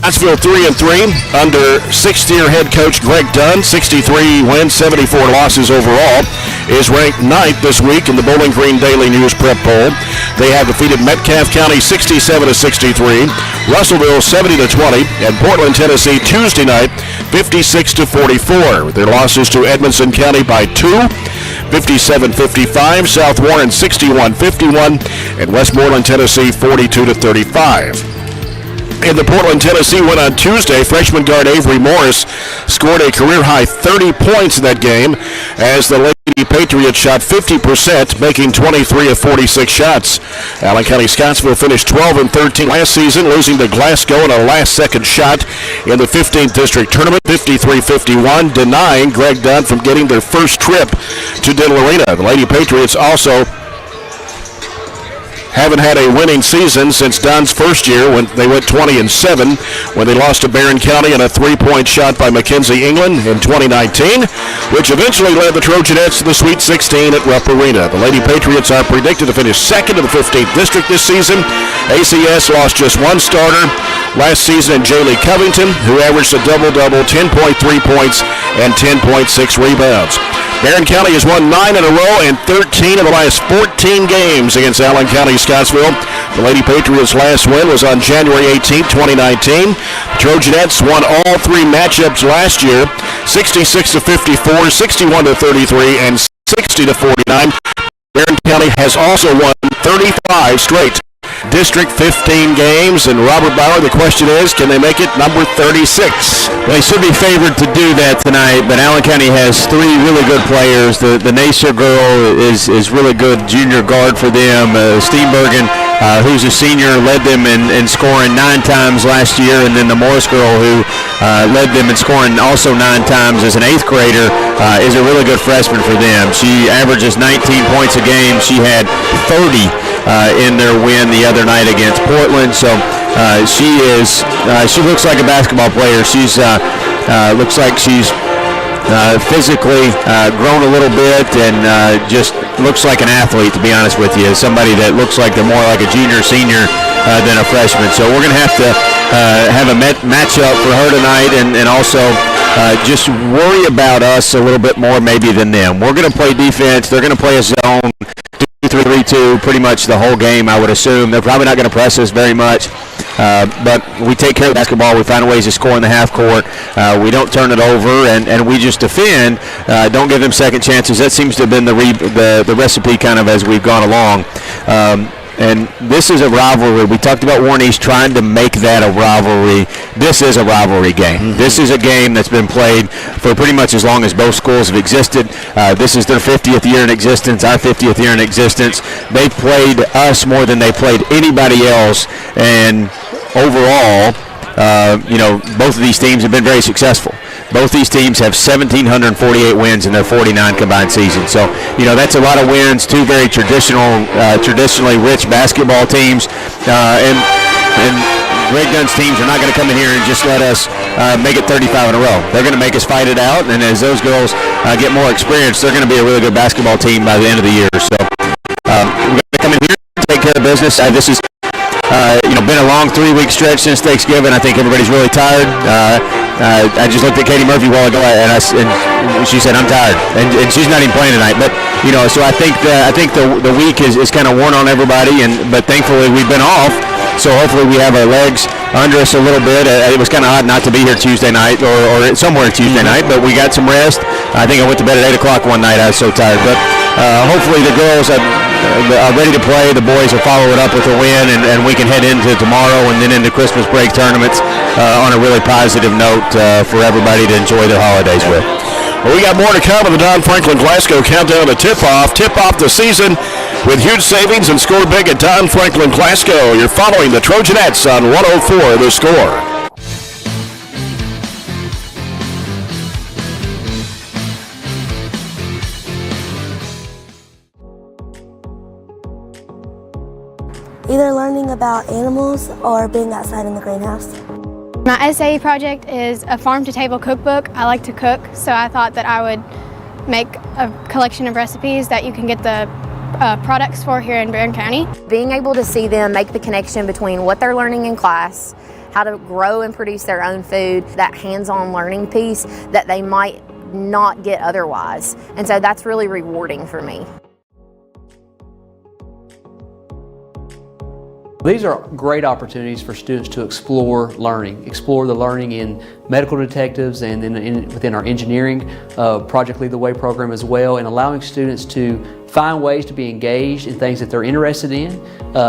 Scottsville 3-3 under sixth-year head coach Greg Dunn, 63 wins, 74 losses overall, is ranked 9th this week in the Bowling Green Daily News Prep Poll. They have defeated Metcalfe County 67-63, Russellville 70-20, and Portland, Tennessee Tuesday night 56-44. Their losses to Edmonson County by 2, 57-55, South Warren 61-51, and Westmoreland, Tennessee 42-35. In the Portland, Tennessee win on Tuesday, freshman guard Avery Morris scored a career-high 30 points in that game as the Lady-Patriots shot 50%, making 23 of 46 shots. Allen County-Scottsville finished 12-13 last season, losing to Glasgow in a last-second shot in the 15th District Tournament, 53-51, denying Greg Dunn from getting their first trip to Diddle Arena. The Lady-Patriots also haven't had a winning season since Dunn's first year when they went 20-7 when they lost to Barren County on a three-point shot by Mackenzie England in 2019, which eventually led the Trojanettes to the Sweet 16 at Rupp Arena. The Lady-Patriots are predicted to finish second in the 15th District this season. ACS lost just one starter last season in Jaylee Covington, who averaged a double-double, 10.3 points and 10.6 rebounds. Barren County has won 9 in a row and 13 of the last 14 games against Allen County-Scottsville. The Lady-Patriots' last win was on January 18, 2019. The Trojanettes won all three matchups last year, 66-54, 61-33, and 60-49. Barren County has also won 35 straight District 15 games, and Robert Bauer, the question is, can they make it number 36? They should be favored to do that tonight, but Allen County has three really good players. The Nacer girl is really good junior guard for them. Steenbergen, who's a senior, led them in scoring 9 times last year, and then the Morris girl, who led them in scoring also 9 times as an 8th grader, is a really good freshman for them. She averages 19 points a game. She had 30 in their win the other night against Portland. So she looks like a basketball player. She's looks like she's physically grown a little bit and just looks like an athlete, to be honest with you. Somebody that looks like they're more like a junior, senior than a freshman. So we're going to have to have a matchup for her tonight, and also just worry about us a little bit more maybe than them. We're going to play defense. They're going to play a zone 3-3-2 pretty much the whole game, I would assume. They're probably not going to press us very much, but we take care of basketball. We find ways to score in the half court. We don't turn it over, and we just defend. Don't give them second chances. That seems to have been the recipe kind of as we've gone along. And this is a rivalry. We talked about Warren East trying to make that a rivalry. This is a rivalry game. Mm-hmm. This is a game that's been played for pretty much as long as both schools have existed. This is their 50th year in existence, our 50th year in existence. They played us more than they played anybody else. And overall, both of these teams have been very successful. Both these teams have 1,748 wins in their 49 combined seasons. So, that's a lot of wins. Two very traditionally rich basketball teams. And Greg Dunn's teams are not going to come in here and just let us make it 35 in a row. They're going to make us fight it out. And as those girls get more experience, they're going to be a really good basketball team by the end of the year. So, we're going to come in here and take care of business. This is been a long 3-week stretch since Thanksgiving. I think everybody's really tired. I just looked at Katie Murphy a while ago, and she said, "I'm tired," and she's not even playing tonight. But so I think the week is kind of worn on everybody, but thankfully we've been off. So hopefully we have our legs under us a little bit. It was kind of odd not to be here Tuesday night or somewhere Tuesday night, but we got some rest. I think I went to bed at 8 o'clock one night. I was so tired. But hopefully the girls are ready to play. The boys will follow it up with a win, and we can head into tomorrow and then into Christmas break tournaments on a really positive note for everybody to enjoy their holidays with. Well, we got more to come in the Don Franklin Glasgow Countdown to Tip-Off. Tip-off the season with huge savings and score big at Don Franklin Glasgow. You're following the Trojanettes on 104 The Score. Either learning about animals or being outside in the greenhouse. My essay project is a farm-to-table cookbook. I like to cook, so I thought that I would make a collection of recipes that you can get the products for here in Barren County. Being able to see them make the connection between what they're learning in class, how to grow and produce their own food, that hands-on learning piece that they might not get otherwise. And so that's really rewarding for me. These are great opportunities for students to explore the learning in medical detectives and within our engineering Project Lead the Way program as well, and allowing students to find ways to be engaged in things that they're interested in,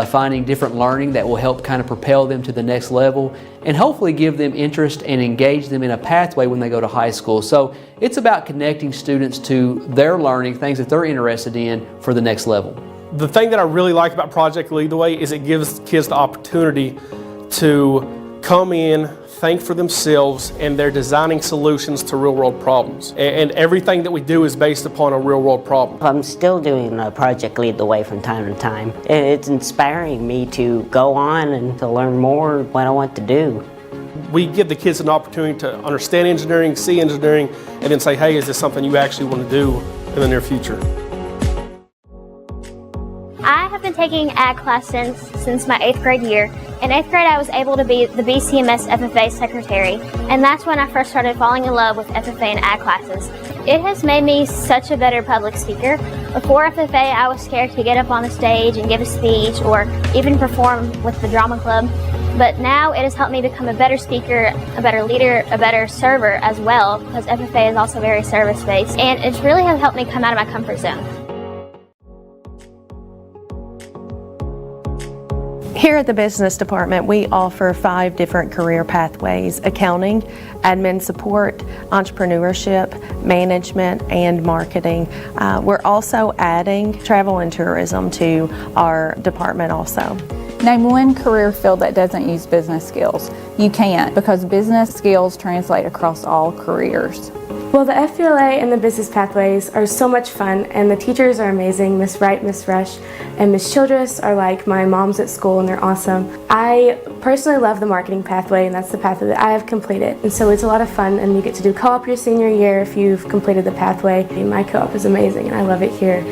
finding different learning that will help kind of propel them to the next level and hopefully give them interest and engage them in a pathway when they go to high school. So it's about connecting students to their learning, things that they're interested in for the next level. The thing that I really like about Project Lead the Way is it gives kids the opportunity to come in, think for themselves, and they're designing solutions to real-world problems. And everything that we do is based upon a real-world problem. I'm still doing Project Lead the Way from time to time. And it's inspiring me to go on and to learn more what I want to do. We give the kids an opportunity to understand engineering, see engineering, and then say, hey, is this something you actually want to do in the near future? I have been taking ag class since my 8th grade year. In 8th grade, I was able to be the BCMS FFA secretary, and that's when I first started falling in love with FFA and ag classes. It has made me such a better public speaker. Before FFA, I was scared to get up on the stage and give a speech or even perform with the drama club. But now it has helped me become a better speaker, a better leader, a better server as well, because FFA is also very service-based, and it's really has helped me come out of my comfort zone. Here at the business department, we offer 5 different career pathways: accounting, admin support, entrepreneurship, management, and marketing. We're also adding travel and tourism to our department also. Name one career field that doesn't use business skills. You can't, because business skills translate across all careers. Well, the FBLA and the business pathways are so much fun, and the teachers are amazing. Miss Wright, Miss Rush, and Miss Childress are like my moms at school, and they're awesome. I personally love the marketing pathway, and that's the pathway that I have completed. And so it's a lot of fun, and you get to do co-op your senior year if you've completed the pathway. My co-op is amazing, and I love it here.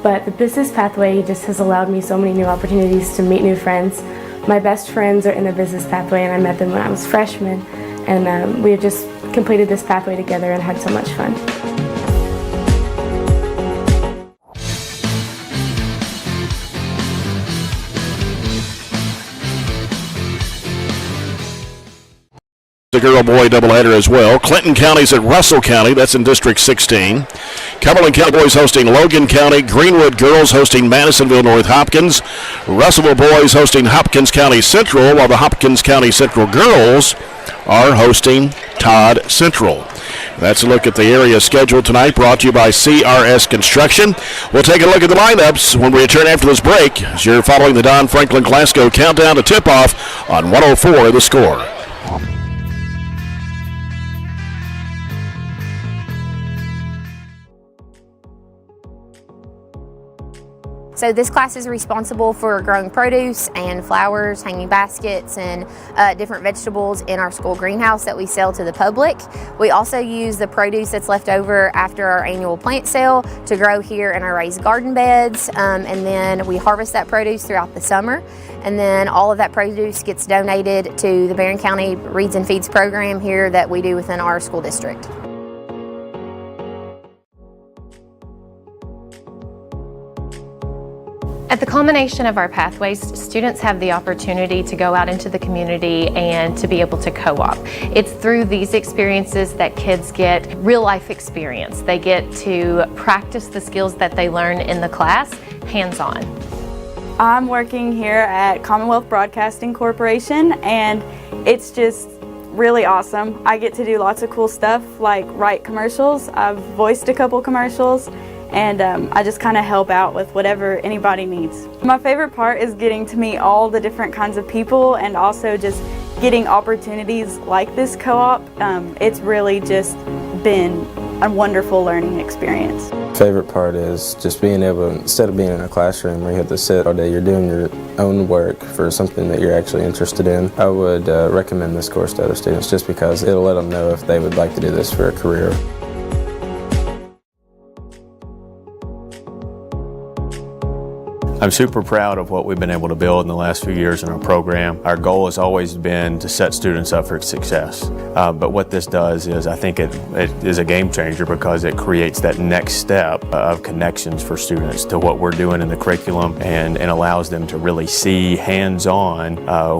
But the business pathway just has allowed me so many new opportunities to meet new friends. My best friends are in the business pathway, and I met them when I was freshman. And we have just completed this pathway together and had so much fun. The girl-boy doubleheader as well. Clinton County's at Russell County. That's in District 16. Cumberland County boys hosting Logan County. Greenwood girls hosting Madisonville North Hopkins. Russellville boys hosting Hopkins County Central, while the Hopkins County Central girls are hosting Todd Central. That's a look at the area schedule tonight, brought to you by CRS Construction. We'll take a look at the lineups when we return after this break, as you're following the Don Franklin Glasgow Countdown to Tip-Off on 104 The Score. So this class is responsible for growing produce and flowers, hanging baskets, and different vegetables in our school greenhouse that we sell to the public. We also use the produce that's left over after our annual plant sale to grow here in our raised garden beds, and then we harvest that produce throughout the summer. And then all of that produce gets donated to the Barren County Reads and Feeds program here that we do within our school district. At the culmination of our pathways, students have the opportunity to go out into the community and to be able to co-op. It's through these experiences that kids get real life experience. They get to practice the skills that they learn in the class hands-on. I'm working here at Commonwealth Broadcasting Corporation, and it's just really awesome. I get to do lots of cool stuff like write commercials. I've voiced a couple commercials, and I just kind of help out with whatever anybody needs. My favorite part is getting to meet all the different kinds of people, and also just getting opportunities like this co-op. It's really just been a wonderful learning experience. Favorite part is just being able, instead of being in a classroom where you have to sit all day, you're doing your own work for something that you're actually interested in. I would recommend this course to other students just because it'll let them know if they would like to do this for a career. I'm super proud of what we've been able to build in the last few years in our program. Our goal has always been to set students up for success. But what this does is I think it is a game changer because it creates that next step of connections for students to what we're doing in the curriculum and allows them to really see hands-on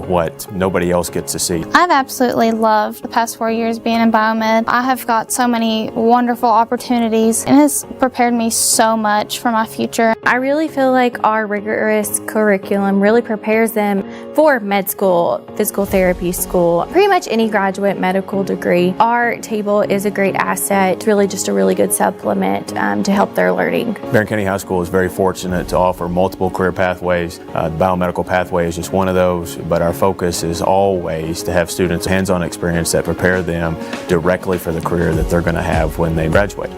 what nobody else gets to see. I've absolutely loved the past 4 years being in biomed. I have got so many wonderful opportunities and has prepared me so much for my future. I really feel like our rigorous curriculum really prepares them for med school, physical therapy school, pretty much any graduate medical degree. Our table is a great asset. It's really just a really good supplement to help their learning. Barren County High School is very fortunate to offer multiple career pathways. The biomedical pathway is just one of those, but our focus is always to have students hands-on experience that prepare them directly for the career that they're going to have when they graduate.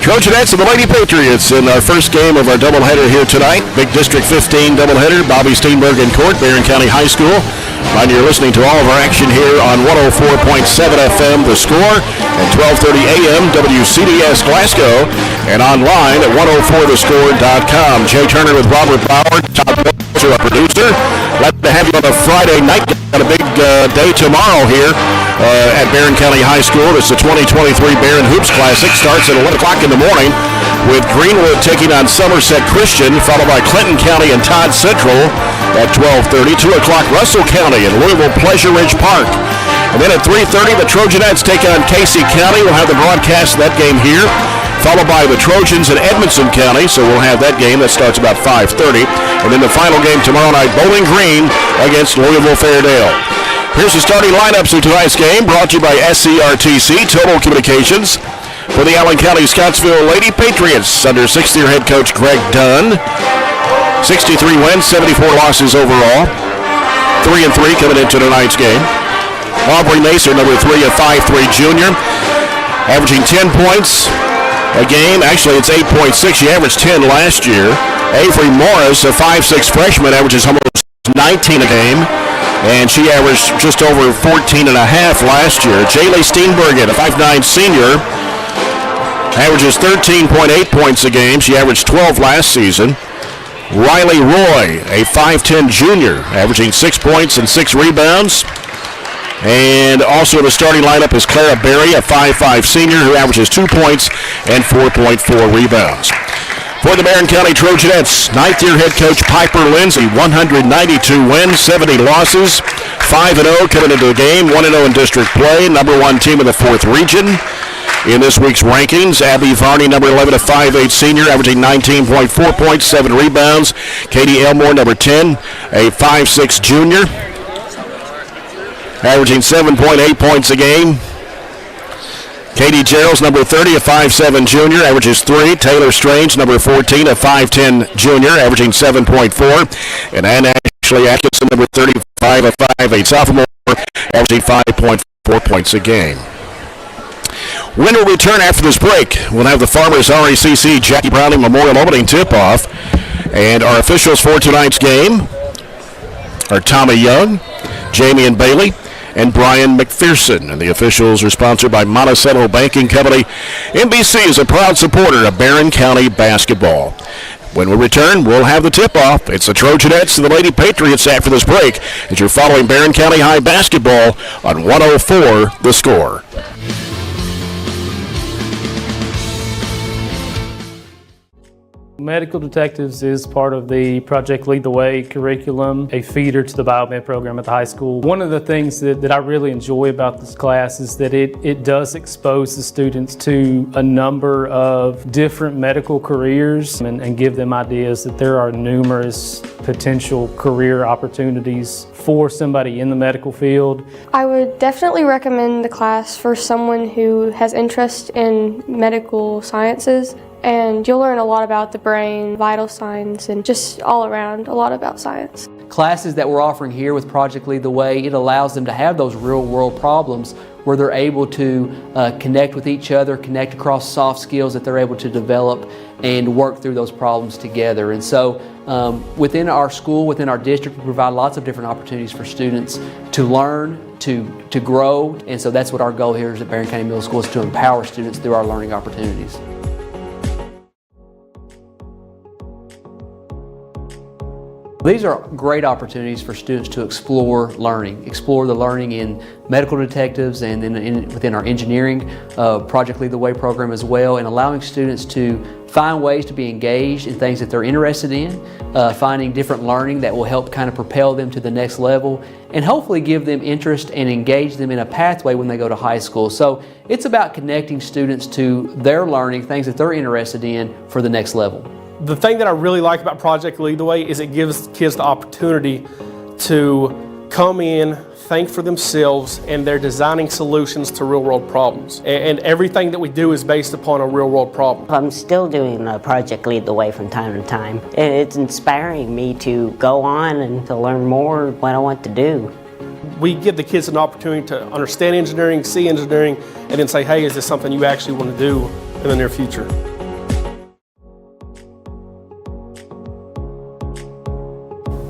Trojanettes and the Lady-Patriots in our first game of our doubleheader here tonight. Big District 15 doubleheader, Bobby Steenberg in court, Barren County High School. Mind you're listening to all of our action here on 104.7 FM, The Score, and 1230 AM, WCDS Glasgow, and online at 104thescore.com. Jay Turner with Robert Bauer, Todd Pilcher, our producer. Glad to have you on a Friday night. Got a big day tomorrow here at Barren County High School. It's the 2023 Barren Hoops Classic. Starts at 11 o'clock in the morning with Greenwood taking on Somerset Christian, followed by Clinton County and Todd Central at 12:30. 2 o'clock Russell County and Louisville Pleasure Ridge Park. And then at 3:30, the Trojanettes take on Casey County. We'll have the broadcast of that game here, followed by the Trojans in Edmonson County. So we'll have that game that starts about 5:30. And then the final game tomorrow night, Bowling Green against Louisville Fairdale. Here's the starting lineups of tonight's game, brought to you by SCRTC Total Communications. For the Allen County-Scottsville Lady-Patriots, under sixth-year head coach Greg Dunn. 63 wins, 74 losses overall. 3-3 coming into tonight's game. Aubrey Macer, number 3, a 5'3 junior, averaging 10 points a game. Actually, it's 8.6. She averaged 10 last year. Avery Morris, a 5'6 freshman, averages almost 19 a game, and she averaged just over 14 and a half last year. Jaylee Steenbergen, a 5'9 senior, averages 13.8 points a game. She averaged 12 last season. Riley Roy, a 5'10 junior, averaging 6 points and 6 rebounds. And also in the starting lineup is Clara Berry, a 5'5 senior who averages 2 points and 4.4 rebounds. For the Barren County Trojanettes, ninth-year head coach Piper Lindsay, 192 wins, 70 losses, 5-0 coming into the game, 1-0 in district play, number 1 team in the 4th region. In this week's rankings, Abby Varney, number 11, a 5'8 senior, averaging 19.4 points, 7 rebounds. Katie Elmore, number 10, a 5'6 junior, averaging 7.8 points a game. Katie Gerald's number 30, a 5'7 junior, averages 3. Taylor Strange, number 14, a 5'10 junior, averaging 7.4. And Ann Ashley Atkinson, number 35, a 5'8 sophomore, averaging 5.4 points a game. When we'll return after this break, we'll have the Farmers RACC Jackie Browning Memorial Opening Tip-Off. And our officials for tonight's game are Tommy Young, Jamie and Bailey, and Brian McPherson. And the officials are sponsored by Monticello Banking Company. NBC is a proud supporter of Barren County basketball. When we return, we'll have the tip-off. It's the Trojanettes and the Lady-Patriots after this break as you're following Barren County High basketball on 104 The Score. Medical Detectives is part of the Project Lead the Way curriculum, a feeder to the biomed program at the high school. One of the things that I really enjoy about this class is that it does expose the students to a number of different medical careers and give them ideas that there are numerous potential career opportunities for somebody in the medical field. I would definitely recommend the class for someone who has interest in medical sciences, and you'll learn a lot about the brain, vital signs, and just all around a lot about science. Classes that we're offering here with Project Lead the Way, it allows them to have those real world problems where they're able to connect with each other, connect across soft skills that they're able to develop and work through those problems together. And so within our school, within our district, we provide lots of different opportunities for students to learn, to grow. And so that's what our goal here is at Barren County Middle School, is to empower students through our learning opportunities. These are great opportunities for students to explore the learning in medical detectives and within our engineering Project Lead the Way program as well, and allowing students to find ways to be engaged in things that they're interested in, finding different learning that will help kind of propel them to the next level and hopefully give them interest and engage them in a pathway when they go to high school. So it's about connecting students to their learning, things that they're interested in for the next level. The thing that I really like about Project Lead the Way is it gives kids the opportunity to come in, think for themselves, and they're designing solutions to real-world problems. And everything that we do is based upon a real-world problem. I'm still doing Project Lead the Way from time to time. It's inspiring me to go on and to learn more what I want to do. We give the kids an opportunity to understand engineering, see engineering, and then say, hey, is this something you actually want to do in the near future?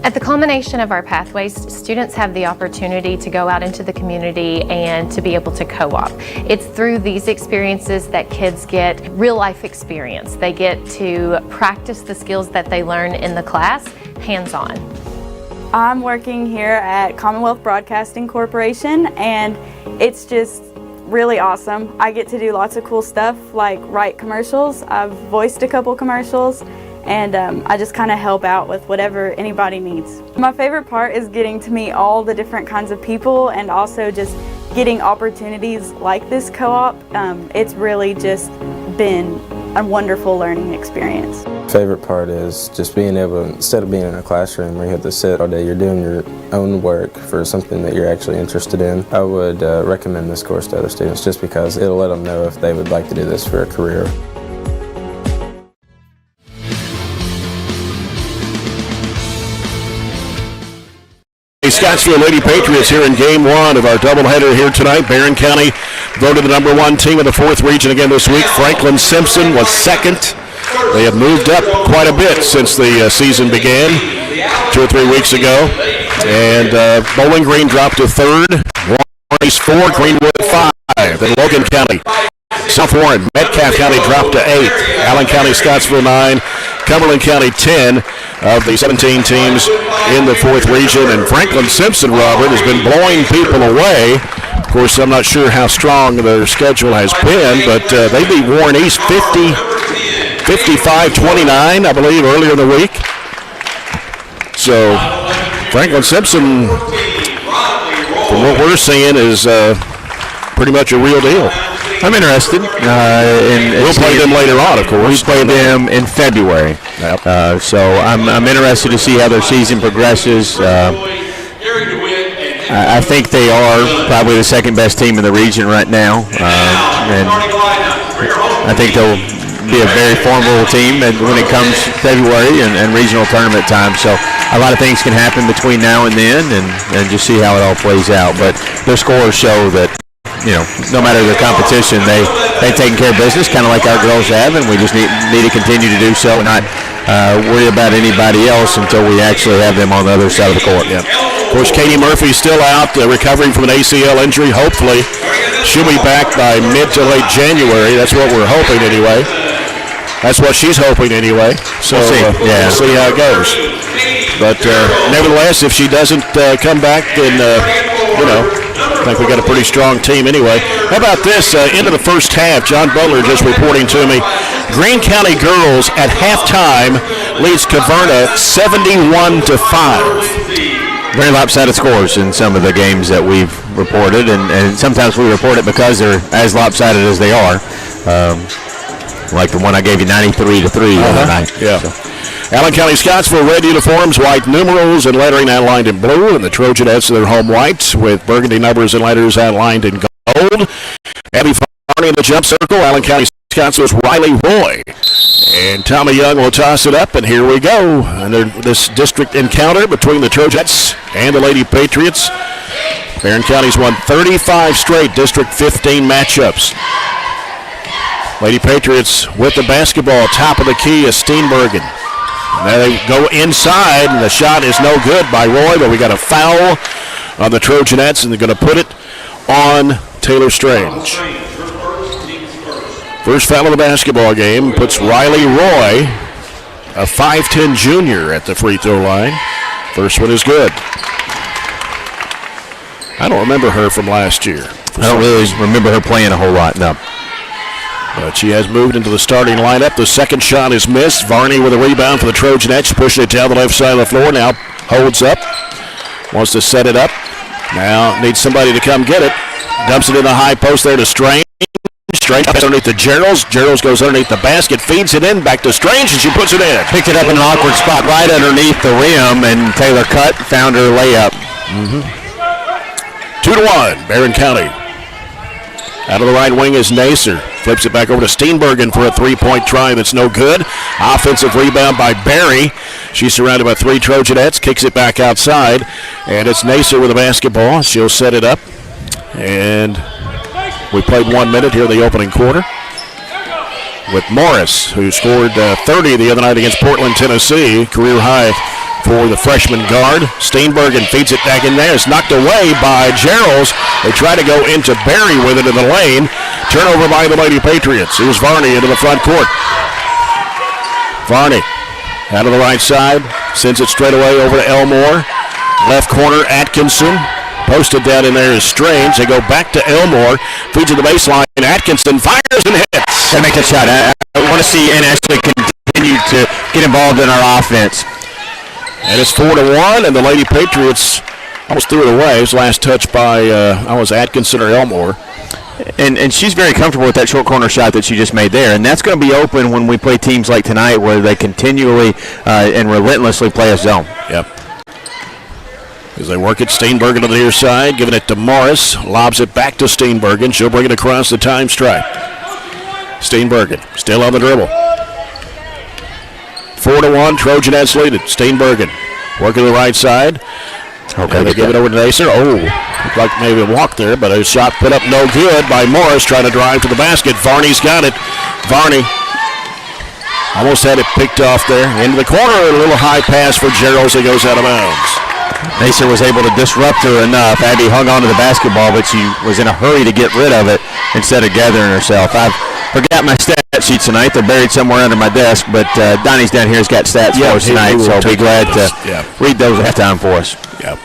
At the culmination of our pathways, students have the opportunity to go out into the community and to be able to co-op. It's through these experiences that kids get real life experience. They get to practice the skills that they learn in the class hands-on. I'm working here at Commonwealth Broadcasting Corporation, and it's just really awesome. I get to do lots of cool stuff like write commercials. I've voiced a couple commercials, and I just kind of help out with whatever anybody needs. My favorite part is getting to meet all the different kinds of people and also just getting opportunities like this co-op. It's really just been a wonderful learning experience. Favorite part is just being able, instead of being in a classroom where you have to sit all day, you're doing your own work for something that you're actually interested in. I would recommend this course to other students just because it'll let them know if they would like to do this for a career. Scottsville Lady-Patriots here in Game 1 of our doubleheader here tonight. Barren County voted the #1 team in the 4th region again this week. Franklin Simpson was 2nd. They have moved up quite a bit since the season began 2 or 3 weeks ago. And Bowling Green dropped to 3rd. Warren 4, Greenwood 5. Then Logan County, South Warren, Metcalfe County dropped to 8th. Allen County, Scottsville 9. Cumberland County 10 of the 17 teams in the 4th region. And Franklin Simpson, Robert, has been blowing people away. Of course, I'm not sure how strong their schedule has been, but they beat Warren East 55-29, I believe, earlier in the week. So Franklin Simpson, from what we're seeing, is pretty much a real deal. I'm interested. We'll play them later on, of course. We play them in February. Yep. So I'm interested to see how their season progresses. I think they are probably the 2nd best team in the region right now. And I think they'll be a very formidable team when it comes February and regional tournament time. So a lot of things can happen between now and then, and just see how it all plays out. But their scores show that, you know, no matter the competition, they've taken care of business, kind of like our girls have, and we just need to continue to do so and not worry about anybody else until we actually have them on the other side of the court. Yeah. Of course, Katie Murphy's still out, recovering from an ACL injury. Hopefully, she'll be back by mid to late January. That's what we're hoping anyway. That's what she's hoping anyway. So we'll see how it goes. But nevertheless, if she doesn't come back, then I think we got a pretty strong team anyway. How about this? Into the first half, John Butler just reporting to me Greene County girls at halftime leads Caverna 71-5. Very lopsided scores in some of the games that we've reported, and sometimes we report it because they're as lopsided as they are. Like the one I gave you, 93-3 the other night. Yeah. So. Allen County-Scottsville red uniforms, white numerals and lettering outlined in blue, and the Trojanettes are their home whites with burgundy numbers and letters outlined in gold. Abby Farney in the jump circle. Allen County-Scottsville's Riley Roy. And Tommy Young will toss it up, and here we go. Under this district encounter between the Trojanettes and the Lady-Patriots. Barren County's won 35 straight District 15 matchups. Lady-Patriots with the basketball, top of the key is Steenbergen. Now they go inside, and the shot is no good by Roy, but we got a foul on the Trojanettes, and they're going to put it on Taylor Strange. First foul of the basketball game puts Riley Roy, a 5'10 junior, at the free throw line. First one is good. I don't remember her from last year. I don't really remember her playing a whole lot, no. But she has moved into the starting lineup. The second shot is missed. Varney with a rebound for the Trojanettes, pushing it down the left side of the floor. Now holds up. Wants to set it up. Now needs somebody to come get it. Dumps it in the high post there to Strange. Strange underneath the Geralds. Geralds goes underneath the basket, feeds it in, back to Strange, and she puts it in. Picked it up in an awkward spot right underneath the rim, and Taylor cut, found her layup. 2-1, Barren County. Out of the right wing is Nacer. Flips it back over to Steenbergen for a three-point try that's no good. Offensive rebound by Barry. She's surrounded by three Trojanettes. Kicks it back outside. And it's Nacer with the basketball. She'll set it up. And we played 1 minute here in the opening quarter with Morris, who scored 30 the other night against Portland, Tennessee. Career high for the freshman guard. Steenbergen feeds it back in there. It's knocked away by Geralds. They try to go into Barry with it in the lane. Turnover by the Lady-Patriots. Here's Varney into the front court. Varney out of the right side. Sends it straight away over to Elmore. Left corner, Atkinson. Posted down in there is Strange. They go back to Elmore. Feeds to the baseline. Atkinson fires and hits. Gotta make that shot. I want to see Ann Ashley continue to get involved in our offense. And it's 4-1, and the Lady-Patriots almost threw it away. It was last touch by Atkinson or Elmore. And she's very comfortable with that short corner shot that she just made there. And that's going to be open when we play teams like tonight where they continually and relentlessly play a zone. Yep. As they work it, Steenbergen to the near side, giving it to Morris. Lobs it back to Steenbergen. She'll bring it across the time stripe. Steenbergen still on the dribble. 4-1, Trojanettes lead it. Steenbergen working the right side. Okay, they give it over to Nacer. Oh, looked like maybe a walk there, but a shot put up no good by Morris trying to drive to the basket. Varney's got it. Varney almost had it picked off there. Into the corner, a little high pass for Geralds. It goes out of bounds. Nacer was able to disrupt her enough. Abby hung on to the basketball, but she was in a hurry to get rid of it instead of gathering herself. I've forgot my stat sheets tonight. They're buried somewhere under my desk, but Donnie's down here has got stats for us tonight, so I'll be glad to read those at time for us. Yeah.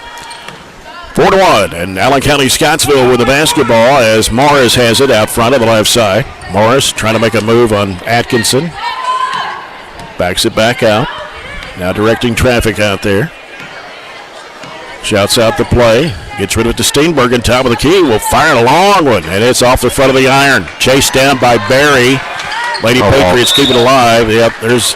4-1, and Allen County-Scottsville with the basketball as Morris has it out front of the left side. Morris trying to make a move on Atkinson. Backs it back out. Now directing traffic out there. Shouts out the play. Gets rid of it to Steenbergen. Top of the key. Will fire a long one. And it's off the front of the iron. Chased down by Barry. Lady-Patriots keep it alive. Yep, there's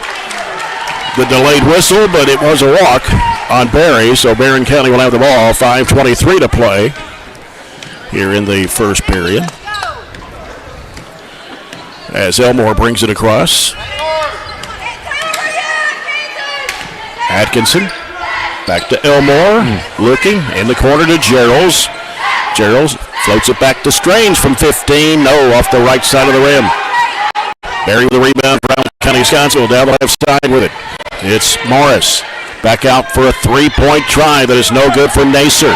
the delayed whistle, but it was a walk on Barry. So Barren County will have the ball. 5:23 to play here in the first period. As Elmore brings it across. Atkinson. Back to Elmore, looking in the corner to Geralds. Geralds floats it back to Strange from 15. No, off the right side of the rim. Barry with the rebound for Allen County-Scottsville down the left side with it. It's Morris. Back out for a three-point try that is no good for Nacer.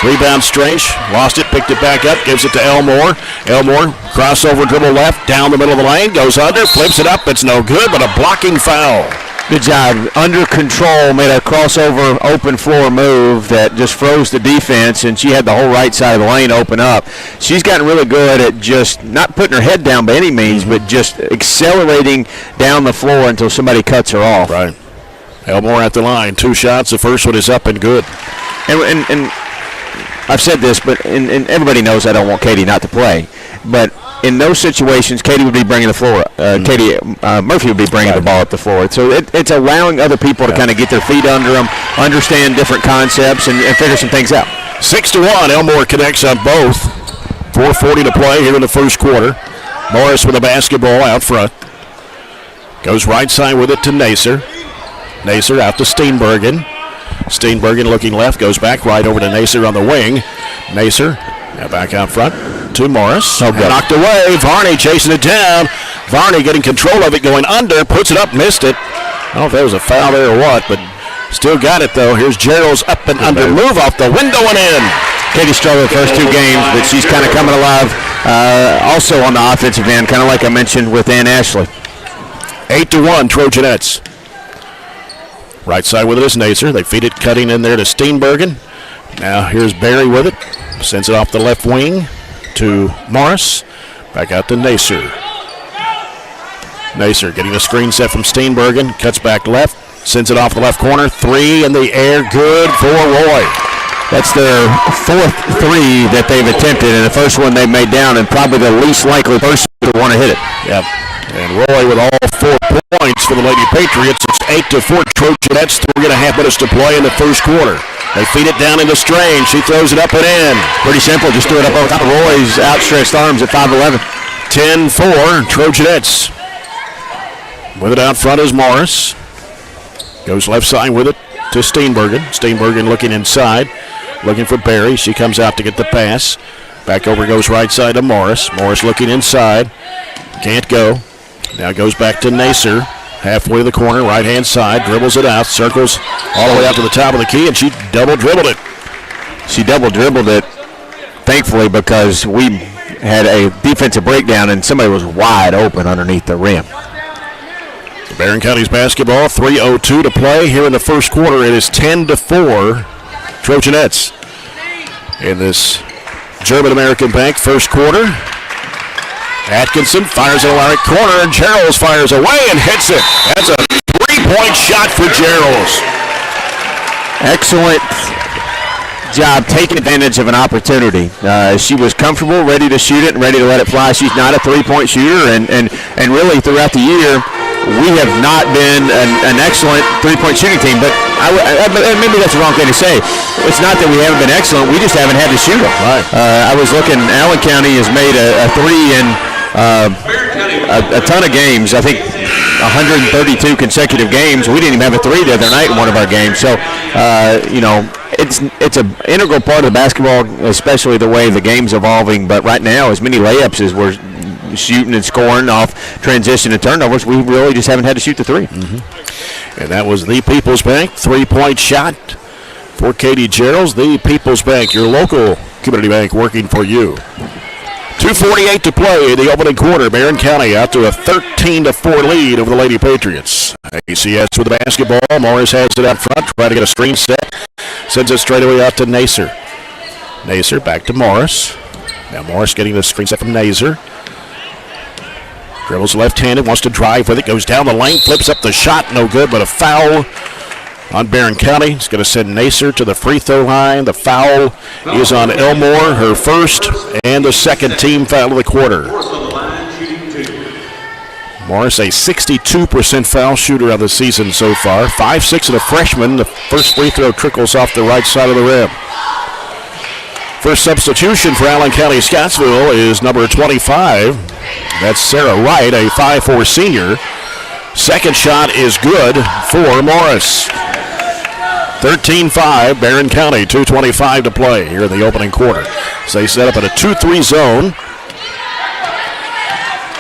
Rebound Strange, lost it, picked it back up, gives it to Elmore. Elmore, crossover dribble left, down the middle of the lane, goes under, flips it up, it's no good, but a blocking foul. Good job. Under control, made a crossover open floor move that just froze the defense, and she had the whole right side of the lane open up. She's gotten really good at just not putting her head down by any means, but just accelerating down the floor until somebody cuts her off. Right. Elmore at the line. 2 shots. The first one is up and good. And I've said this, but and everybody knows I don't want Katie not to play. But in those situations, Katie would be bringing the floor. Katie Murphy would be bringing the ball up the floor. So it's allowing other people to kind of get their feet under them, understand different concepts, and figure some things out. 6-1. Elmore connects on both. 4:40 to play here in the first quarter. Morris with the basketball out front. Goes right side with it to Nacer. Nacer out to Steenbergen. Steenbergen looking left, goes back right over to Nacer on the wing. Nacer now back out front to Morris. Knocked away. Varney chasing it down. Varney getting control of it, going under, puts it up, missed it. I don't know if that was a foul there or what, but still got it though. Here's Gerald's up and under. Move off the window and in. Katie struggled the first 2 games, but she's kind of coming alive also on the offensive end, kind of like I mentioned with Ann Ashley. 8-1 Trojanettes. Right side with it is Nacer. They feed it cutting in there to Steenbergen. Now here's Barry with it. Sends it off the left wing to Morris. Back out to Nacer. Nacer getting a screen set from Steenbergen. Cuts back left. Sends it off the left corner. 3 in the air. Good for Roy. That's their 4th 3 that they've attempted, and the first one they made down, and probably the least likely person to want to hit it. Yep. And Roy with all 4 points for the Lady-Patriots. It's 8-4 Trojanettes. 3.5 minutes to play in the first quarter. They feed it down into Strange. She throws it up and in. Pretty simple. Just threw it up over top of Roy's outstretched arms at 5'11". 10-4 Trojanettes. With it out front is Morris. Goes left side with it to Steenbergen. Steenbergen looking inside. Looking for Barry. She comes out to get the pass. Back over goes right side to Morris. Morris looking inside. Can't go. Now goes back to Nacer. Halfway to the corner, right-hand side, dribbles it out, circles all the way out to the top of the key, and she double-dribbled it. She double-dribbled it, thankfully, because we had a defensive breakdown and somebody was wide open underneath the rim. Barren County's basketball, 3:02 to play here in the first quarter. It is 10-4 Trojanettes in this German-American Bank first quarter. Atkinson fires in the right corner, and Gerald fires away and hits it. That's a 3-point shot for Gerald. Excellent job taking advantage of an opportunity. She was comfortable, ready to shoot it, and ready to let it fly. She's not a 3-point shooter, and really throughout the year, we have not been an excellent 3-point shooting team, but maybe that's the wrong thing to say. It's not that we haven't been excellent, we just haven't had to shoot them. Right. I was looking, Allen County has made a 3 in a ton of games. I think 132 consecutive games. We didn't even have a 3 the other night in one of our games. So, it's an integral part of the basketball, especially the way the game's evolving. But right now, as many layups as we're shooting and scoring off transition and turnovers, we really just haven't had to shoot the 3. Mm-hmm. And that was the People's Bank 3-point shot for Katie Geralds. The People's Bank, your local community bank working for you. 2:48 to play in the opening quarter. Barren County out to a 13-4 lead over the Lady-Patriots. ACS with the basketball. Morris has it out front, trying to get a screen set. Sends it straight away out to Nacer. Nacer back to Morris. Now Morris getting the screen set from Nacer. Dribbles left-handed, wants to drive with it, goes down the lane, flips up the shot, no good, but a foul on Barren County. It's going to send Nacer to the free throw line. The foul is on Elmore, her first and the second team foul of the quarter. Morris, a 62% foul shooter of the season so far. 5'6" and a freshman. The first free throw trickles off the right side of the rim. First substitution for Allen County-Scottsville is number 25. That's Sarah Wright, a 5'4" senior. Second shot is good for Morris. 13-5, Barren County, 2:25 to play here in the opening quarter. So they set up in a 2-3 zone.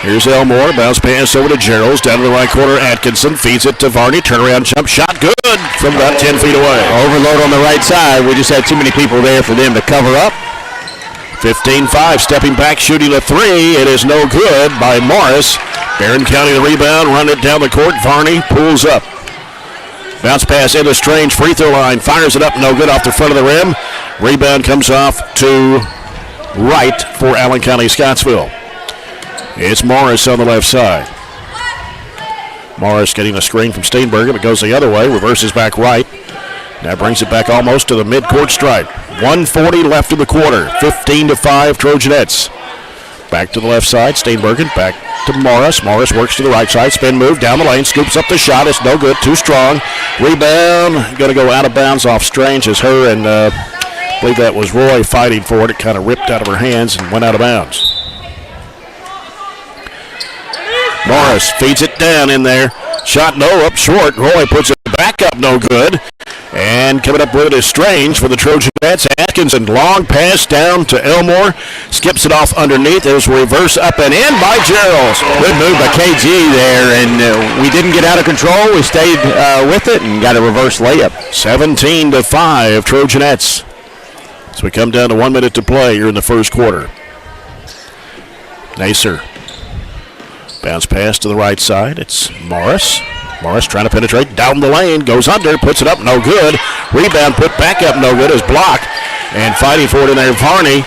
Here's Elmore, bounce pass over to Geralds, down to the right corner, Atkinson feeds it to Varney, turnaround jump shot, good from about 10 feet away. Overload on the right side, we just had too many people there for them to cover up. 15-5, stepping back, shooting a 3, it is no good by Morris. Barren County the rebound, run it down the court, Varney pulls up. Bounce pass into Strange, free throw line, fires it up, no good off the front of the rim. Rebound comes off to right for Allen County-Scottsville. It's Morris on the left side. Morris getting a screen from Steenbergen, but goes the other way, reverses back right. Now brings it back almost to the midcourt stripe. 1:40 left in the quarter, 15-5 Trojanettes. Back to the left side, Steenbergen, back to Morris. Morris works to the right side, spin move, down the lane, scoops up the shot. It's no good, too strong. Rebound, going to go out of bounds off Strange as her and I believe that was Roy fighting for it. It kind of ripped out of her hands and went out of bounds. Morris feeds it down in there. Shot no, up short. Roy puts it back up, no good. And coming up with it is Strange for the Trojanettes. Atkinson, long pass down to Elmore. Skips it off underneath. It was reverse up and in by Gerald. Good move by KG there, and we didn't get out of control. We stayed with it and got a reverse layup. 17-5 Trojanettes. So we come down to 1 minute to play here in the first quarter. Nacer. Bounce pass to the right side. It's Morris. Morris trying to penetrate down the lane. Goes under. Puts it up. No good. Rebound put back up. No good. Is blocked. And fighting for it in there. Varney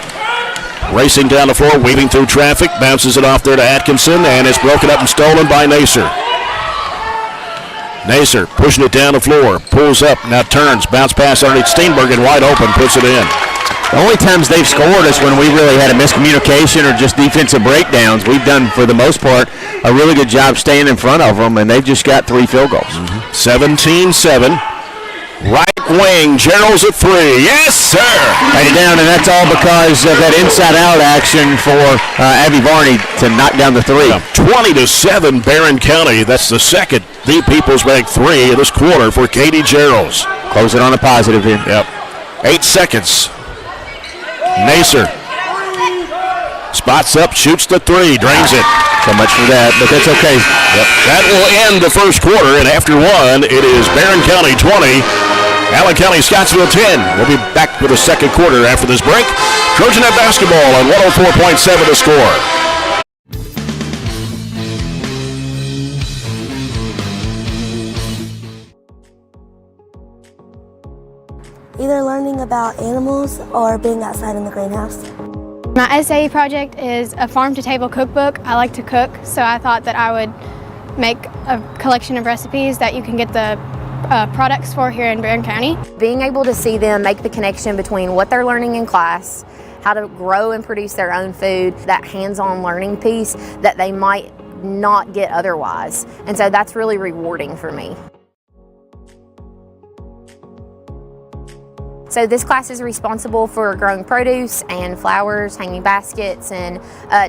racing down the floor. Weaving through traffic. Bounces it off there to Atkinson. And it's broken up and stolen by Nacer. Nacer pushing it down the floor. Pulls up. Now turns. Bounce pass underneath Steenbergen. Wide open. Puts it in. The only times they've scored is when we really had a miscommunication or just defensive breakdowns. We've done, for the most part, a really good job staying in front of them, and they've just got 3 field goals. 17-7. Right wing, Gerald's at 3. Yes, sir! And down, and that's all because of that inside-out action for Abby Varney to knock down the 3. 20-7, Barren County. That's the second The People's Bank 3 of this quarter for Katie Gerald's. Close it on a positive here. Yep. 8 seconds. Nacer spots up, shoots the 3, drains it. So much for that, but that's okay. Yep. That will end the first quarter, and after 1, it is Barren County 20, Allen County-Scottsville 10. We'll be back with the second quarter after this break. Trojanet basketball on 104.7 The Score. Either learning about animals or being outside in the greenhouse. My SAE project is a farm-to-table cookbook. I like to cook, so I thought that I would make a collection of recipes that you can get the products for here in Barren County. Being able to see them make the connection between what they're learning in class, how to grow and produce their own food, that hands-on learning piece that they might not get otherwise. And so that's really rewarding for me. So this class is responsible for growing produce and flowers, hanging baskets, and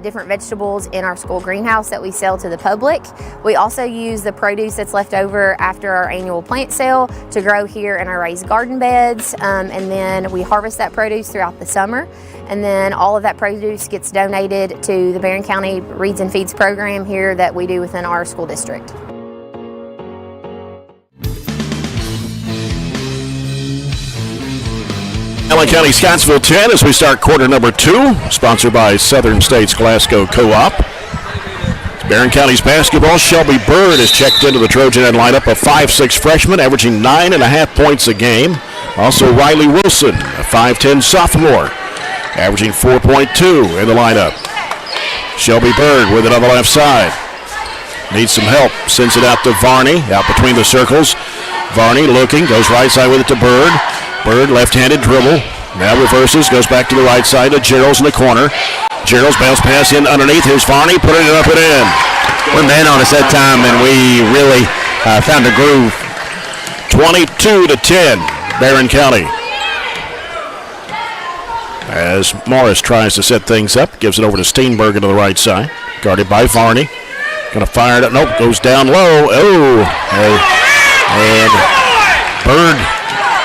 different vegetables in our school greenhouse that we sell to the public. We also use the produce that's left over after our annual plant sale to grow here in our raised garden beds, and then we harvest that produce throughout the summer. And then all of that produce gets donated to the Barren County Reads and Feeds program here that we do within our school district. Allen County-Scottsville 10 as we start quarter number 2, sponsored by Southern States Glasgow Co-op. Barren County's basketball. Shelby Bird has checked into the Trojanet lineup, a 5'6" freshman, averaging 9.5 points a game. Also Riley Wilson, a 5'10" sophomore, averaging 4.2 in the lineup. Shelby Bird with it on the left side. Needs some help, sends it out to Varney, out between the circles. Varney looking, goes right side with it to Bird. Bird, left-handed dribble, now reverses, goes back to the right side to Gerald's in the corner. Gerald's bounce pass in underneath. Here's Varney, putting it up and in. One man on us that time, and we really found a groove. 22-10, Barren County. As Morris tries to set things up, gives it over to Steenbergen to the right side, guarded by Varney. Going to fire it up. Nope, goes down low. Oh, and Bird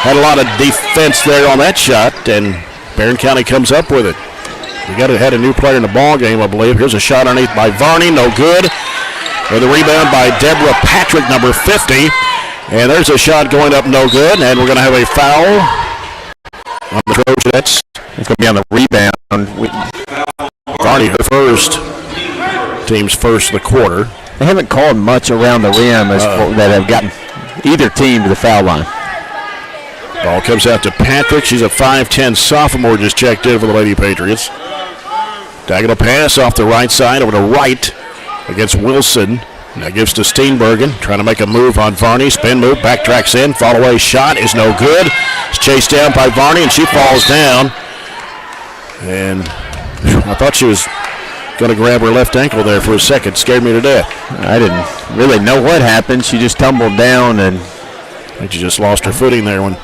had a lot of defense there on that shot, and Barren County comes up with it. We had a new player in the ball game, I believe. Here's a shot underneath by Varney, no good. With a rebound by Deborah Patrick, number 50. And there's a shot going up, no good. And we're going to have a foul on the Trojanettes. It's going to be on the rebound. Varney, her first. Team's first of the quarter. They haven't called much around the rim that have gotten either team to the foul line. Ball comes out to Patrick. She's a 5'10 sophomore, just checked in for the Lady Patriots. Diagonal pass off the right side over to Wright against Wilson. Now gives to Steenbergen, trying to make a move on Varney. Spin move, backtracks in, fall away shot is no good. It's chased down by Varney, and she falls down. And I thought she was going to grab her left ankle there for a second. Scared me to death. I didn't really know what happened. She just tumbled down, and I think she just lost her footing there when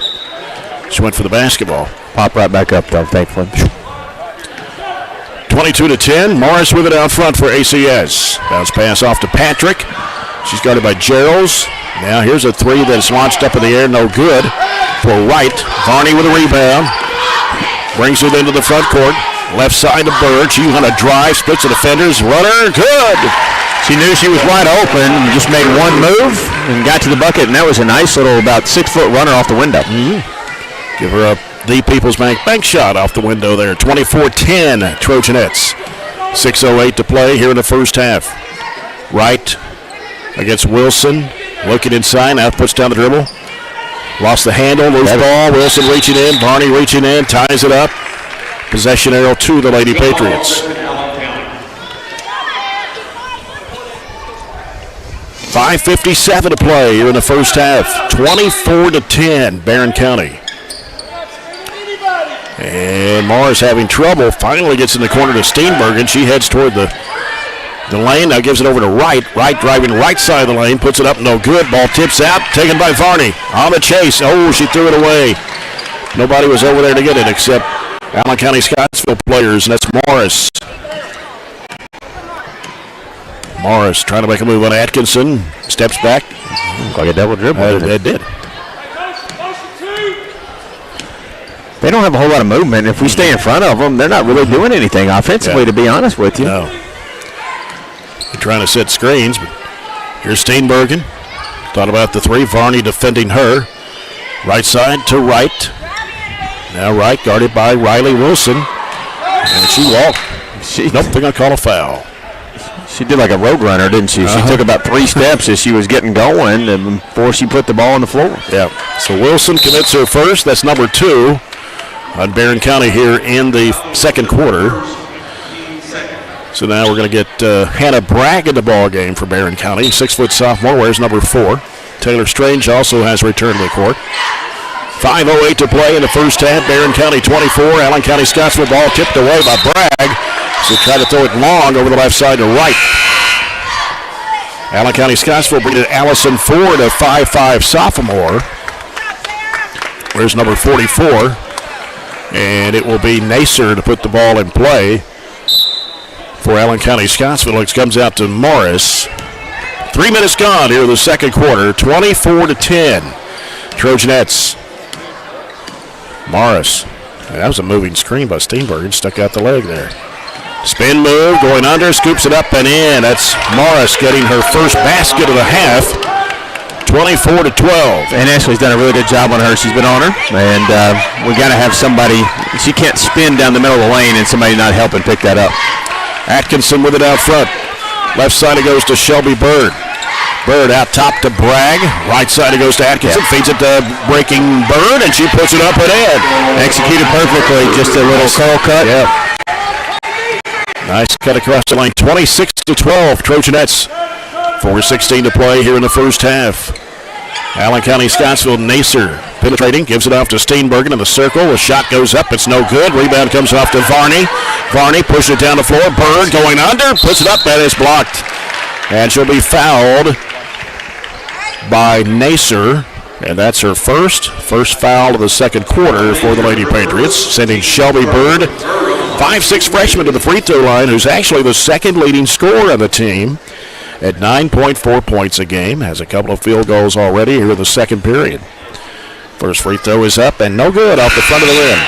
she went for the basketball. Popped right back up, though, thankfully. 22-10. Morris with it out front for ACS. Bounce pass off to Patrick. She's guarded by Geralds. Now here's a three that's launched up in the air. No good for Wright. Varney with a rebound. Brings it into the front court. Left side to Bird. She on a drive. Splits the defenders. Runner. Good. She knew she was wide open and just made one move and got to the bucket, and that was a nice little about 6-foot runner off the window. Give her a the People's Bank shot off the window there. 24-10 Trojanettes. 6:08 to play here in the first half. Wright against Wilson. Looking inside. Now puts down the dribble. Lost the handle. Loose ball. Wilson reaching in. Varney reaching in. Ties it up. Possession arrow to the Lady Patriots. 5:57 to play here in the first half. 24-10 Barren County. And Morris having trouble. Finally gets in the corner to Steenbergen. She heads toward the lane. Now gives it over to Wright. Wright driving right side of the lane. Puts it up. No good. Ball tips out. Taken by Varney. On the chase. Oh, she threw it away. Nobody was over there to get it except Allen County-Scottsville players, and that's Morris. Morris trying to make a move on Atkinson. Steps back. Looked like a double dribble. It did. They don't have a whole lot of movement. If we stay in front of them, they're not really doing anything offensively, to be honest with you. No. They're trying to set screens, but here's Steenbergen. Thought about the three. Varney defending her. Right side to Wright. Now Wright guarded by Riley Wilson. And she walked. Nope, they're going to call a foul. She did like a road runner, didn't she? She took about 3 steps as she was getting going and before she put the ball on the floor. Yeah. So Wilson commits her first. That's number 2 on Barren County here in the second quarter. So now we're going to get Hannah Bragg in the ball game for Barren County. 6-foot sophomore, wears number 4. Taylor Strange also has returned to the court. 5:08 to play in the first half. Barren County 24. Allen County-Scottsville ball tipped away by Bragg. So try to throw it long over the left side to Wright. Allen County-Scottsville bringing Allison Ford, a 5'5 sophomore. Where's number 44? And it will be Nacer to put the ball in play for Allen County-Scottsville. It comes out to Morris. 3 minutes gone here in the second quarter. 24-10. Trojanettes. Morris. That was a moving screen by Steenbergen. Stuck out the leg there. Spin move, going under, scoops it up and in. That's Morris getting her first basket of the half. 24-12. And Ashley's done a really good job on her. She's been on her. And we got to have somebody. She can't spin down the middle of the lane and somebody not helping pick that up. Atkinson with it out front. Left side it goes to Shelby Bird. Bird out top to Bragg. Right side it goes to Atkinson. Feeds it to breaking Bird, and she puts it up and in. Executed perfectly. Just a little curl cut. Yeah. Nice cut across the lane. 26-12. Trojanettes. 4:16 to play here in the first half. Allen County-Scottsville, Nacer penetrating, gives it off to Steenbergen in the circle. The shot goes up, it's no good. Rebound comes off to Varney. Varney pushes it down the floor. Bird going under, puts it up, and it's blocked. And she'll be fouled by Nacer, and that's her first foul of the second quarter for the Lady Patriots, sending Shelby Bird, 5'6" freshman, to the free throw line, who's actually the second leading scorer on the team at 9.4 points a game. Has a couple of field goals already here in the second period. First free throw is up and no good off the front of the rim.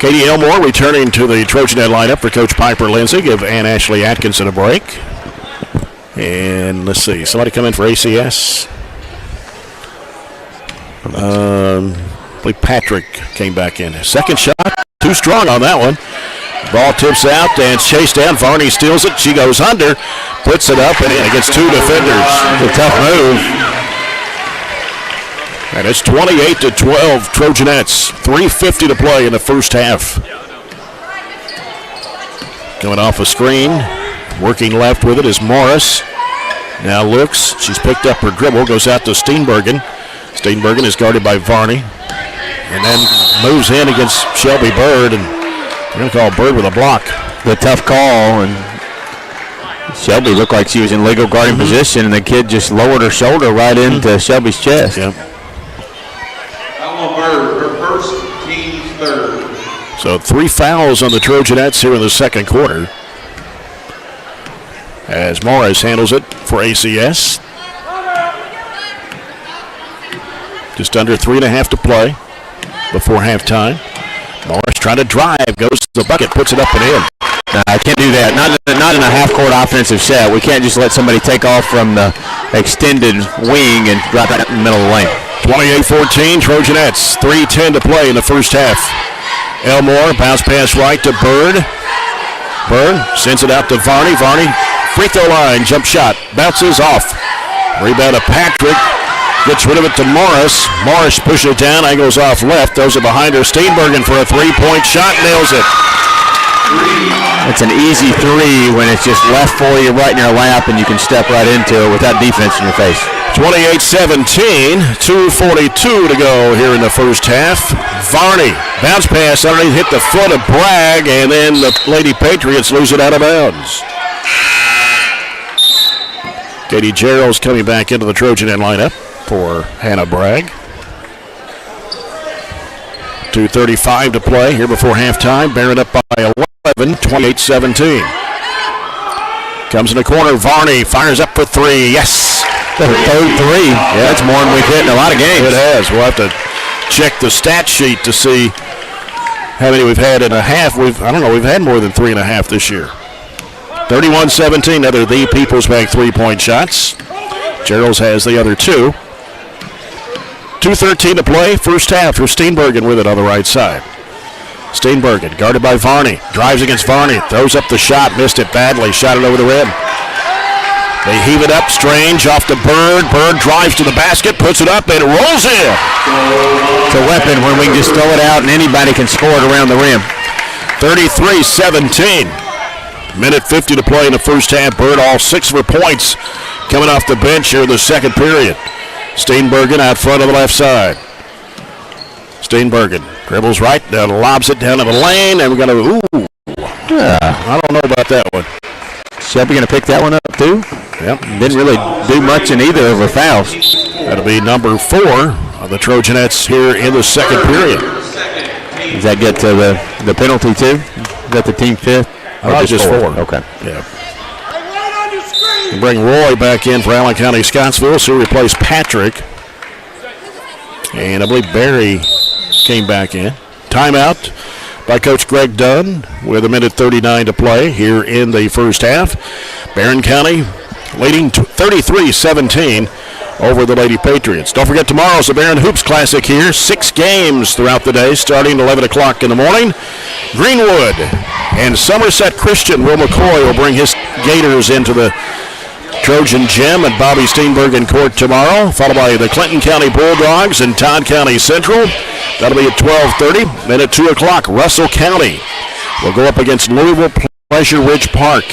Katie Elmore returning to the Trojanet lineup for Coach Piper Lindsay. Give Ann Ashley Atkinson a break. And let's see, somebody come in for ACS. I believe Patrick came back in. Second shot, too strong on that one. Ball tips out and it's chased down. Varney steals it. She goes under, puts it up and in against two defenders. It's a tough move. And it's 28-12 Trojanettes. 3:50 to play in the first half. Coming off a screen, working left with it is Morris. Now looks, she's picked up her dribble, goes out to Steenbergen. Steenbergen is guarded by Varney. And then moves in against Shelby Bird, and we're going to call Bird with a block. The tough call, and Shelby looked like she was in legal guarding position, and the kid just lowered her shoulder right into Shelby's chest. Yep. Bird, her first, team's third. So 3 fouls on the Trojanettes here in the second quarter, as Morris handles it for ACS. Just under 3.5 to play before halftime. Morris trying to drive, goes to the bucket, puts it up and in. I can't do that. Not in a half-court offensive set. We can't just let somebody take off from the extended wing and drop that in the middle of the lane. 28-14 Trojanettes. 3:10 to play in the first half. Elmore bounce pass right to Bird. Bird sends it out to Varney. Varney free throw line, jump shot, bounces off. Rebound to Patrick. Gets rid of it to Morris. Morris pushes it down, angles off left, throws it behind her. Steenbergen for a three-point shot, nails it. It's an easy three when it's just left for you right in your lap and you can step right into it without defense in your face. 28-17, 2:42 to go here in the first half. Varney, bounce pass underneath, hit the foot of Bragg, and then the Lady-Patriots lose it out of bounds. Katie Gerald's coming back into the Trojan lineup for Hannah Bragg. 2:35 to play here before halftime. Barren up by 11, 28-17. Comes in the corner, Varney fires up for three. Yes! The third three. Yeah, that's more than we've hit in a lot of games. It has. We'll have to check the stat sheet to see how many we've had in a half. We've had more than 3.5 this year. 31-17, another the People's Bank three-point shots. Gerald's has the other two. 2:13 to play, first half. For Steenbergen with it on the right side. Steenbergen guarded by Varney. Drives against Varney. Throws up the shot. Missed it badly. Shot it over the rim. They heave it up. Strange off to Bird. Bird drives to the basket. Puts it up and rolls in. It's a weapon when we can just throw it out and anybody can score it around the rim. 33-17. Minute 50 to play in the first half. Bird all 6 of her points coming off the bench here in the second period. Steenbergen out front of the left side. Steenbergen dribbles right, lobs it down to the lane, and we're going to, I don't know about that one. Shelby going to pick that one up too? Yep. Didn't really do much in either of her fouls. That'll be number 4 of the Trojanettes here in the second period. Does that get to the penalty too? Is that the team fifth? Just 4. Okay. Yeah. We'll bring Roy back in for Allen County-Scottsville, so he'll replace Patrick. And I believe Barry came back in. Timeout by Coach Greg Dunn with 1:39 to play here in the first half. Barren County leading 33-17 over the Lady-Patriots. Don't forget, tomorrow's the Barren Hoops Classic here. 6 games throughout the day, starting at 11 o'clock in the morning. Greenwood and Somerset Christian. Will McCoy will bring his Gators into the Trojan Gym at Bobby Steenbergen Court tomorrow, followed by the Clinton County Bulldogs and Todd County Central. That'll be at 12:30. Then at 2 o'clock, Russell County will go up against Louisville Pleasure Ridge Park.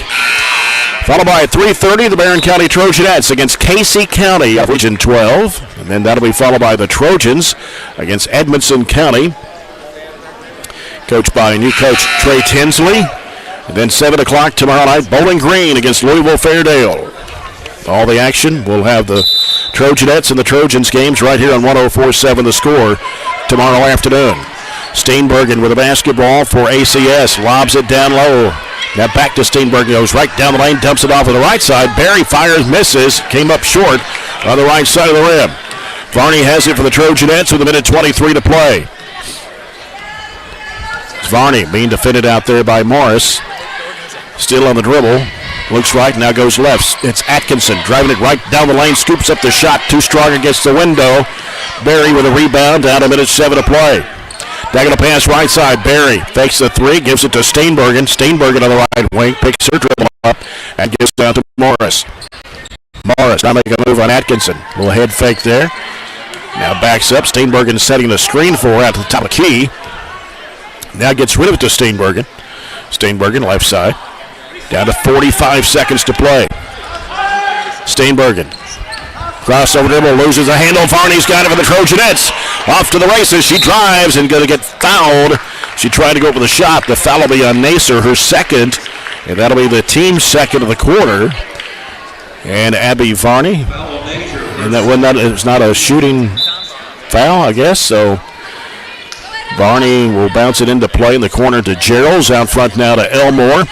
Followed by at 3:30, the Barren County Trojanettes against Casey County of Region 12. And then that'll be followed by the Trojans against Edmondson County, coached by new coach Trey Tinsley. And then 7 o'clock tomorrow night, Bowling Green against Louisville Fairdale. All the action, we'll have the Trojanettes and the Trojans games right here on 104.7 The Score tomorrow afternoon. Steenbergen with a basketball for ACS, lobs it down low. Now back to Steenbergen, goes right down the lane, dumps it off on the right side. Barry fires, misses, came up short on the right side of the rim. Varney has it for the Trojanettes with 1:23 to play. It's Varney being defended out there by Morris. Still on the dribble. Looks right, now goes left. It's Atkinson driving it right down the lane, scoops up the shot, too strong against the window. Barry with a rebound, down to 1:07 to play. Now going to pass right side. Barry fakes the three, gives it to Steenbergen. Steenbergen on the right wing, picks her dribble up, and gives it down to Morris. Morris now making a move on Atkinson. Little head fake there. Now backs up. Steenbergen setting the screen for her at the top of the key. Now gets rid of it to Steenbergen. Steenbergen left side. Down to 45 seconds to play. Steenbergen. Crossover dribble, loses a handle. Varney's got it for the Trojanettes. Off to the races. She drives and going to get fouled. She tried to go for the shot. The foul will be on Nacer, her second. And that'll be the team's second of the quarter. And Abby Varney. And it was not a shooting foul, I guess. So Varney will bounce it into play in the corner to Gerald's. Out front now to Elmore.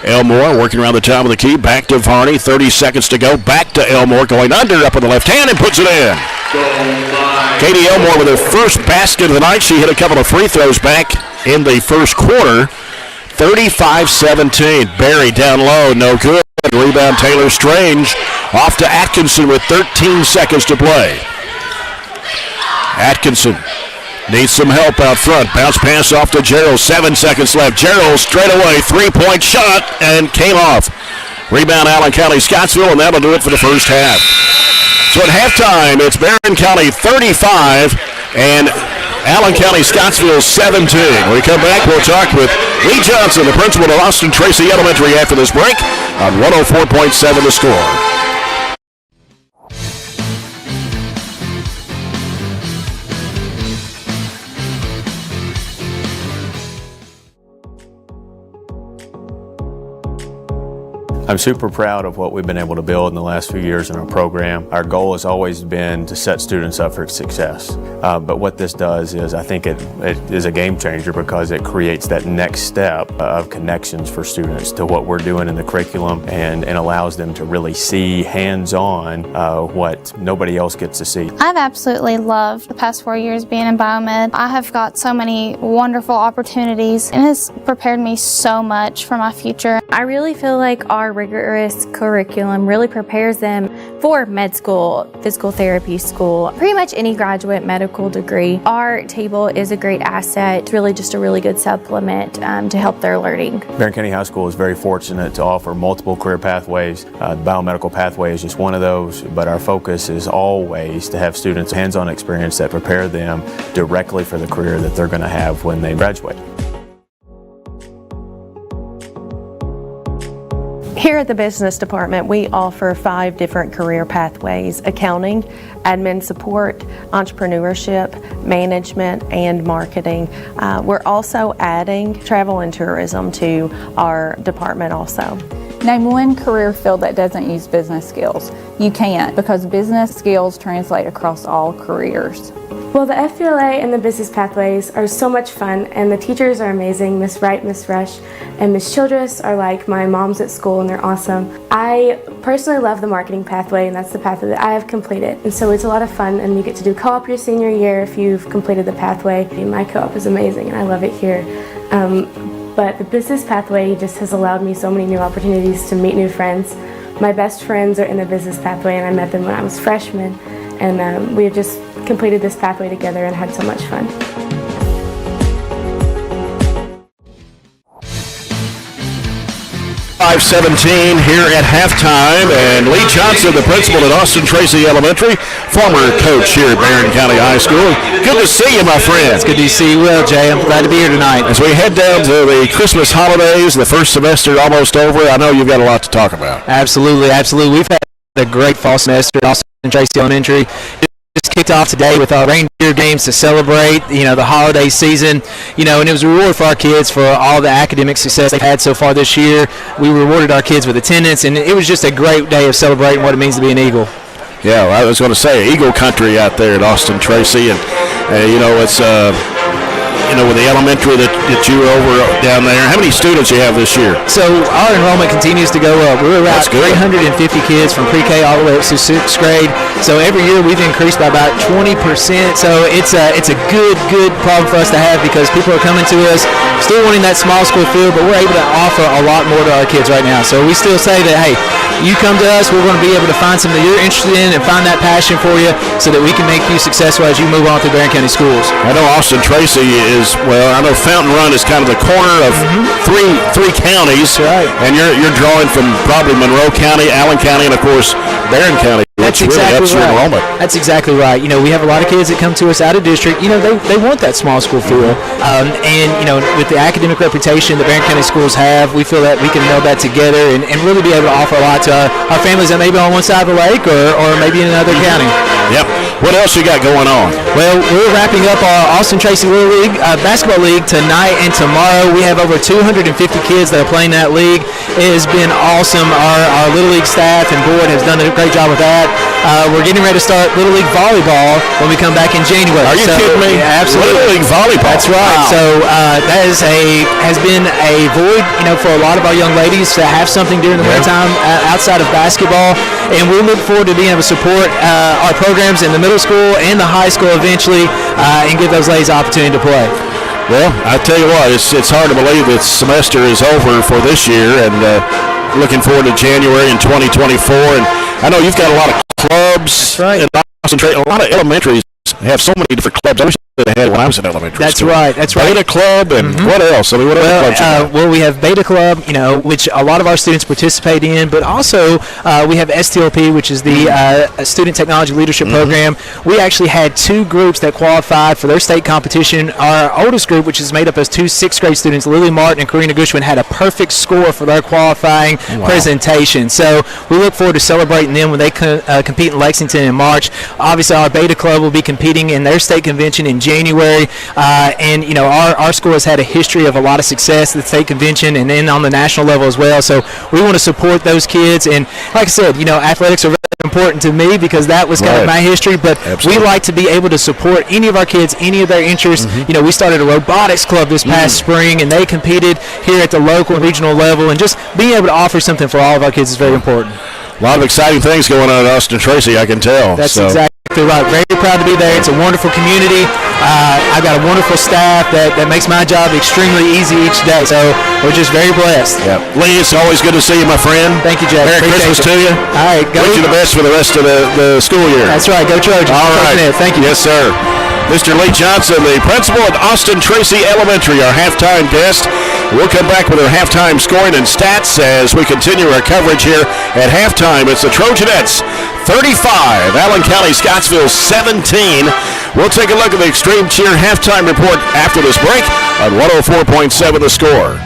Elmore working around the top of the key. Back to Varney. 30 seconds to go. Back to Elmore. Going under up on the left hand and puts it in. Katie Elmore with her first basket of the night. She hit a couple of free throws back in the first quarter. 35-17. Barry down low. No good. Rebound Taylor Strange. Off to Atkinson with 13 seconds to play. Atkinson needs some help out front. Bounce pass off to Gerald. 7 seconds left. Gerald straight away. 3-point shot and came off. Rebound Allen County-Scottsville, and that'll do it for the first half. So at halftime, it's Barren County 35 and Allen County-Scottsville 17. When we come back, we'll talk with Lee Johnson, the principal of Austin Tracy Elementary, after this break on 104.7 The Score. I'm super proud of what we've been able to build in the last few years in our program. Our goal has always been to set students up for success. But what this does is I think it is a game changer because it creates that next step of connections for students to what we're doing in the curriculum and allows them to really see hands-on what nobody else gets to see. I've absolutely loved the past 4 years being in biomed. I have got so many wonderful opportunities and it's prepared me so much for my future. I really feel like our rigorous curriculum really prepares them for med school, physical therapy school, pretty much any graduate medical degree. Our table is a great asset. It's really just a really good supplement to help their learning. Barren County High School is very fortunate to offer multiple career pathways. The biomedical pathway is just one of those, but our focus is always to have students hands-on experience that prepare them directly for the career that they're going to have when they graduate. Here at the business department, we offer 5 different career pathways: accounting, admin support, entrepreneurship, management, and marketing. We're also adding travel and tourism to our department also. Name one career field that doesn't use business skills. You can't, because business skills translate across all careers. Well, the FBLA and the business pathways are so much fun, and the teachers are amazing. Miss Wright, Miss Rush, and Miss Childress are like my moms at school, and they're awesome. I personally love the marketing pathway, and that's the pathway that I have completed. And so it's a lot of fun, and you get to do co-op your senior year if you've completed the pathway. My co-op is amazing, and I love it here. But the business pathway just has allowed me so many new opportunities to meet new friends. My best friends are in the business pathway, and I met them when I was freshman. And we have just completed this pathway together and had so much fun. .517 here at halftime, and Lee Johnson, the principal at Austin Tracy Elementary, former coach here at Barren County High School. Good to see you, my friend. It's good to see you, Will, Jay. I'm glad to be here tonight. As we head down to the Christmas holidays, the first semester almost over, I know you've got a lot to talk about. Absolutely, absolutely. We've had a great fall semester at Austin Tracy Elementary. Just kicked off today with our reindeer games to celebrate, the holiday season, and it was a reward for our kids for all the academic success they've had so far this year. We rewarded our kids with attendance, and it was just a great day of celebrating what it means to be an Eagle. Yeah, well, I was going to say Eagle country out there at Austin Tracy, and it's with the elementary that you were over down there. How many students you have this year? So our enrollment continues to go up. We're around 350 kids from pre-K all the way up to 6th grade. So every year we've increased by about 20%. So it's a good problem for us to have because people are coming to us still wanting that small school feel, but we're able to offer a lot more to our kids right now. So we still say that, hey, you come to us, we're going to be able to find something that you're interested in and find that passion for you so that we can make you successful as you move on through Barren County schools. I know Austin Tracy is, well, I know Fountain Run is kind of the corner of three counties. Right. And you're drawing from probably Monroe County, Allen County, and of course Barren County. That's really exactly ups your right. enrollment. That's exactly right. You know, we have a lot of kids that come to us out of district. You know, they want that small school feel. And, you know, with the academic reputation that Barren County schools have, we feel that we can meld that together and really be able to offer a lot to our families that may be on one side of the lake or maybe in another county. Yep. What else you got going on? Well, we're wrapping up our Austin Tracy Little League basketball league tonight and tomorrow. We have over 250 kids that are playing that league. It has been awesome. Our Little League staff and board has done a great job with that. We're getting ready to start Little League volleyball when we come back in January. Are you kidding me? Yeah, absolutely. Little League volleyball. That's right. Wow. So that has been a void, you know, for a lot of our young ladies to have something during the wintertime outside of basketball. And we look forward to being able to support our programs in the middle school and the high school eventually and give those ladies the opportunity to play. Well, I tell you what, it's hard to believe that semester is over for this year, and looking forward to January in 2024. And I know you've got a lot of clubs. That's right. And a lot of elementaries have so many different clubs. I wish they had when I was in elementary That's school. right. That's right. Beta Club and what else? I mean, what other clubs you got? Well, we have Beta Club, you know, which a lot of our students participate in, but also we have STLP, which is the Student Technology Leadership Program. We actually had 2 groups that qualified for their state competition. Our oldest group, which is made up of 2 6th grade students, Lily Martin and Karina Gushman, had a perfect score for their qualifying presentation. So we look forward to celebrating them when they compete in Lexington in March. Obviously, our Beta Club will be competing in their state convention in January, and you know our school has had a history of a lot of success at the state convention and then on the national level as well. So we want to support those kids, and like I said, you know, athletics are very important to me because that was kind of my history. But we like to be able to support any of our kids, any of their interests. You know, we started a robotics club this past spring, and they competed here at the local and regional level, and just being able to offer something for all of our kids is very important. A lot of exciting things going on at Austin Tracy, I can tell. That's exactly right. Very proud to be there. It's a wonderful community. I've got a wonderful staff that makes my job extremely easy each day. So we're just very blessed. Yeah. Lee, it's always good to see you, my friend. Thank you, Jeff. Merry Christmas to you. All right. Wish you the best for the rest of the school year. That's right. Go Trojans. All right. Trojanettes. Thank you. Yes, sir. Mr. Lee Johnson, the principal at Austin Tracy Elementary, our halftime guest. We'll come back with our halftime scoring and stats as we continue our coverage here at halftime. It's the Trojanettes 35, Allen County-Scottsville 17. We'll take a look at the Extreme Cheer halftime report after this break on 104.7 The Score.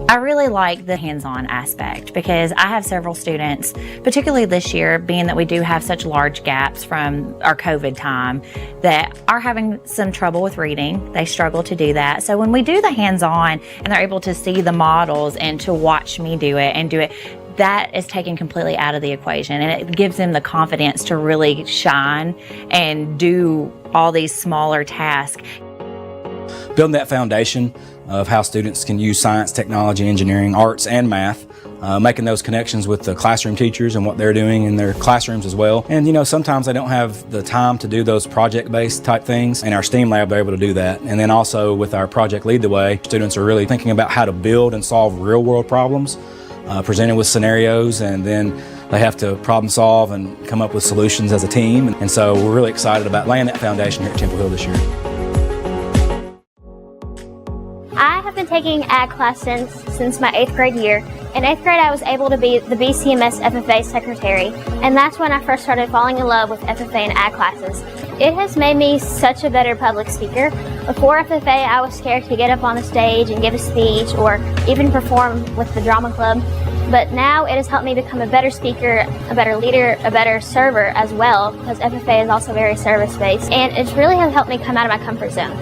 I really like the hands-on aspect because I have several students, particularly this year, being that we do have such large gaps from our COVID time, that are having some trouble with reading. They struggle to do that. So when we do the hands-on and they're able to see the models and to watch me do it, that is taken completely out of the equation, and it gives them the confidence to really shine and do all these smaller tasks. Building that foundation of how students can use science, technology, engineering, arts, and math, making those connections with the classroom teachers and what they're doing in their classrooms as well. And you know, sometimes they don't have the time to do those project-based type things. In our STEAM lab, they're able to do that. And then also with our Project Lead the Way, students are really thinking about how to build and solve real-world problems, presented with scenarios, and then they have to problem solve and come up with solutions as a team. And so we're really excited about laying that foundation here at Temple Hill this year. I have been taking ag class since my 8th grade year. In 8th grade, I was able to be the BCMS FFA secretary, and that's when I first started falling in love with FFA and ag classes. It has made me such a better public speaker. Before FFA, I was scared to get up on the stage and give a speech or even perform with the drama club. But now it has helped me become a better speaker, a better leader, a better server as well, because FFA is also very service-based, and it really has helped me come out of my comfort zone.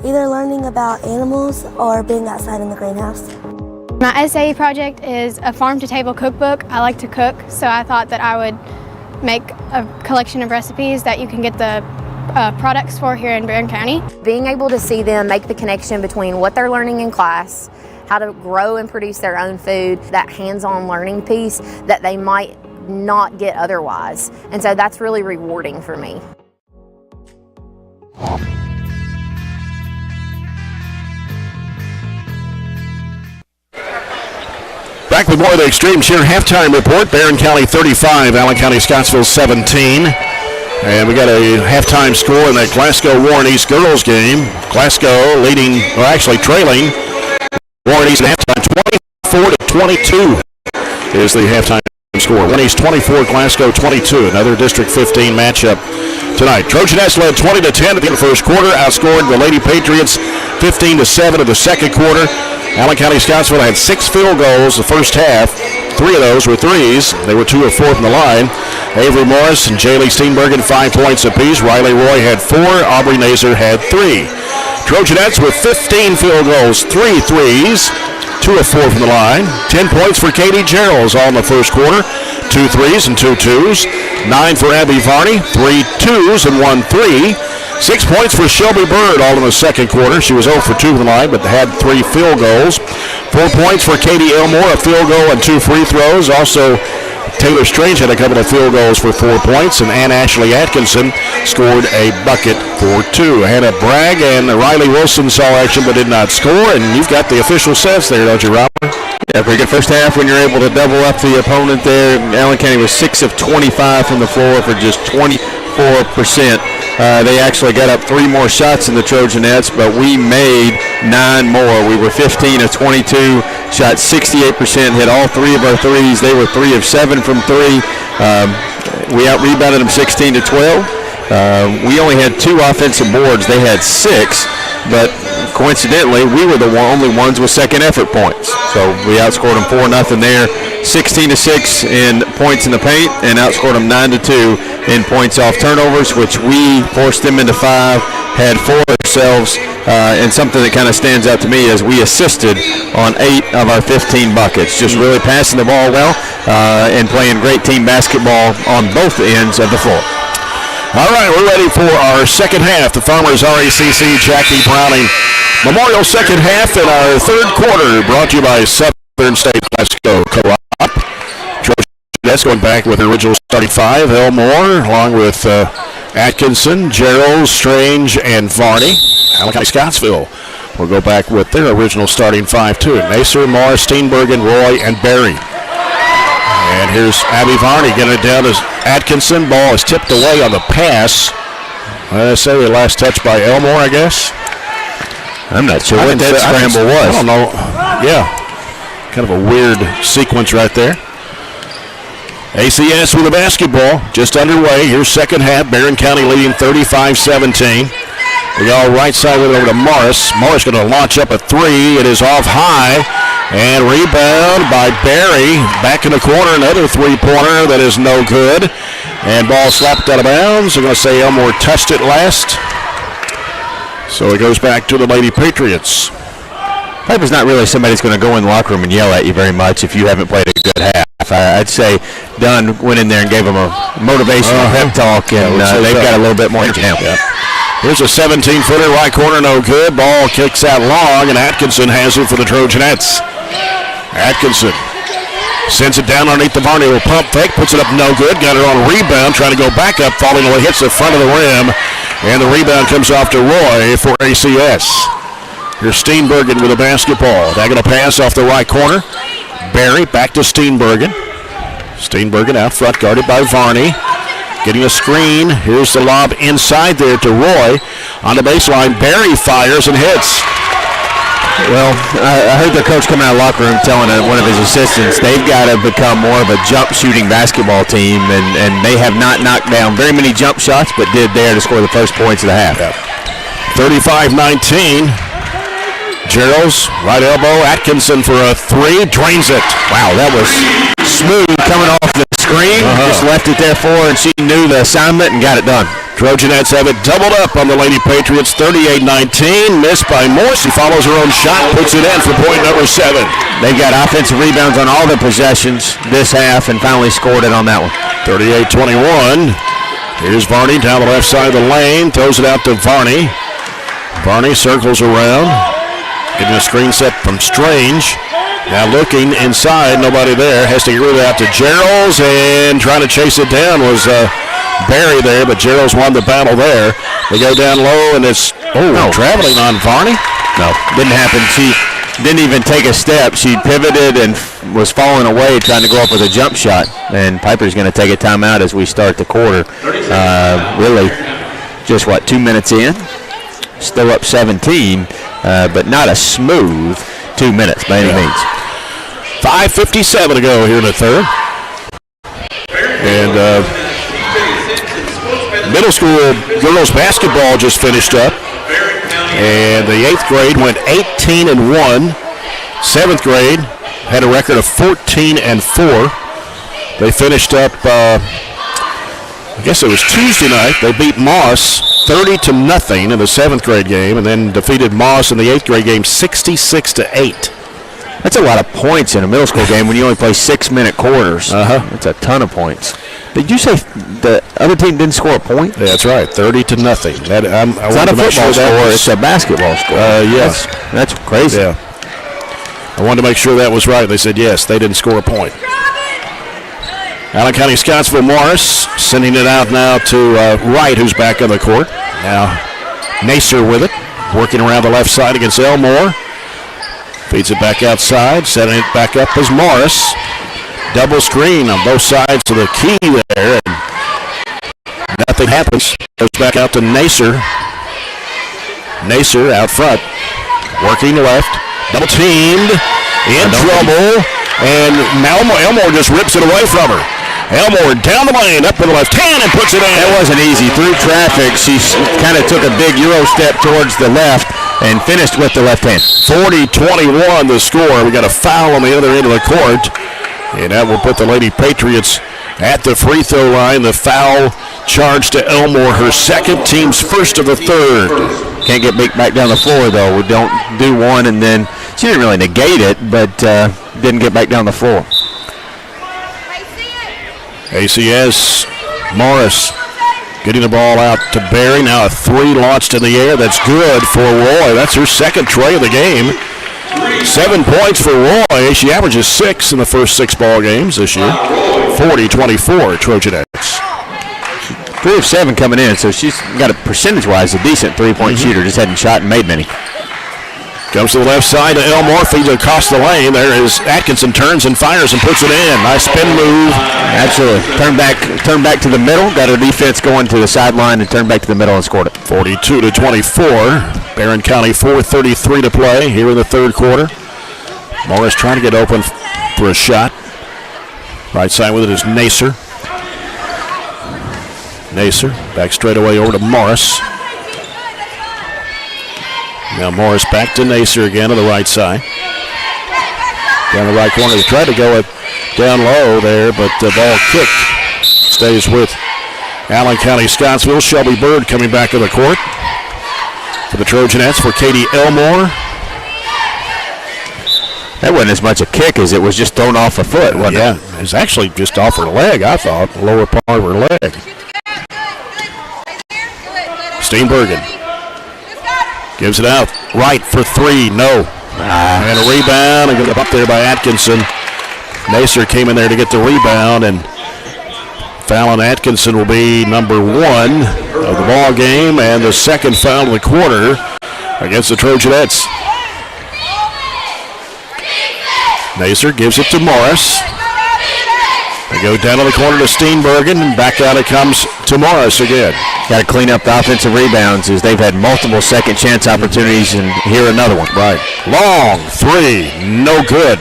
Either learning about animals or being outside in the greenhouse. My SAE project is a farm-to-table cookbook. I like to cook, so I thought that I would make a collection of recipes that you can get the products for here in Barren County. Being able to see them make the connection between what they're learning in class, how to grow and produce their own food, that hands-on learning piece that they might not get otherwise. And so that's really rewarding for me. with more of the Extreme Cheer halftime report. Barren County 35, Allen County-Scottsville 17. And we got a halftime score in that Glasgow-Warren East girls game. Glasgow trailing Warren East at halftime 24-22 is the halftime score. Warren East 24, Glasgow 22. Another District 15 matchup tonight. Trojanettes led 20-10 at the end of the first quarter, outscored the Lady-Patriots 15-7 in the second quarter. Allen County-Scottsville had 6 field goals the first half. 3 of those were threes. They were 2 of 4 from the line. Avery Morris and Jaylee Steenbergen 5 points apiece. Riley Roy had 4. Aubrey Nazer had 3. Trojanettes with 15 field goals, 3 threes, 2 of 4 from the line. 10 points for Katie Gerald all in the first quarter. 2 threes and 2 twos. 9 for Abby Varney, 3 twos and 1 3. 6 points for Shelby Bird all in the second quarter. She was 0 for 2 from the line, but had 3 field goals. 4 points for Katie Elmore, a field goal and 2 free throws. Also, Taylor Strange had a couple of field goals for 4 points, and Ann Ashley Atkinson scored a bucket for 2. Hannah Bragg and Riley Wilson saw action but did not score, and you've got the official sets there, don't you, Robert? Yeah, pretty good first half when you're able to double up the opponent there. Allen County was 6 of 25 from the floor for just 24%. They actually got up 3 more shots in the Trojanettes, but we made 9 more. We were 15 of 22, shot 68%, hit all 3 of our threes. They were 3 of 7 from 3. We out-rebounded them 16 to 12. We only had 2 offensive boards. They had 6, but coincidentally, we were the only ones with second effort points. So we outscored them 4-0 there. 16 to 6 in points in the paint, and outscored them 9 to 2 in points off turnovers, which we forced them into 5, had 4 ourselves, and something that kind of stands out to me is we assisted on 8 of our 15 buckets. Just really passing the ball well and playing great team basketball on both ends of the floor. All right, we're ready for our second half. The Farmers RACC Jackie Browning Memorial second half in our third quarter, brought to you by Southern State Glasgow Co-op. Trojanettes going back with the original starting 5. Elmore, along with Atkinson, Gerald, Strange, and Varney. Allen County-Scottsville will go back with their original starting 5 too. Nacer, Morris, Steenbergen, Roy, and Barry. And here's Abby Varney getting it down to Atkinson. Ball is tipped away on the pass. I say the last touch by Elmore, I guess. I'm not sure what that scramble was. I don't know. Yeah. Kind of a weird sequence right there. ACS with the basketball just underway. Here's second half. Barren County leading 35-17. We go right side with it over to Morris. Morris going to launch up a 3. It is off high. And rebound by Barry. Back in the corner. Another 3-pointer that is no good. And ball slapped out of bounds. They're going to say Elmore touched it last. So it goes back to the Lady-Patriots. Piper's not really somebody who's going to go in the locker room and yell at you very much if you haven't played a good half. I'd say Dunn went in there and gave him a motivational pep talk, and they've got a little bit more jam. Here's a 17-footer, right corner, no good. Ball kicks out long, and Atkinson has it for the Trojanettes. Atkinson sends it down underneath the Varney. Will pump fake, puts it up, no good. Got it on a rebound, trying to go back up, falling away, hits the front of the rim, and the rebound comes off to Roy for ACS. Here's Steenbergen with a basketball. They're going to pass off the right corner. Barry back to Steenbergen. Steenbergen out front, guarded by Varney. Getting a screen. Here's the lob inside there to Roy. On the baseline, Barry fires and hits. Well, I heard the coach coming out of the locker room telling one of his assistants they've got to become more of a jump shooting basketball team, and they have not knocked down very many jump shots, but did there to score the first points of the half. 35-19. Gerald's right elbow. Atkinson for a 3. Drains it. Wow, that was smooth coming off the screen. Just left it there for her, and she knew the assignment and got it done. Trojanettes have it doubled up on the Lady-Patriots. 38-19. Missed by Morse. She follows her own shot, puts it in for point number 7. They've got offensive rebounds on all their possessions this half and finally scored it on that one. 38-21. Here's Varney down the left side of the lane. Throws it out to Varney. Varney circles around. Getting a screen set from Strange. Now looking inside, nobody there. Has to get rid of that to Gerald's, and trying to chase it down was Barry there, but Gerald's won the battle there. They go down low, and it's traveling on Varney. No, didn't happen. didn't even take a step. She pivoted and was falling away trying to go up with a jump shot. And Piper's going to take a timeout as we start the quarter. Really, just 2 minutes in? Still up 17, but not a smooth 2 minutes by any means. 5:57 to go here in the third. And middle school girls basketball just finished up. And the 8th grade went 18-1. 7th grade had a record of 14-4. They finished up, I guess it was Tuesday night. They beat Moss 30-0 in the 7th grade game, and then defeated Moss in the 8th grade game 66-8. That's a lot of points in a middle school game when you only play 6-minute quarters. That's a ton of points. Did you say the other team didn't score a point? Yeah, that's right, 30-0. It's not a football score, it's a basketball score. Yes. That's crazy. Yeah. I wanted to make sure that was right. They said yes, they didn't score a point. Allen County-Scottsville Morris sending it out now to Wright, who's back on the court. Now Nacer with it, working around the left side against Elmore. Feeds it back outside, setting it back up as Morris. Double screen on both sides of the key there. And nothing happens. Goes back out to Nacer. Nacer out front, working left. Double teamed, in trouble. And Elmore just rips it away from her. Elmore down the lane, up to the left hand, and puts it in. That wasn't easy. Through traffic, she kind of took a big Euro step towards the left and finished with the left hand. 40-21 the score. We got a foul on the other end of the court. And that will put the Lady-Patriots at the free throw line. The foul charge to Elmore, her second, team's first of the third. Can't get back down the floor, though. We don't do one, and then she didn't really negate it, but didn't get back down the floor. ACS Morris getting the ball out to Barry. Now a three launched in the air. That's good for Roy. That's her second tray of the game. 7 points for Roy. She averages 6 in the first 6 ball games this year. 40-24 Trojanettes. 3 of 7 coming in, so she's got a percentage-wise a decent three-point shooter. Just hadn't shot and made many. Comes to the left side to Elmore, feeds it across the lane. There is Atkinson, turns and fires and puts it in. Nice spin move. Absolutely. Turn back to the middle. Got her defense going to the sideline and turned back to the middle and scored it. 42-24. Barren County 4:33 to play here in the third quarter. Morris trying to get open for a shot. Right side with it is Nacer. Nacer back straight away over to Morris. Now Morris back to Nacer again to the right side. Down the right corner. They tried to go it down low there, but the ball kicked. Stays with Allen County-Scottsville. Shelby Bird coming back to the court for the Trojanettes for Katie Elmore. That wasn't as much a kick as it was just thrown off a foot, wasn't it? It was actually just off her leg, I thought, the lower part of her leg. Steenbergen gives it out. Right for three. No. And a rebound. And up there by Atkinson. Nacer came in there to get the rebound. And Fallon Atkinson will be number 1 of the ball game. And the second foul of the quarter against the Trojanettes. Nacer gives it to Morris. They go down to the corner to Steenbergen, and back out it comes to Morris again. Got to clean up the offensive rebounds as they've had multiple second chance opportunities, and here another one. Right. Long three, no good.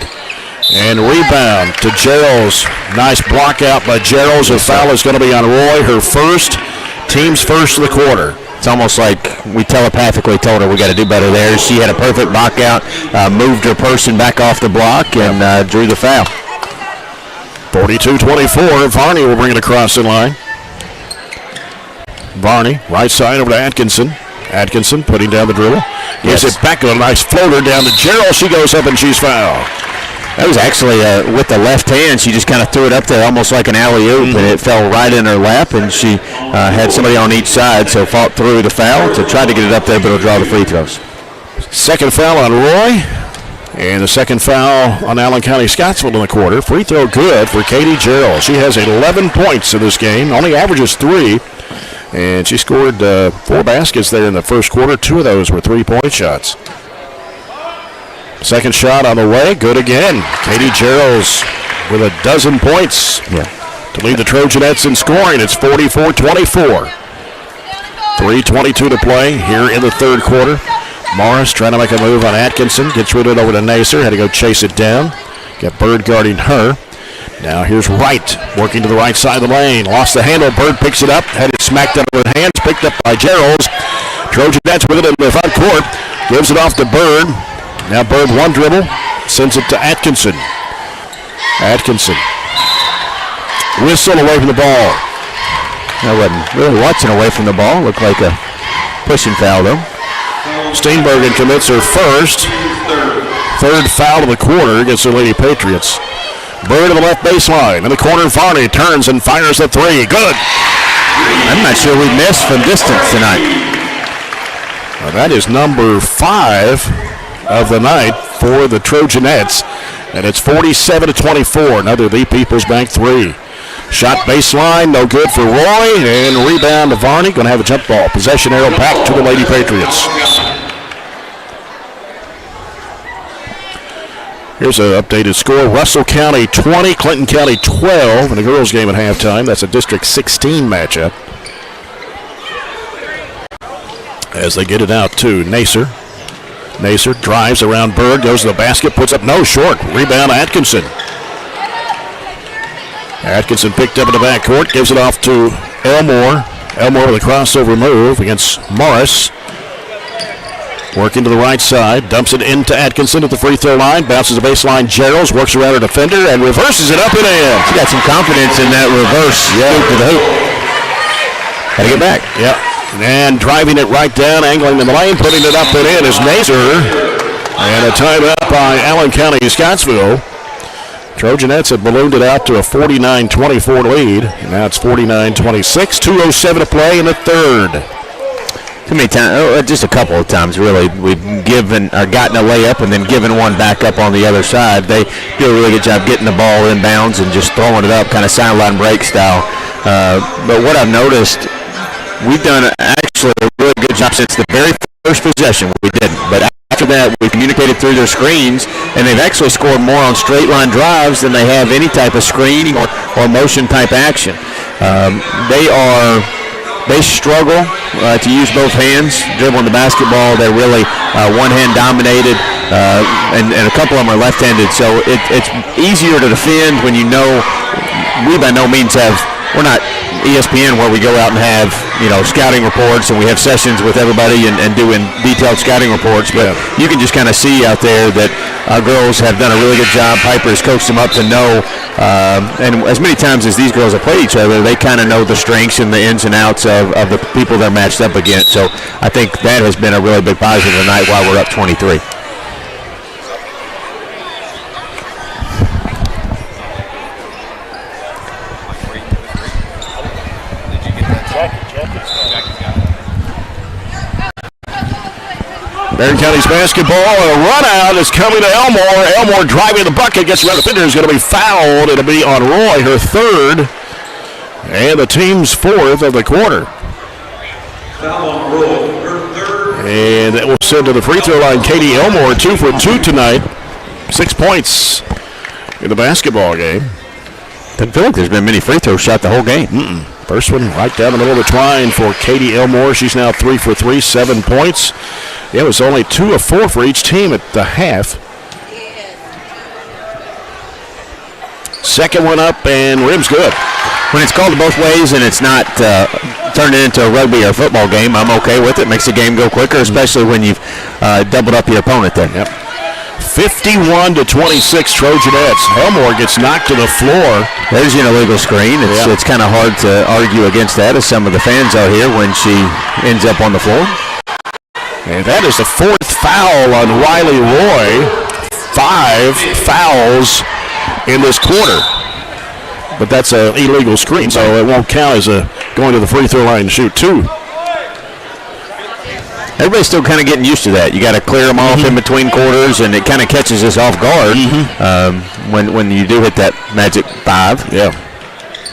And rebound to Gerald's. Nice block out by Gerald's. A foul is going to be on Roy, her first, team's first of the quarter. It's almost like we telepathically told her we got to do better there. She had a perfect block out, moved her person back off the block, and drew the foul. 42-24. Varney will bring it across the line. Varney, right side over to Atkinson. Atkinson putting down the dribble. Gives it back with a nice floater down to Gerald. She goes up and she's fouled. That was actually with the left hand. She just kind of threw it up there almost like an alley-oop, and it fell right in her lap, and she had somebody on each side, so fought through the foul to try to get it up there, but it'll draw the free throws. Second foul on Roy, and the second foul on Allen County-Scottsville in the quarter. Free throw good for Katie Gerald. She has 11 points in this game, only averages 3, and she scored 4 baskets there in the first quarter. 2 of those were three-point shots. Second shot on the way, good again. Katie Gerald's with a dozen points to lead the Trojanettes in scoring. It's 44-24. 3:22 to play here in the third quarter. Morris trying to make a move on Atkinson. Gets rid of it over to Nacer. Had to go chase it down. Got Bird guarding her. Now here's Wright working to the right side of the lane. Lost the handle. Bird picks it up. Had it smacked up with hands. Picked up by Geralds. Trojanettes with it in the front court. Gives it off to Bird. Now Bird one dribble. Sends it to Atkinson. Atkinson. Whistle away from the ball. I wasn't really watching away from the ball. Looked like a pushing foul, though. Steenbergen commits her first. Third foul of the quarter against the Lady-Patriots. Bird to the left baseline. In the corner, Varney turns and fires the three. Good. I'm not sure we missed from distance tonight. Well, that is number 5 of the night for the Trojanettes. And it's 47-24. Another The People's Bank three. Shot baseline, no good for Roy, and rebound to Varney. Going to have a jump ball. Possession arrow back to the Lady-Patriots. Here's an updated score. Russell County 20, Clinton County 12 in the girls' game at halftime. That's a District 16 matchup. As they get it out to Nacer. Nacer drives around Bird, goes to the basket, puts up no short. Rebound Atkinson. Atkinson picked up in the backcourt, gives it off to Elmore. Elmore with a crossover move against Morris. Working to the right side, dumps it into Atkinson at the free throw line, bounces the baseline. Geralds works around her defender and reverses it up and in. She got some confidence in that reverse scoop to the hoop. Got to get back. Yeah, and driving it right down, angling in the lane, putting it up and in is Nacer. And a timeout by Allen County-Scottsville. Trojanettes have ballooned it out to a 49-24 lead. And now it's 49-26. 2:07 to play in the third. Too many times, just a couple of times really, we've given or gotten a layup and then given one back up on the other side. They do a really good job getting the ball inbounds and just throwing it up, kind of sideline break style. But what I've noticed, we've done actually a really good job since the very first possession. We didn't, but after that, we communicated through their screens, and they've actually scored more on straight line drives than they have any type of screening or motion type action. They struggle to use both hands, dribbling the basketball. They're really one-hand dominated, and a couple of them are left-handed. So it's easier to defend when you know we by no means have. We're not ESPN where we go out and have scouting reports and we have sessions with everybody and doing detailed scouting reports. But you can just kind of see out there that our girls have done a really good job. Piper has coached them up to know, and as many times as these girls have played each other, they kind of know the strengths and the ins and outs of the people they're matched up against. So I think that has been a really big positive tonight while we're up 23. Barren County's basketball, a run out is coming to Elmore. Elmore driving the bucket, gets around the defender, is going to be fouled. It'll be on Roy, her third, and the team's fourth of the quarter. And that will send to the free throw line Katie Elmore, 2 for 2 tonight. 6 points in the basketball game. Doesn't feel like there's been many free throws shot the whole game. First one right down the middle of the twine for Katie Elmore. She's now 3 for 3, 7 points. It was only 2 of 4 for each team at the half. Second one up and rim's good. When it's called both ways and it's not turned into a rugby or football game, I'm okay with it. Makes the game go quicker, especially when you've doubled up your opponent there. Yep. 51-26 Trojanettes. Elmore gets knocked to the floor. There's an illegal screen. It's kind of hard to argue against that, as some of the fans are here when she ends up on the floor. And that is the fourth foul on Riley Roy. 5 fouls in this quarter. But that's an illegal screen, so it won't count as going to the free throw line to shoot 2. Everybody's still kind of getting used to that. You got to clear them off in between quarters, and it kind of catches us off guard when you do hit that magic 5. Yeah.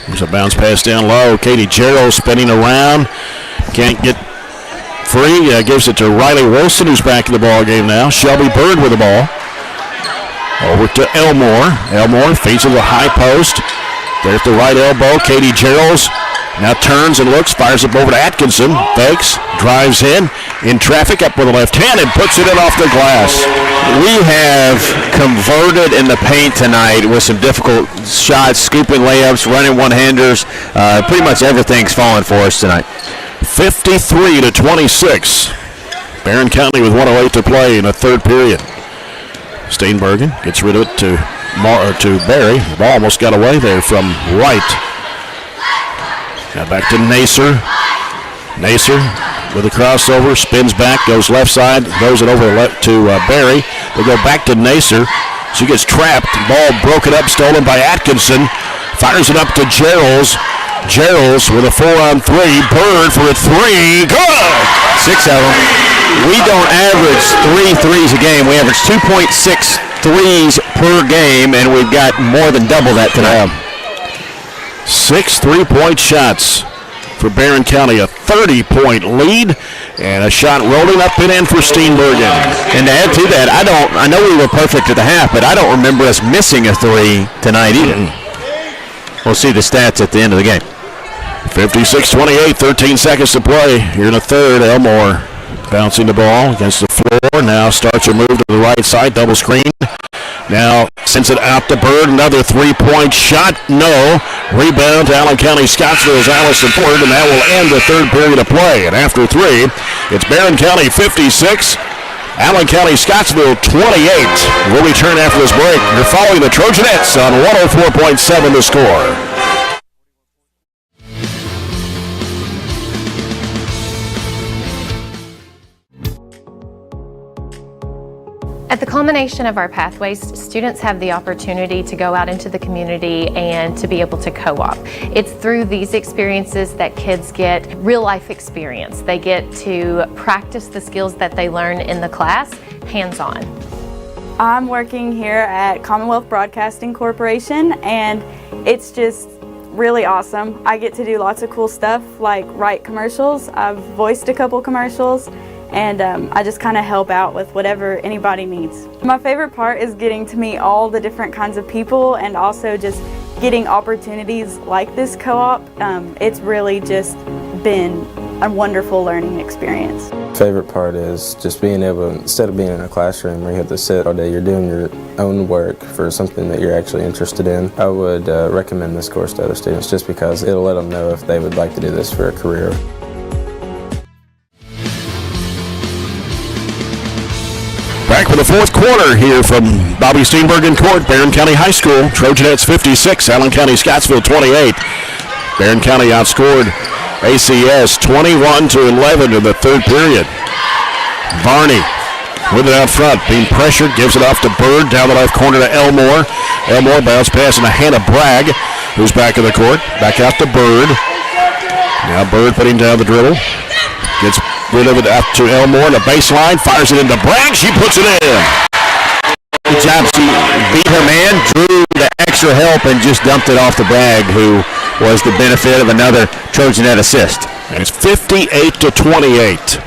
There's a bounce pass down low. Katie Gerald spinning around. Can't get free. Gives it to Riley Wilson, who's back in the ball game now. Shelby Bird with the ball. Over to Elmore. Elmore feeds to the high post. There's the right elbow. Katie Geralds now turns and looks, fires it over to Atkinson. Fakes, drives in traffic, up with the left hand, and puts it in off the glass. We have converted in the paint tonight with some difficult shots, scooping layups, running one-handers. Pretty much everything's falling for us tonight. 53-26. Barren County with 1:08 to play in the third period. Steenbergen gets rid of it to Barry. The ball almost got away there from Wright. Now back to Nacer. Nacer with a crossover, spins back, goes left side, goes it over to Barry. They go back to Nacer. She gets trapped. Ball broken up, stolen by Atkinson. Fires it up to Geralds. Geralds with a 4-on-3. Bird for a three. Good! 6 of them. We don't average 3 threes a game. We average 2.6 threes per game, and we've got more than double that tonight. 6 3-point shots for Barren County, a 30-point lead, and a shot rolling up and in for Steenbergen. And to add to that, I know we were perfect at the half, but I don't remember us missing a three tonight either. We'll see the stats at the end of the game. 56-28, 13 seconds to play here in the third. Elmore bouncing the ball against the floor. Now starts a move to the right side, double screen. Now sends it out to Bird. Another 3-point shot. No. Rebound to Allen County-Scottsville's Allison Ford, and that will end the third period of play. And after 3, it's Barren County 56, Allen County-Scottsville 28. We'll return after this break. You're following the Trojanettes on 104.7 The Score. At the culmination of our pathways, students have the opportunity to go out into the community and to be able to co-op. It's through these experiences that kids get real life experience. They get to practice the skills that they learn in the class, hands-on. I'm working here at Commonwealth Broadcasting Corporation, and it's just really awesome. I get to do lots of cool stuff like write commercials. I've voiced a couple commercials, and I just kind of help out with whatever anybody needs. My favorite part is getting to meet all the different kinds of people and also just getting opportunities like this co-op. It's really just been a wonderful learning experience. Favorite part is just being able, instead of being in a classroom where you have to sit all day, you're doing your own work for something that you're actually interested in. I would recommend this course to other students just because it'll let them know if they would like to do this for a career. Back with the fourth quarter here from Bobby Steenbergen Court, Barren County High School. Trojanettes 56, Allen County-Scottsville 28. Barren County outscored ACS 21-11 in the third period. Varney with it out front, being pressured, gives it off to Bird, down the left corner to Elmore. Elmore bounce pass in the hand of Bragg, who's back in the court. Back out to Bird. Now Bird putting down the dribble. Gets rid of it out to Elmore, the baseline, fires it into Bragg, she puts it in. Good job, she beat her man, drew the extra help, and just dumped it off to Bragg, who was the benefit of another Trojanette assist. And it's 58-28.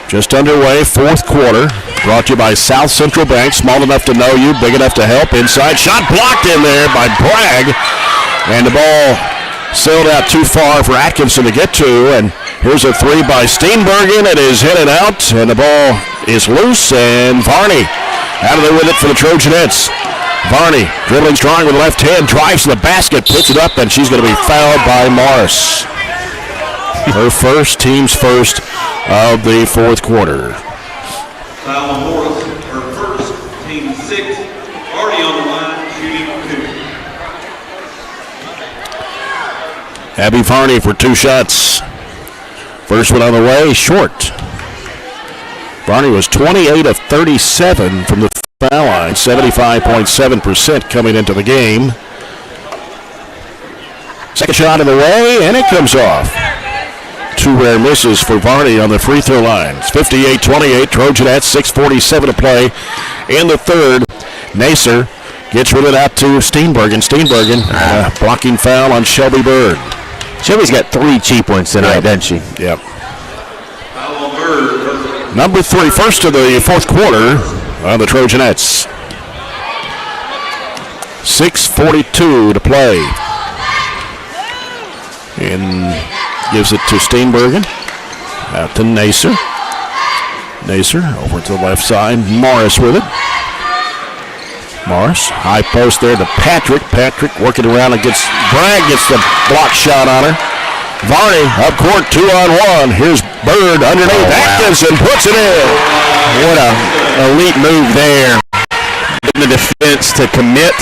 Just underway, fourth quarter, brought to you by South Central Bank, small enough to know you, big enough to help. Inside shot blocked in there by Bragg, and the ball sailed out too far for Atkinson to get to, and here's a three by Steenbergen. It is headed out, and the ball is loose, and Varney out of there with it for the Trojanettes. Varney dribbling strong with the left hand, drives to the basket, puts it up, and she's going to be fouled by Morris. Her first, team's first of the fourth quarter. Foul on Morris, her first, team 6, already on the line, shooting 2. Abby Varney for 2 shots. First one on the way, short. Varney was 28 of 37 from the foul line, 75.7% coming into the game. Second shot in the way, and it comes off. 2 rare misses for Varney on the free throw lines. 58-28, Trojanettes, 6:47 to play in the third. Nacer gets rid of it out to Steenbergen. Steenbergen, blocking foul on Shelby Bird. Shelby's got 3 cheap ones tonight, doesn't she? Yep. Number 3, first of the fourth quarter on the Trojanettes. 6:42 to play. And gives it to Steenbergen. Out to Nacer. Nacer over to the left side. Morris with it. Morris, high post there to Patrick. Patrick working around against Bragg, gets the block shot on her. Varney up court, 2-on-1. Here's Bird underneath. Atkinson puts it in. What a elite move there. Getting the defense to commit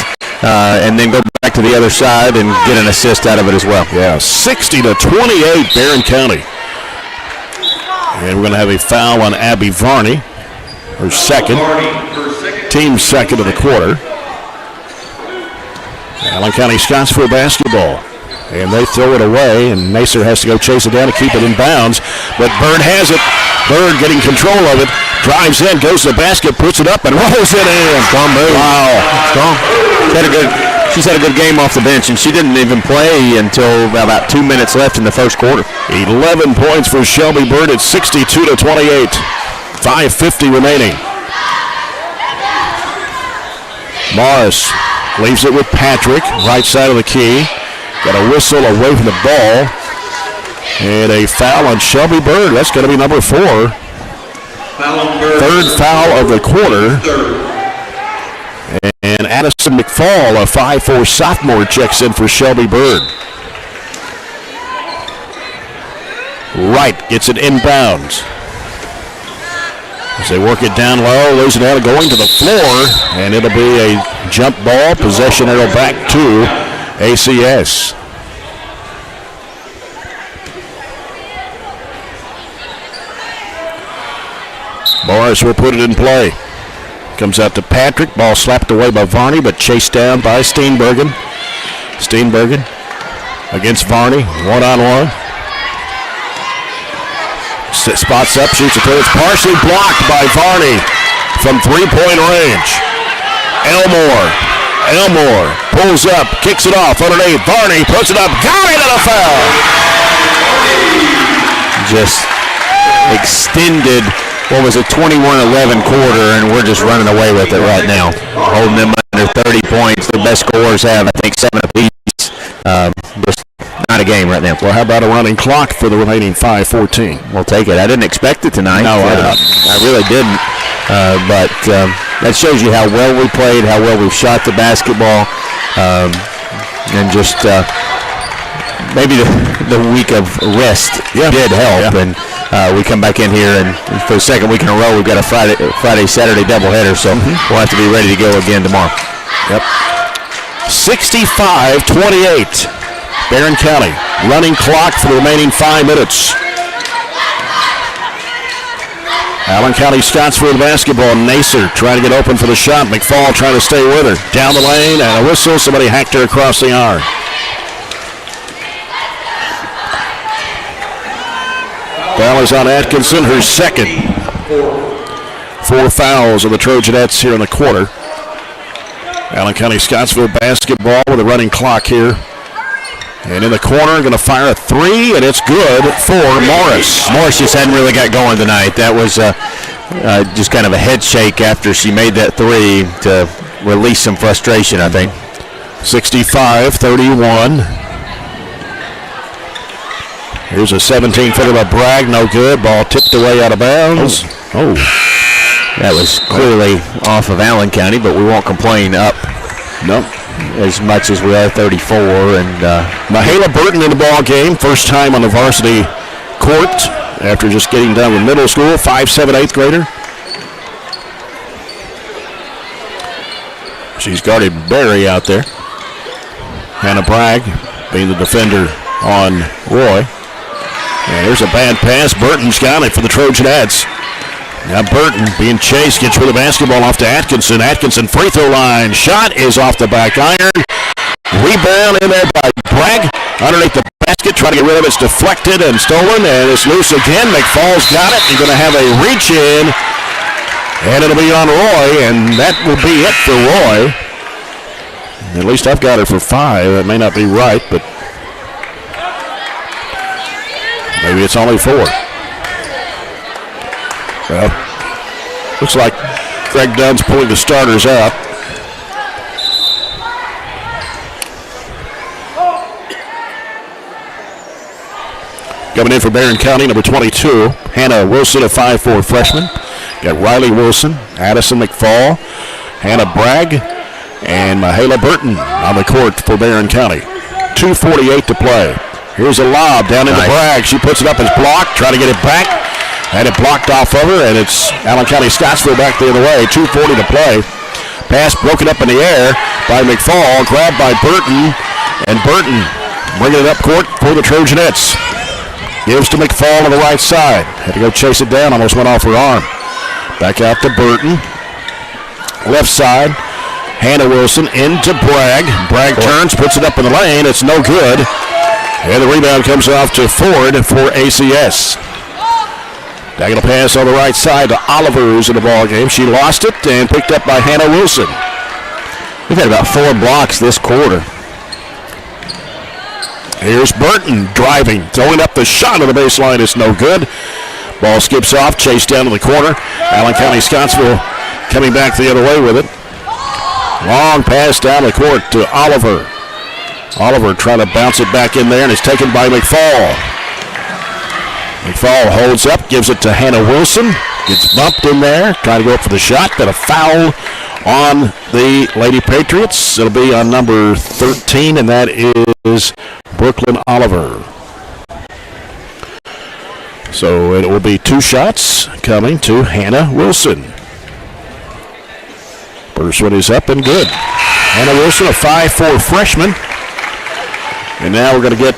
and then go back to the other side and get an assist out of it as well. Yeah, 60-28 Barren County. And we're going to have a foul on Abby Varney, her second. Team second of the quarter. Allen County-Scottsville basketball. And they throw it away, and Nacer has to go chase it down to keep it in bounds. But Bird has it. Bird getting control of it. Drives in, goes to the basket, puts it up, and rolls it in. Strong move. Wow. Strong. She's had a good game off the bench, and she didn't even play until about 2 minutes left in the first quarter. 11 points for Shelby Bird at 62-28. 5:50 remaining. Morris leaves it with Patrick, right side of the key. Got a whistle away from the ball. And a foul on Shelby Bird. That's going to be number 4. Third foul of the quarter. And Addison McFall, a 5'4" sophomore, checks in for Shelby Bird. Wright gets it inbounds. As they work it down low, losing it out, going to the floor, and it'll be a jump ball. Possession arrow back to ACS. Morris will put it in play. Comes out to Patrick. Ball slapped away by Varney, but chased down by Steenbergen. Steenbergen against Varney, 1-on-1. Spots up, shoots a three. It's partially blocked by Varney from three-point range. Elmore pulls up, kicks it off underneath. Varney puts it up, got it, and a foul. Just extended, what was it, 21-11 quarter, and we're just running away with it right now. Holding them under 30 points. Their best scorers have, I think, 7 apiece. Just not a game right now. Well, how about a running clock for the remaining 5:14? We'll take it. I didn't expect it tonight. No, I didn't. I really didn't. But that shows you how well we played, how well we've shot the basketball, and just maybe the week of rest did help. Yeah. And we come back in here, and for the second week in a row, we've got a Friday-Saturday doubleheader, so we'll have to be ready to go again tomorrow. Yep. 65-28. Barren County running clock for the remaining 5 minutes. Allen County-Scottsville basketball. Nacer trying to get open for the shot. McFall trying to stay with her. Down the lane, and a whistle. Somebody hacked her across the arm. Foul is on Atkinson, her second. 4 fouls of the Trojanettes here in the quarter. Allen County-Scottsville basketball with a running clock here. And in the corner, going to fire a 3, and it's good for Morris. Morris just hadn't really got going tonight. That was just kind of a head shake after she made that 3 to release some frustration, I think. 65-31. Here's a 17-footer by Bragg, no good. Ball tipped away out of bounds. Oh. That was clearly off of Allen County, but we won't complain up. Nope. As much as we are 34. And Mahala Burton in the ball game, first time on the varsity court after just getting done with middle school. 5'7", 8th grader. She's guarded Barry out there. Hannah Bragg being the defender on Roy. And here's a bad pass. Burton's got it for the Trojanettes. Now Burton being chased, gets rid of the basketball off to Atkinson. Atkinson free throw line. Shot is off the back iron. Rebound in there by Bragg. Underneath the basket, trying to get rid of it. It's deflected and stolen, and it's loose again. McFall's got it. He's going to have a reach in, and it'll be on Roy, and that will be it for Roy. At least I've got her for 5. That may not be right, but maybe it's only 4. Well, looks like Greg Dunn's pulling the starters out. Coming in for Barren County, number 22, Hannah Wilson, a 5'4" freshman. Got Riley Wilson, Addison McFall, Hannah Bragg, and Mahala Burton on the court for Barren County. 2:48 to play. Here's a lob down into Bragg. She puts it up as blocked, trying to get it back. Had it blocked off of her, and it's Allen County-Scottsville back the other way. 2:40 to play. Pass broken up in the air by McFall, grabbed by Burton, and Burton bringing it up court for the Trojanettes. Gives to McFall on the right side. Had to go chase it down, almost went off her arm. Back out to Burton. Left side, Hannah Wilson into Bragg. Bragg turns, puts it up in the lane. It's no good. And the rebound comes off to Ford for ACS. Diagonal pass on the right side to Oliver, who's in the ball game. She lost it and picked up by Hannah Wilson. We've had about 4 blocks this quarter. Here's Burton driving, throwing up the shot of the baseline. It's no good. Ball skips off, chased down to the corner. Allen County-Scottsville coming back the other way with it. Long pass down the court to Oliver. Oliver trying to bounce it back in there, and it's taken by McFall. McFall holds up, gives it to Hannah Wilson. Gets bumped in there, trying to go up for the shot. Got a foul on the Lady-Patriots. It'll be on number 13, and that is Brooklyn Oliver. So it will be 2 shots coming to Hannah Wilson. First one is up and good. Hannah Wilson, a 5'4" freshman. And now we're going to get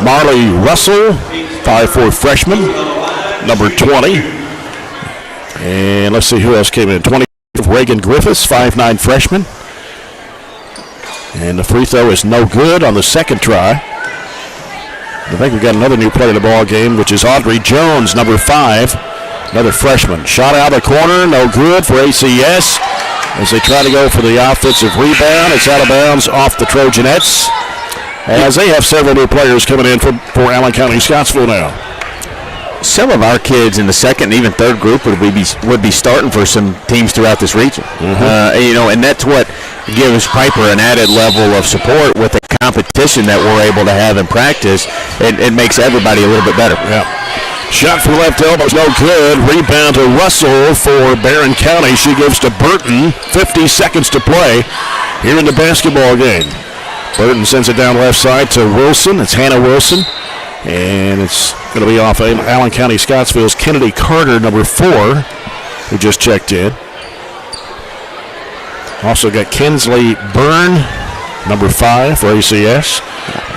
Marley Russell, 5'4" freshman, number 20. And let's see who else came in. 20, Reagan Griffiths, 5'9" freshman. And the free throw is no good on the second try. I think we've got another new player in the ball game, which is Audrey Jones, number 5, another freshman. Shot out of the corner, no good for ACS. As they try to go for the offensive rebound, it's out of bounds off the Trojanettes. As they have several new players coming in for Allen County-Scottsville now. Some of our kids in the second and even third group would be starting for some teams throughout this region. And that's what gives Piper an added level of support with the competition that we're able to have in practice. It makes everybody a little bit better. Yeah. Shot from left elbow is no good. Rebound to Russell for Barren County. She gives to Burton. 50 seconds to play here in the basketball game. Burton sends it down left side to Wilson. It's Hannah Wilson. And it's going to be off Allen County-Scottsville's Kennedy Carter, number 4, who just checked in. Also got Kinsley Byrne, number 5 for ACS.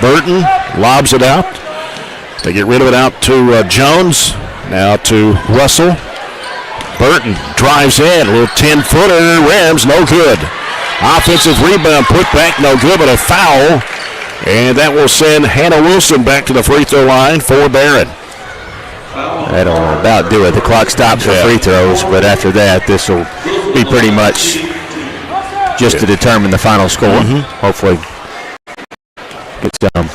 Burton lobs it out. They get rid of it out to Jones. Now to Russell. Burton drives in. A little 10-footer. Rams, no good. Offensive rebound put back, no good, but a foul. And that will send Hannah Wilson back to the free throw line for Barren. That'll about do it. The clock stops for free throws, but after that, this will be pretty much just to determine the final score. Hopefully, get some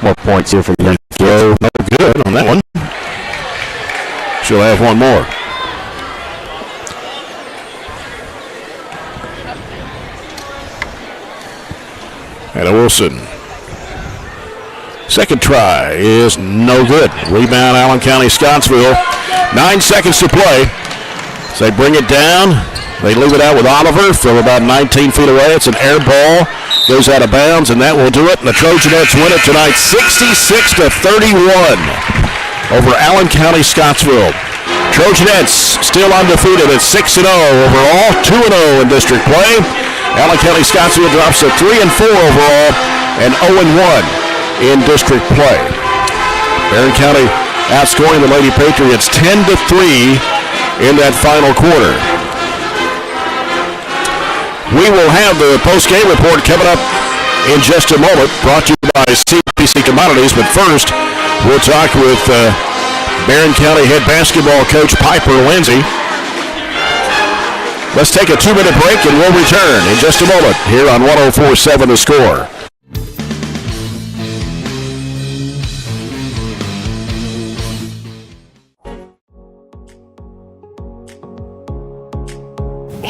more points here for the throw. No good on that one. She'll have one more. Hannah Wilson. Second try is no good. Rebound, Allen County-Scottsville. 9 seconds to play. So they bring it down. They leave it out with Oliver from about 19 feet away. It's an air ball. Goes out of bounds, and that will do it. And the Trojanettes win it tonight 66-31 over Allen County-Scottsville. Trojanettes still undefeated at 6-0 overall, 2-0 in district play. Allen County-Scottsville drops to 3-4 overall and 0-1 in district play. Barren County outscoring the Lady-Patriots 10-3 in that final quarter. We will have the post-game report coming up in just a moment, brought to you by CPC Commodities. But first, we'll talk with Barren County head basketball coach Piper Lindsay. Let's take a 2-minute break and we'll return in just a moment here on 104.7 The Score.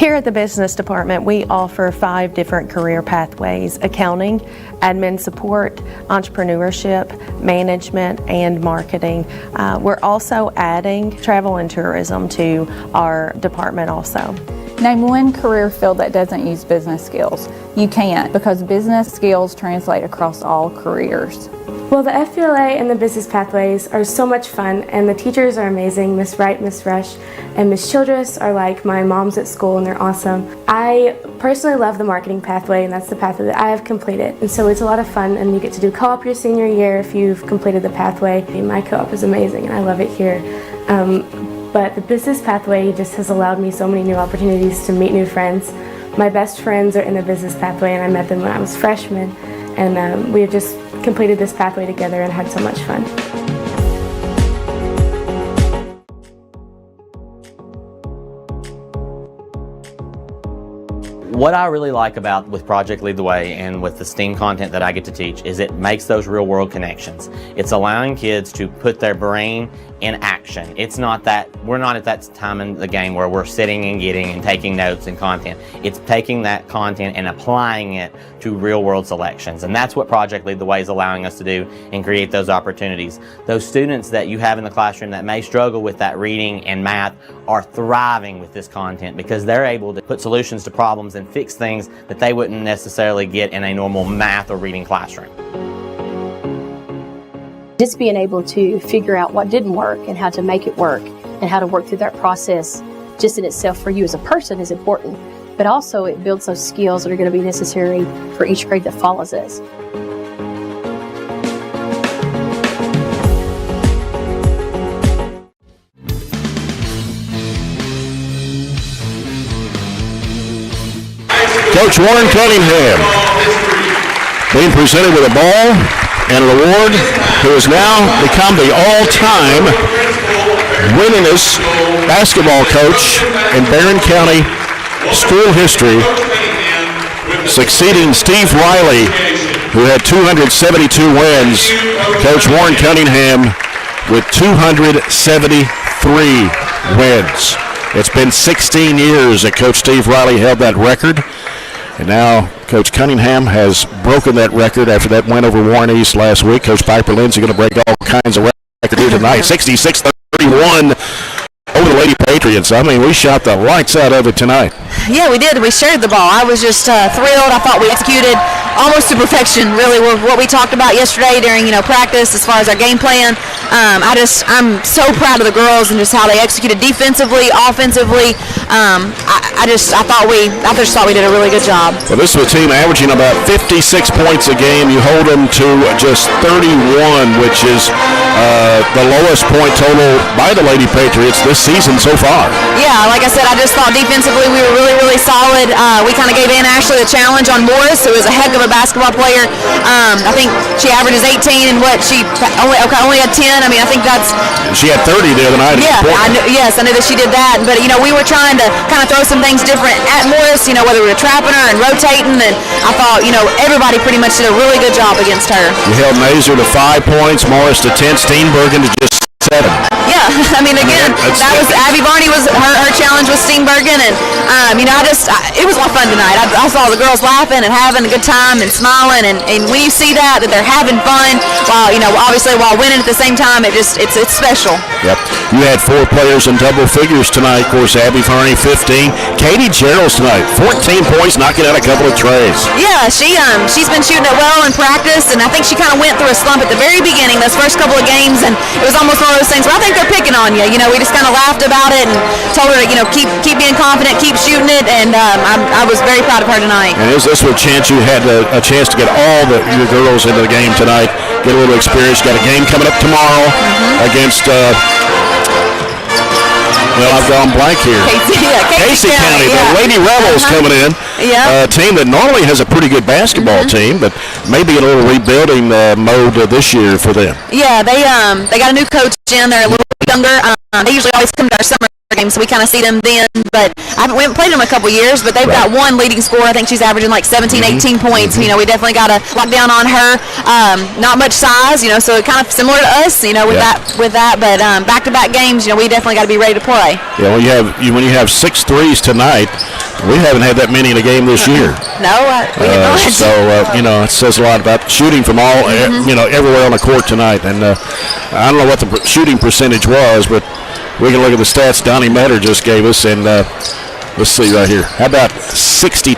Here at the business department, we offer 5 different career pathways: accounting, admin support, entrepreneurship, management, and marketing. We're also adding travel and tourism to our department also. Name one career field that doesn't use business skills. You can't, because business skills translate across all careers. Well, the FBLA and the business pathways are so much fun, and the teachers are amazing. Miss Wright, Miss Rush, and Miss Childress are like my moms at school, and they're awesome. I personally love the marketing pathway, and that's the pathway that I have completed. And so it's a lot of fun, and you get to do co-op your senior year if you've completed the pathway. My co-op is amazing, and I love it here. But the business pathway just has allowed me so many new opportunities to meet new friends. My best friends are in the business pathway, and I met them when I was freshman. And we have just completed this pathway together and had so much fun. What I really like about with Project Lead the Way and with the STEAM content that I get to teach is it makes those real world connections. It's allowing kids to put their brain in action. It's not that, we're not at that time in the game where we're sitting and getting and taking notes and content. It's taking that content and applying it to real world selections. And that's what Project Lead the Way is allowing us to do and create those opportunities. Those students that you have in the classroom that may struggle with that reading and math are thriving with this content because they're able to put solutions to problems and fix things that they wouldn't necessarily get in a normal math or reading classroom. Just being able to figure out what didn't work and how to make it work and how to work through that process just in itself for you as a person is important, but also it builds those skills that are going to be necessary for each grade that follows us. Coach Warren Cunningham being presented with a ball and an award, who has now become the all-time winningest basketball coach in Barren County school history, succeeding Steve Riley, who had 272 wins. Coach Warren Cunningham with 273 wins. It's been 16 years that Coach Steve Riley held that record. And now Coach Cunningham has broken that record after that win over Warren East last week. Coach Piper Lindsay going to break all kinds of records here tonight. 66-31 over the Lady-Patriots. I mean, we shot the lights out of it tonight. Yeah, we did. We shared the ball. I was just thrilled. I thought we executed almost to perfection, really, what we talked about yesterday during, practice as far as our game plan. I'm so proud of the girls and just how they executed defensively, offensively. I just thought we did a really good job. Well, this is a team averaging about 56 points a game. You hold them to just 31, which is the lowest point total by the Lady-Patriots this season so far. Yeah, like I said, I just thought defensively we were really, really solid. We kind of gave Ann Ashley a challenge on Morris, who is a heck of a basketball player. I think she averages 18 and she only had 10. I mean, I think that's... She had 30 the other night. Yeah, I knew that she did that. But, we were trying to kind of throw some things different at Morris, whether we were trapping her and rotating. And I thought, everybody pretty much did a really good job against her. You held Mazer to 5 points, Morris to 10, Steenbergen to just 7. Yeah, I mean, again, that was Abby Barney was her challenge with Steenbergen, and it was a lot of fun tonight. I saw the girls laughing and having a good time and smiling, and when you see that they're having fun while obviously while winning at the same time, it's special. Yep, you had 4 players in double figures tonight. Of course, Abby Barney 15, Katie Gerald's tonight 14 points, knocking out a couple of trays. Yeah, she's been shooting it well in practice, and I think she kind of went through a slump at the very beginning, those first couple of games, and it was almost one of those things where I think they're picking on you. We just kind of laughed about it and told her to, keep being confident, keep shooting it, and I was very proud of her tonight. And is this a chance you had a chance to get all your girls into the game tonight, get a little experience? Got a game coming up tomorrow against, I've gone blank here. Casey County. The Lady Rebels coming in. Yeah. A team that normally has a pretty good basketball team, but maybe a little rebuilding mode this year for them. Yeah, they got a new coach in. They're a little younger. They usually always come to our summer games, so we kind of see them then, but we haven't played them in a couple years, but they've got one leading scorer. I think she's averaging like 17, 18 points. You know, we definitely got to lock down on her. Not much size, you know, so kind of similar to us, you know, with that, but back-to-back games, you know, we definitely got to be ready to play. Yeah, when you have 6 threes tonight, we haven't had that many in a game this year. No, we have not. So, you know, it says a lot about shooting from all, you know, everywhere on the court tonight. And I don't know what the shooting percentage was, but we can look at the stats Donnie Matter just gave us, and let's see right here. How about 62%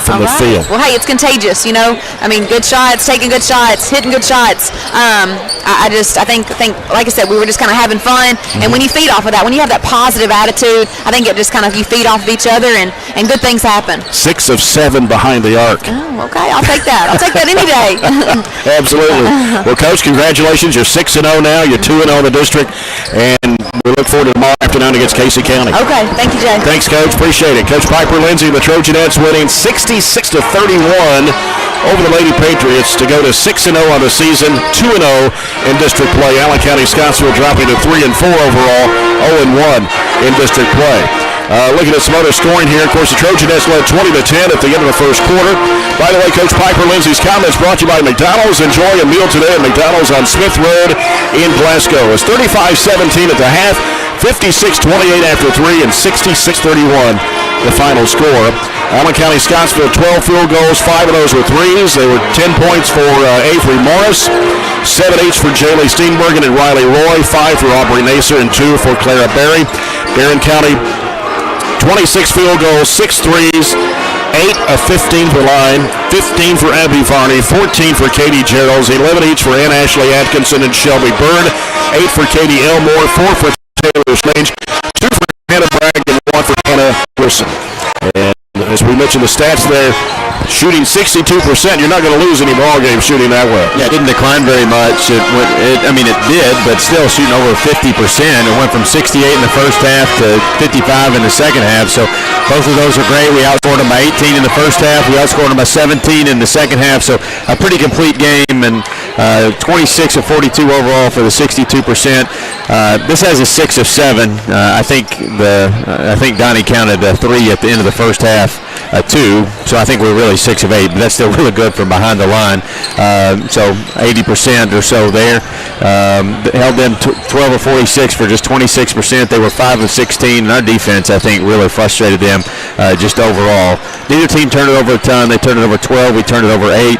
from the field? Well, hey, it's contagious, you know. I mean, good shots, taking good shots, hitting good shots. I think, like I said, we were just kind of having fun. And when you feed off of that, when you have that positive attitude, I think it just kind of, you feed off of each other, and good things happen. 6 of 7 behind the arc. Oh, okay. I'll take that. I'll take that any day. Absolutely. Well, Coach, congratulations. You're 6-0 now. You're 2-0 in the district. And we look forward to tomorrow afternoon against Casey County. Okay. Thank you, Jay. Thanks, Coach. Appreciate it. Coach Piper Lindsay, the Trojanettes, winning 66-31 over the Lady-Patriots to go to 6-0 on the season, 2-0 in district play. Allen County-Scottsville dropping to 3-4 overall, 0-1 in district play. Looking at some other scoring here, of course, the Trojanettes led 20-10 at the end of the first quarter. By the way, Coach Piper Lindsay's comments brought to you by McDonald's. Enjoy a meal today at McDonald's on Smith Road in Glasgow. It's 35-17 at the half, 56-28 after 3, and 66-31 the final score. Allen County-Scottsville, 12 field goals, 5 of those were threes. They were 10 points for Avery Morris, 7 each for Jaylee Steenbergen and Riley Roy, 5 for Aubrey Nacer, and 2 for Clara Berry. Barren County, 26 field goals, 6 threes, 8 of 15 for Line, 15 for Abby Varney, 14 for Katie Geralds, 11 each for Ann Ashley Atkinson and Shelby Bird, 8 for Katie Elmore, 4 for Taylor Strange, 2 for Hannah Bragg, and 1 for Hannah Wilson. And as we mentioned the stats there, shooting 62%, you're not going to lose any ball games shooting that well. Yeah, it didn't decline very much. It did, but still shooting over 50%. It went from 68 in the first half to 55 in the second half. So both of those are great. We outscored them by 18 in the first half. We outscored them by 17 in the second half. So a pretty complete game, and 26 of 42 overall for the 62%. This has a 6 of 7. I think Donnie counted 3 at the end of the first half, 2. So I think we're really 6 of 8, but that's still really good from behind the line. So 80% or so there. Held them 12 of 46 for just 26%. They were 5 of 16, and our defense, I think, really frustrated them just overall. Neither team turned it over a ton. They turned it over 12. We turned it over 8.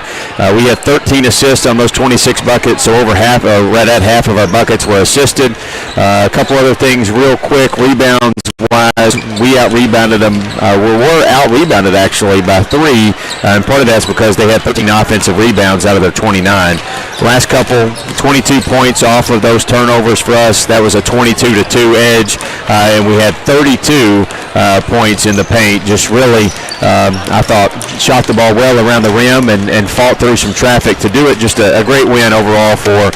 We had 13 assists on those 26 buckets, so over half, right at half of our buckets were assisted. A couple other things real quick. Rebounds-wise, we out-rebounded them. We were out-rebounded, actually, by 3, and part of that's because they had 13 offensive rebounds out of their 29. Last couple, 22 points off of those turnovers for us. That was a 22-2 edge, and we had 32 points in the paint. Just really, I thought, shot the ball well around the rim and fought through some traffic to do it. Just a great win overall for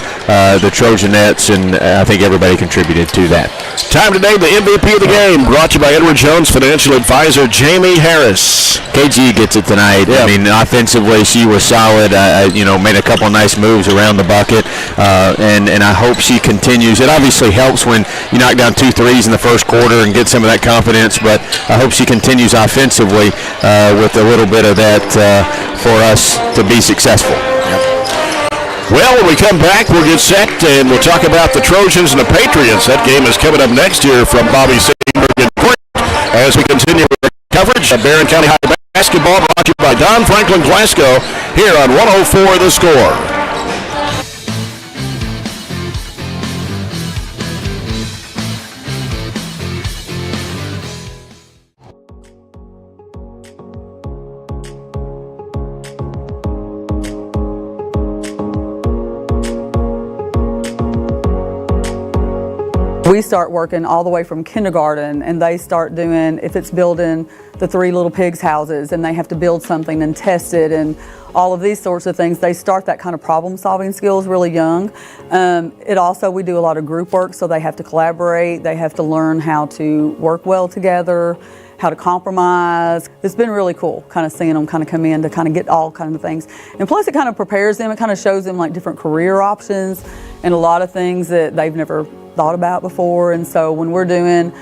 the Trojanettes, and I think everybody contributed to that. Time today, the MVP of the game, brought to you by Edward Jones Financial Advisor Jamie Harris. KG gets it tonight. Yeah. I mean, offensively, she was solid. Made a couple nice moves around the bucket, and I hope she continues. It obviously helps when you knock down 2 threes in the first quarter and get some of that confidence, but I hope she continues offensively with a little bit of that for us to be successful. Well, when we come back, we'll get set and we'll talk about the Trojans and the Patriots. That game is coming up next year from Bobby Steenberg and Court as we continue with the coverage of Barren County High Basketball, brought to you by Don Franklin Glasgow here on 104 The Score. We start working all the way from kindergarten, and they start doing, if it's building the 3 little pigs houses and they have to build something and test it and all of these sorts of things, they start that kind of problem solving skills really young. We do a lot of group work, so they have to collaborate, they have to learn how to work well together, how to compromise. It's been really cool kind of seeing them kind of come in to kind of get all kinds of things. And plus it kind of prepares them, it kind of shows them like different career options and a lot of things that they've never thought about before. And so when we're doing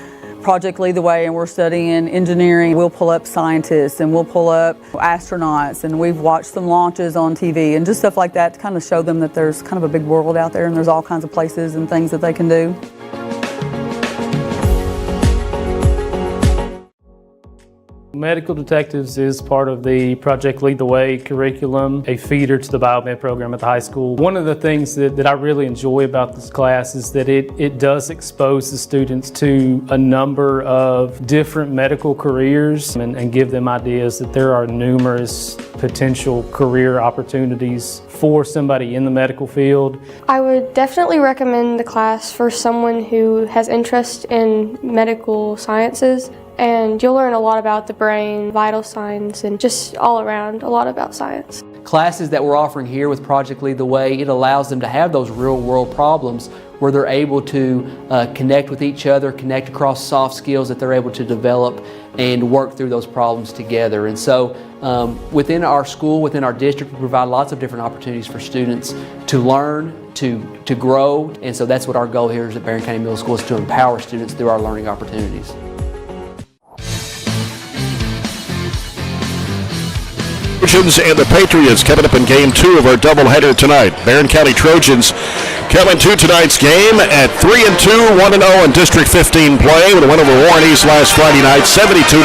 Project Lead the Way and we're studying engineering, we'll pull up scientists and we'll pull up astronauts, and we've watched some launches on TV and just stuff like that to kind of show them that there's kind of a big world out there and there's all kinds of places and things that they can do. Medical Detectives is part of the Project Lead the Way curriculum, a feeder to the biomed program at the high school. One of the things that I really enjoy about this class is that it does expose the students to a number of different medical careers and give them ideas that there are numerous potential career opportunities for somebody in the medical field. I would definitely recommend the class for someone who has interest in medical sciences. And you'll learn a lot about the brain, vital signs, and just all around a lot about science. Classes that we're offering here with Project Lead the Way, it allows them to have those real world problems where they're able to connect with each other, connect across soft skills that they're able to develop and work through those problems together. And so within our school, within our district, we provide lots of different opportunities for students to learn, to grow. And so that's what our goal here is at Barren County Middle School, is to empower students through our learning opportunities. Trojans and the Patriots coming up in Game 2 of our doubleheader tonight. Barren County Trojans coming to tonight's game at 3-2, 1-0 in District 15 play with a win over Warren East last Friday night, 72-50.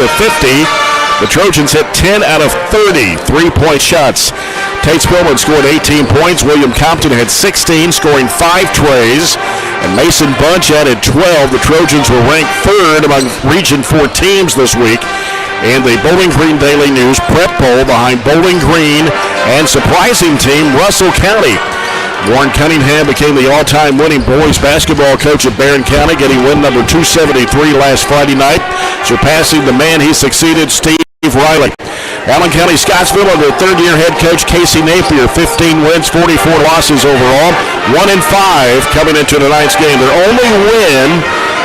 The Trojans hit 10 out of 30 three-point shots. Tate Spillman scored 18 points. William Compton had 16, scoring 5 trays. And Mason Bunch added 12. The Trojans were ranked 3rd among Region 4 teams this week in the Bowling Green Daily News Prep Poll, behind Bowling Green and surprising team Russell County. Warren Cunningham became the all-time winning boys basketball coach at Barren County, getting win number 273 last Friday night, surpassing the man he succeeded, Steve Riley. Allen County-Scottsville under third-year head coach Casey Napier, 15 wins, 44 losses overall, 1-5 coming into tonight's game. Their only win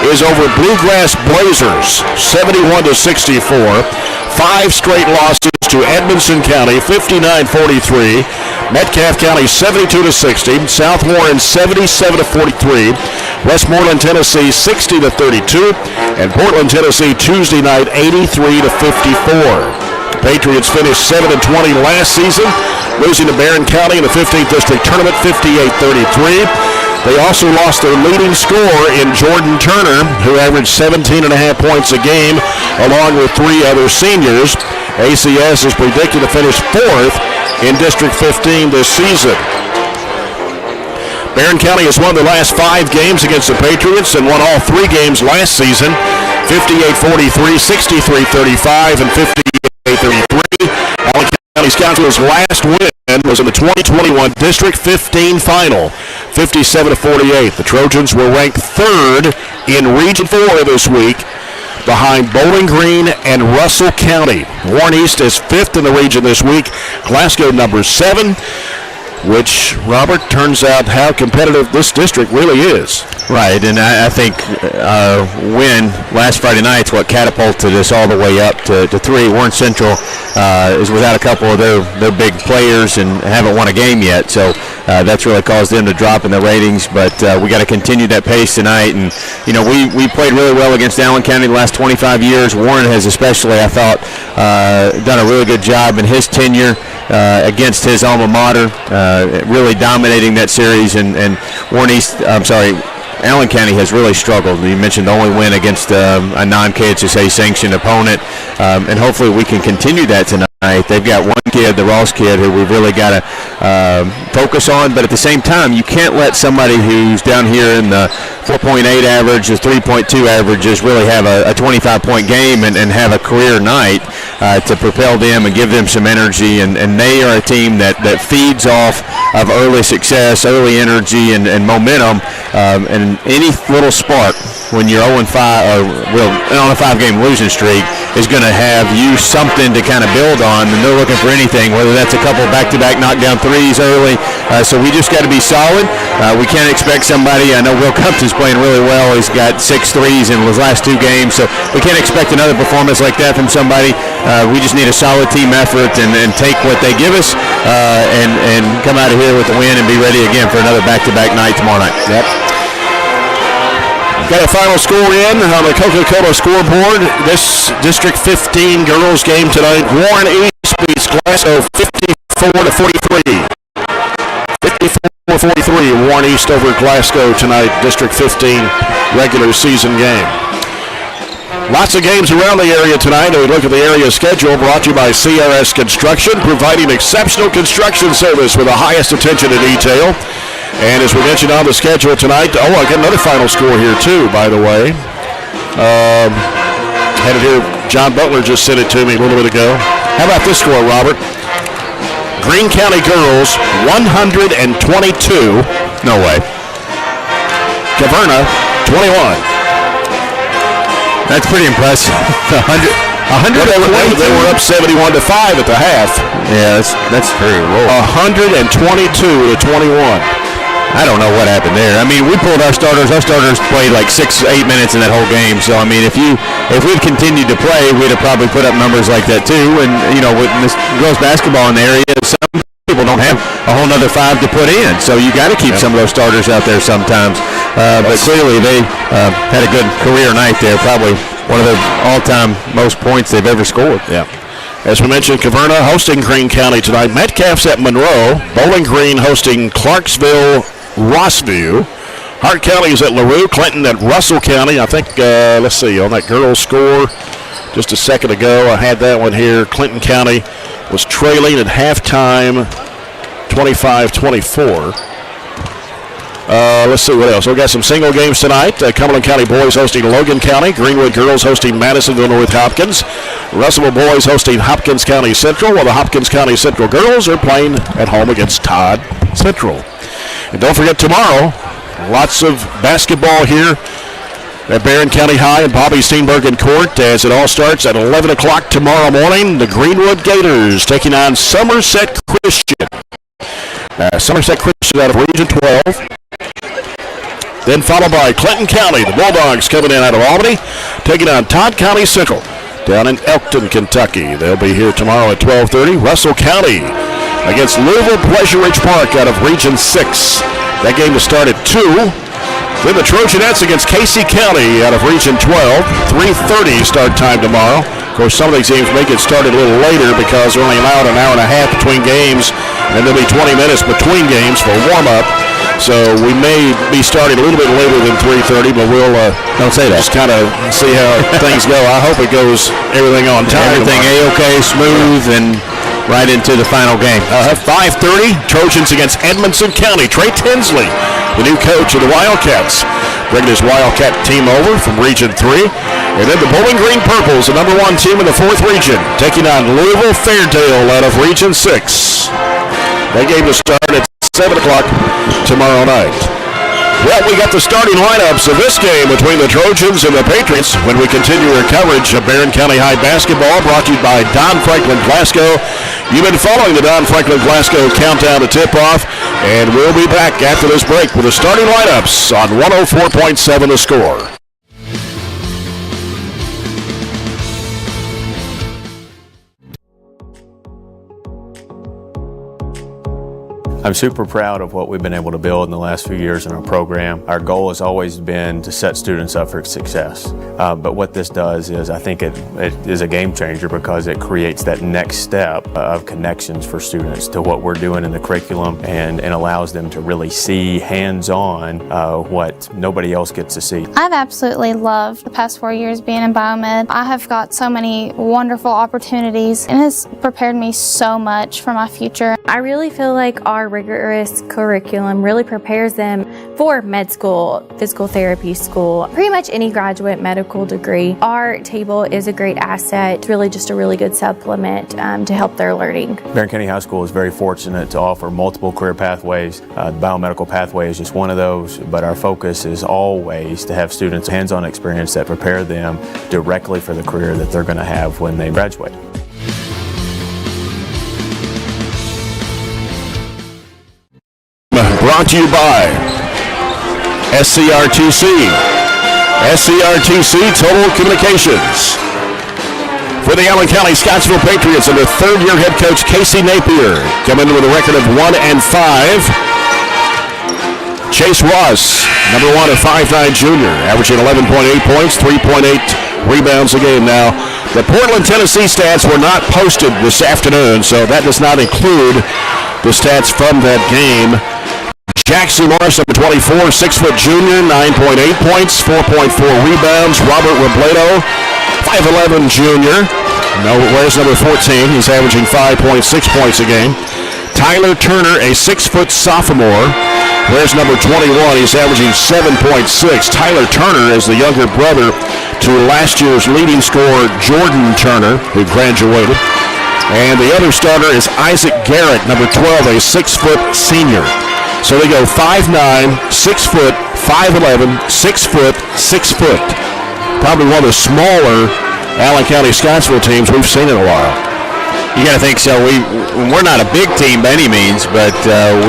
is over Bluegrass Blazers, 71-64. 5 straight losses to Edmondson County, 59-43. Metcalfe County, 72-60. South Warren, 77-43. Westmoreland, Tennessee, 60-32. And Portland, Tennessee, Tuesday night, 83-54. Patriots finished 7-20 last season, losing to Barren County in the 15th District Tournament, 58-33. They also lost their leading scorer in Jordan Turner, who averaged 17.5 points a game, along with 3 other seniors. ACS is predicted to finish 4th in District 15 this season. Barren County has won the last 5 games against the Patriots and won all 3 games last season, 58-43, 63-35, and 58-33. Allen County-Scottsville's last win was in the 2021 District 15 final, 57-48. The Trojans were ranked 3rd in Region 4 this week, behind Bowling Green and Russell County. Warren East is 5th in the region this week. Glasgow number 7, which, Robert, turns out how competitive this district really is. Right, and I think our win last Friday night is what catapulted us all the way up to 3. Warren Central is without a couple of their big players and haven't won a game yet, so that's really caused them to drop in the ratings, but we got to continue that pace tonight. And you know, we played really well against Allen County the last 25 years. Warren has especially, I thought, done a really good job in his tenure against his alma mater, really dominating that series. And Allen County has really struggled. You mentioned the only win against a non-KHSA sanctioned opponent, and hopefully we can continue that tonight. They've got one kid, the Ross kid, who we've really got to focus on, but at the same time, you can't let somebody who's down here in the 4.8 average, the 3.2 averages, really have a 25-point game and have a career night to propel them and give them some energy. And they are a team that feeds off of early success, early energy, and momentum. And any little spark when you're 0-5 or on a 5-game losing streak is going to have you something to kind of build on, and they're looking for anything, whether that's a couple back-to-back knockdown threes early. So we just got to be solid. We can't expect somebody. I know Will Compton's playing really well. He's got 6 threes in his last 2 games, so we can't expect another performance like that from somebody. We just need a solid team effort and take what they give us and come out of here with the win and be ready again for another back-to-back night tomorrow night. Yep. Got a final score in on the Coca-Cola scoreboard. This District 15 girls game tonight. Warren East beats Glasgow 54-43. 54-43. Warren East over Glasgow tonight. District 15 regular season game. Lots of games around the area tonight. We look at the area schedule brought to you by CRS Construction, providing exceptional construction service with the highest attention to detail. And as we mentioned on the schedule tonight, I got another final score here too, by the way. Had it here. John Butler just sent it to me a little bit ago. How about this score, Robert? Greene County girls 122. No way. Caverna 21. That's pretty impressive. 100. They were up 71-5 at the half. Yeah, that's true. 122-21. I don't know what happened there. I mean, we pulled our starters. Our starters played like 6-8 minutes in that whole game. So I mean, if we'd continued to play, we'd have probably put up numbers like that too. And with this girls basketball in the area, some people don't have a whole nother 5 to put in. So you got to keep some of those starters out there sometimes. But clearly they had a good career night there. Probably one of the all-time most points they've ever scored. Yeah. As we mentioned, Caverna hosting Greene County tonight. Metcalf's at Monroe. Bowling Green hosting Clarksville, Rossview. Hart County is at LaRue. Clinton at Russell County. I think, let's see, on that girls score just a second ago, I had that one here. Clinton County was trailing at halftime 25-24. Let's see what else. We've got some single games tonight. Cumberland County boys hosting Logan County. Greenwood girls hosting Madisonville North Hopkins. Russellville boys hosting Hopkins County Central, while the Hopkins County Central girls are playing at home against Todd Central. And don't forget tomorrow, lots of basketball here at Barren County High and Bobby Steenbergen Court as it all starts at 11 o'clock tomorrow morning. The Greenwood Gators taking on Somerset Christian. Somerset Christian out of Region 12. Then followed by Clinton County. The Bulldogs coming in out of Albany, taking on Todd County Central down in Elkton, Kentucky. They'll be here tomorrow at 12:30. Russell County against Louisville Pleasure Ridge Park out of Region 6. That game will start at 2. Then the Trojanettes against Casey County out of Region 12. 3:30 start time tomorrow. Of course, some of these games may get started a little later because they're only allowed an hour and a half between games, and there'll be 20 minutes between games for warm-up. So we may be starting a little bit later than 3:30, but we'll don't say that. Just kind of see how things go. I hope it goes everything on time. Everything A-OK, smooth, and right into the final game. 5:30, Trojans against Edmonson County. Trey Tinsley, the new coach of the Wildcats, bringing his Wildcat team over from Region 3. And then the Bowling Green Purples, the number 1 team in the 4th region, taking on Louisville Fairdale out of Region 6. That game will start at 7 o'clock tomorrow night. Well, we got the starting lineups of this game between the Trojans and the Patriots when we continue our coverage of Barren County High basketball, brought to you by Don Franklin Glasgow. You've been following the Don Franklin Glasgow countdown to tip-off, and we'll be back after this break with the starting lineups on 104.7 The Score. I'm super proud of what we've been able to build in the last few years in our program. Our goal has always been to set students up for success. But what this does is I think it is a game changer because it creates that next step of connections for students to what we're doing in the curriculum and allows them to really see hands-on what nobody else gets to see. I've absolutely loved the past 4 years being in biomed. I have got so many wonderful opportunities and it has prepared me so much for my future. I really feel like our rigorous curriculum really prepares them for med school, physical therapy school, pretty much any graduate medical degree. Our table is a great asset. It's really just a really good supplement to help their learning. Barren County High School is very fortunate to offer multiple career pathways. The biomedical pathway is just one of those, but our focus is always to have students hands-on experience that prepare them directly for the career that they're going to have when they graduate. Brought to you by SCRTC. SCRTC Total Communications. For the Allen County-Scottsville Patriots under third-year head coach Casey Napier, coming in with a record of 1-5. Chase Ross, number 1, a 5'9" junior, averaging 11.8 points, 3.8 rebounds a game. Now, the Portland, Tennessee stats were not posted this afternoon, so that does not include the stats from that game. Jackson Morris, number 24, 6-foot junior, 9.8 points, 4.4 rebounds. Robert Robledo, 5'11" junior. No, where's number 14? He's averaging 5.6 points a game. Tyler Turner, a 6-foot sophomore. Where's number 21? He's averaging 7.6. Tyler Turner is the younger brother to last year's leading scorer, Jordan Turner, who graduated. And the other starter is Isaac Garrett, number 12, a 6-foot senior. So they go 5'9", 6 foot, 5'11", 6 foot, 6 foot. Probably one of the smaller Allen County-Scottsville teams we've seen in a while. You got to think so. We're not a big team by any means, but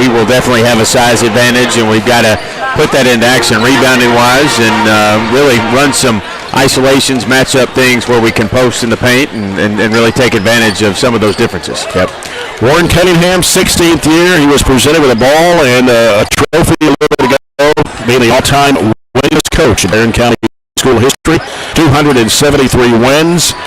we will definitely have a size advantage, and we've got to put that into action rebounding-wise and really run some isolations, match up things where we can post in the paint and really take advantage of some of those differences. Yep. Warren Cunningham, 16th year. He was presented with a ball and a trophy a little bit ago, being the all-time winningest coach in Barren County school history. 273 wins.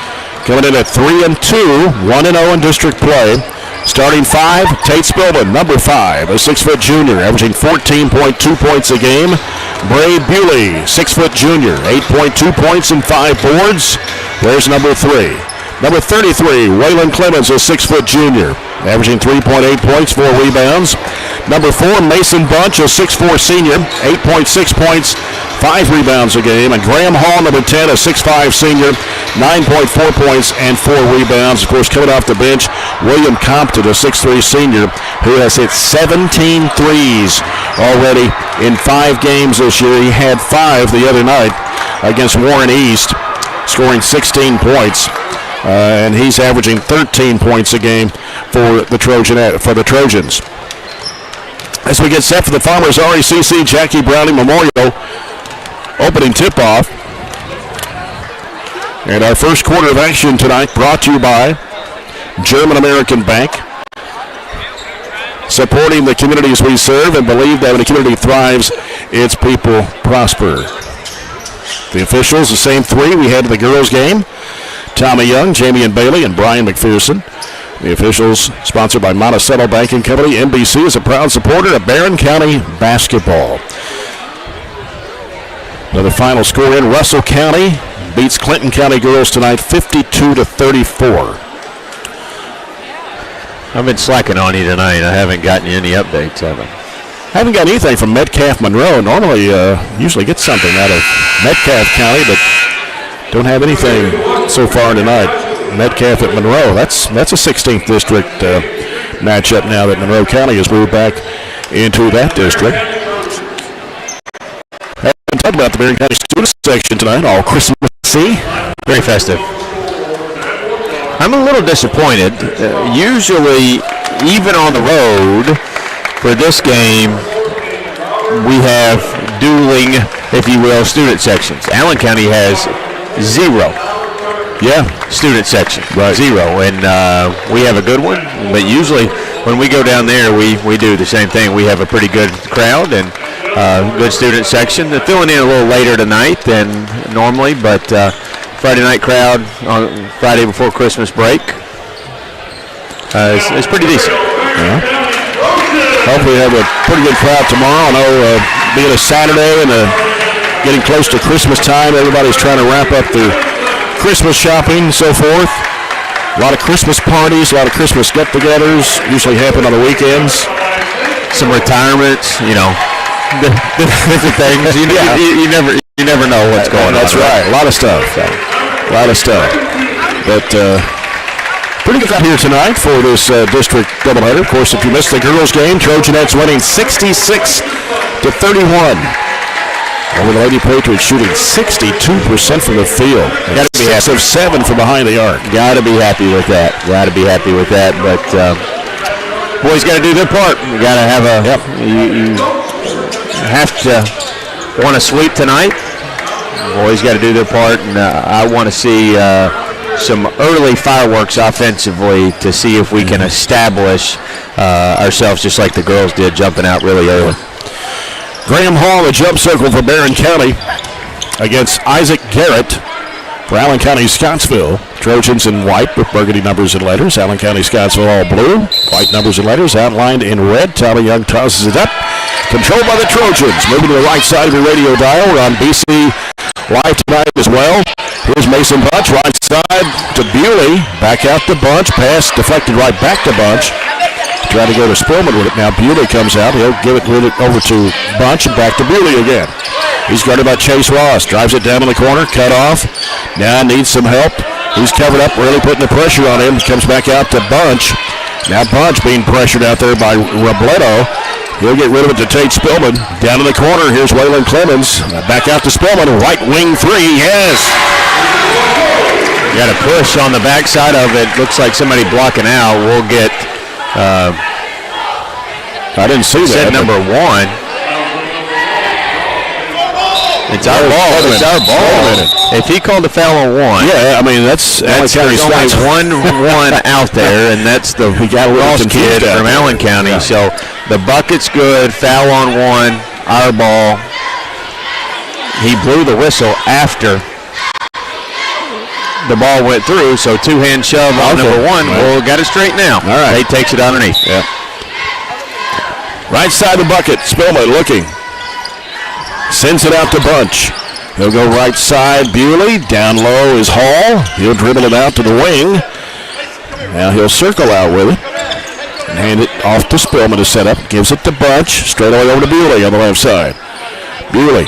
Coming in at 3-2, 1-0 in district play. Starting 5, Tate Spillman, number 5, a 6-foot junior, averaging 14.2 points a game. Bray Bewley, 6-foot junior, 8.2 points and 5 boards. There's number 3. Number 33, Waylon Clemens, a 6-foot junior, averaging 3.8 points, 4 rebounds. Number 4, Mason Bunch, a 6'4 senior, 8.6 points, 5 rebounds a game. And Graham Hall, number 10, a 6'5 senior, 9.4 points and 4 rebounds. Of course, coming off the bench, William Compton, a 6'3 senior, who has hit 17 threes already in 5 games this year. He had 5 the other night against Warren East, scoring 16 points. And he's averaging 13 points a game for the Trojans. As we get set for the Farmers RECC Jackie Browning Memorial opening tip-off. And our first quarter of action tonight brought to you by German American Bank. Supporting the communities we serve and believe that when a community thrives, its people prosper. The officials, the same 3 we had at the girls' game. Tommy Young, Jamie and Bailey, and Brian McPherson. The officials sponsored by Monticello Banking Company. NBC is a proud supporter of Barren County basketball. Another final score in Russell County beats Clinton County girls tonight 52-34. I've been slacking on you tonight. I haven't gotten you any updates, have I? I haven't got anything from Metcalf Monroe. Normally, usually get something out of Metcalf County, but don't have anything so far tonight. Metcalf at Monroe. That's a 16th district matchup now that Monroe County has moved back into that district. Haven't talked about the Barren County student section tonight. All Christmassy. Very festive. I'm a little disappointed. Usually, even on the road, for this game, we have dueling, if you will, student sections. Allen County has 0. Yeah, student section, right. 0, and we have a good one. But usually, when we go down there, we do the same thing. We have a pretty good crowd and good student section. They're filling in a little later tonight than normally, but Friday night crowd on Friday before Christmas break is pretty decent. Yeah. Hopefully, we have a pretty good crowd tomorrow. I know being a Saturday and getting close to Christmas time, everybody's trying to wrap up their Christmas shopping and so forth. A lot of Christmas parties, a lot of Christmas get-togethers usually happen on the weekends. Some retirements, different things. You never know what's going on. That's right. A lot of stuff. But pretty good out here tonight for this district doubleheader. Of course, if you missed the girls' game, Trojanettes winning 66-31. Over the Lady-Patriots shooting 62% from the field. Got to be 6 of 7 from behind the arc. Got to be happy with that. But boys got to do their part. You got to have you have to want to sweep tonight. Boys got to do their part, and I want to see some early fireworks offensively to see if we can establish ourselves just like the girls did, jumping out really early. Graham Hall, the jump circle for Barren County against Isaac Garrett for Allen County-Scottsville. Trojans in white with burgundy numbers and letters. Allen County-Scottsville all blue. White numbers and letters outlined in red. Tommy Young tosses it up. Controlled by the Trojans. Moving to the right side of the radio dial. We're on BC Live tonight as well. Here's Mason Bunch, right side to Bewley. Back out to Bunch. Pass deflected right back to Bunch. Trying to go to Spillman with it now. Bewley comes out. He'll give it over to Bunch and back to Bewley again. He's guarded by Chase Ross. Drives it down in the corner. Cut off. Now needs some help. He's covered up, really putting the pressure on him. Comes back out to Bunch. Now Bunch being pressured out there by Robledo. He'll get rid of it to Tate Spillman. Down in the corner, here's Waylon Clemens. Back out to Spillman. Right wing three, yes. Got a push on the backside of it. Looks like somebody blocking out. We'll get... I didn't see that. Set number 1. It's our ball. It's our ball. If he called a foul on 1, yeah, I mean that's there's only 1 out there, and that's the Ross kid from Allen County. Yeah. So the bucket's good. Foul on 1. Our ball. He blew the whistle after the ball went through. So 2-hand shove on number 1. Well, got it straight now. All right. He takes it underneath. Yeah. Right side of the bucket. Spillman looking. Sends it out to Bunch. He'll go right side. Bewley. Down low is Hall. He'll dribble it out to the wing. Now he'll circle out with it. And hand it off to Spillman to set up. Gives it to Bunch. Straight away over to Bewley on the left side. Bewley.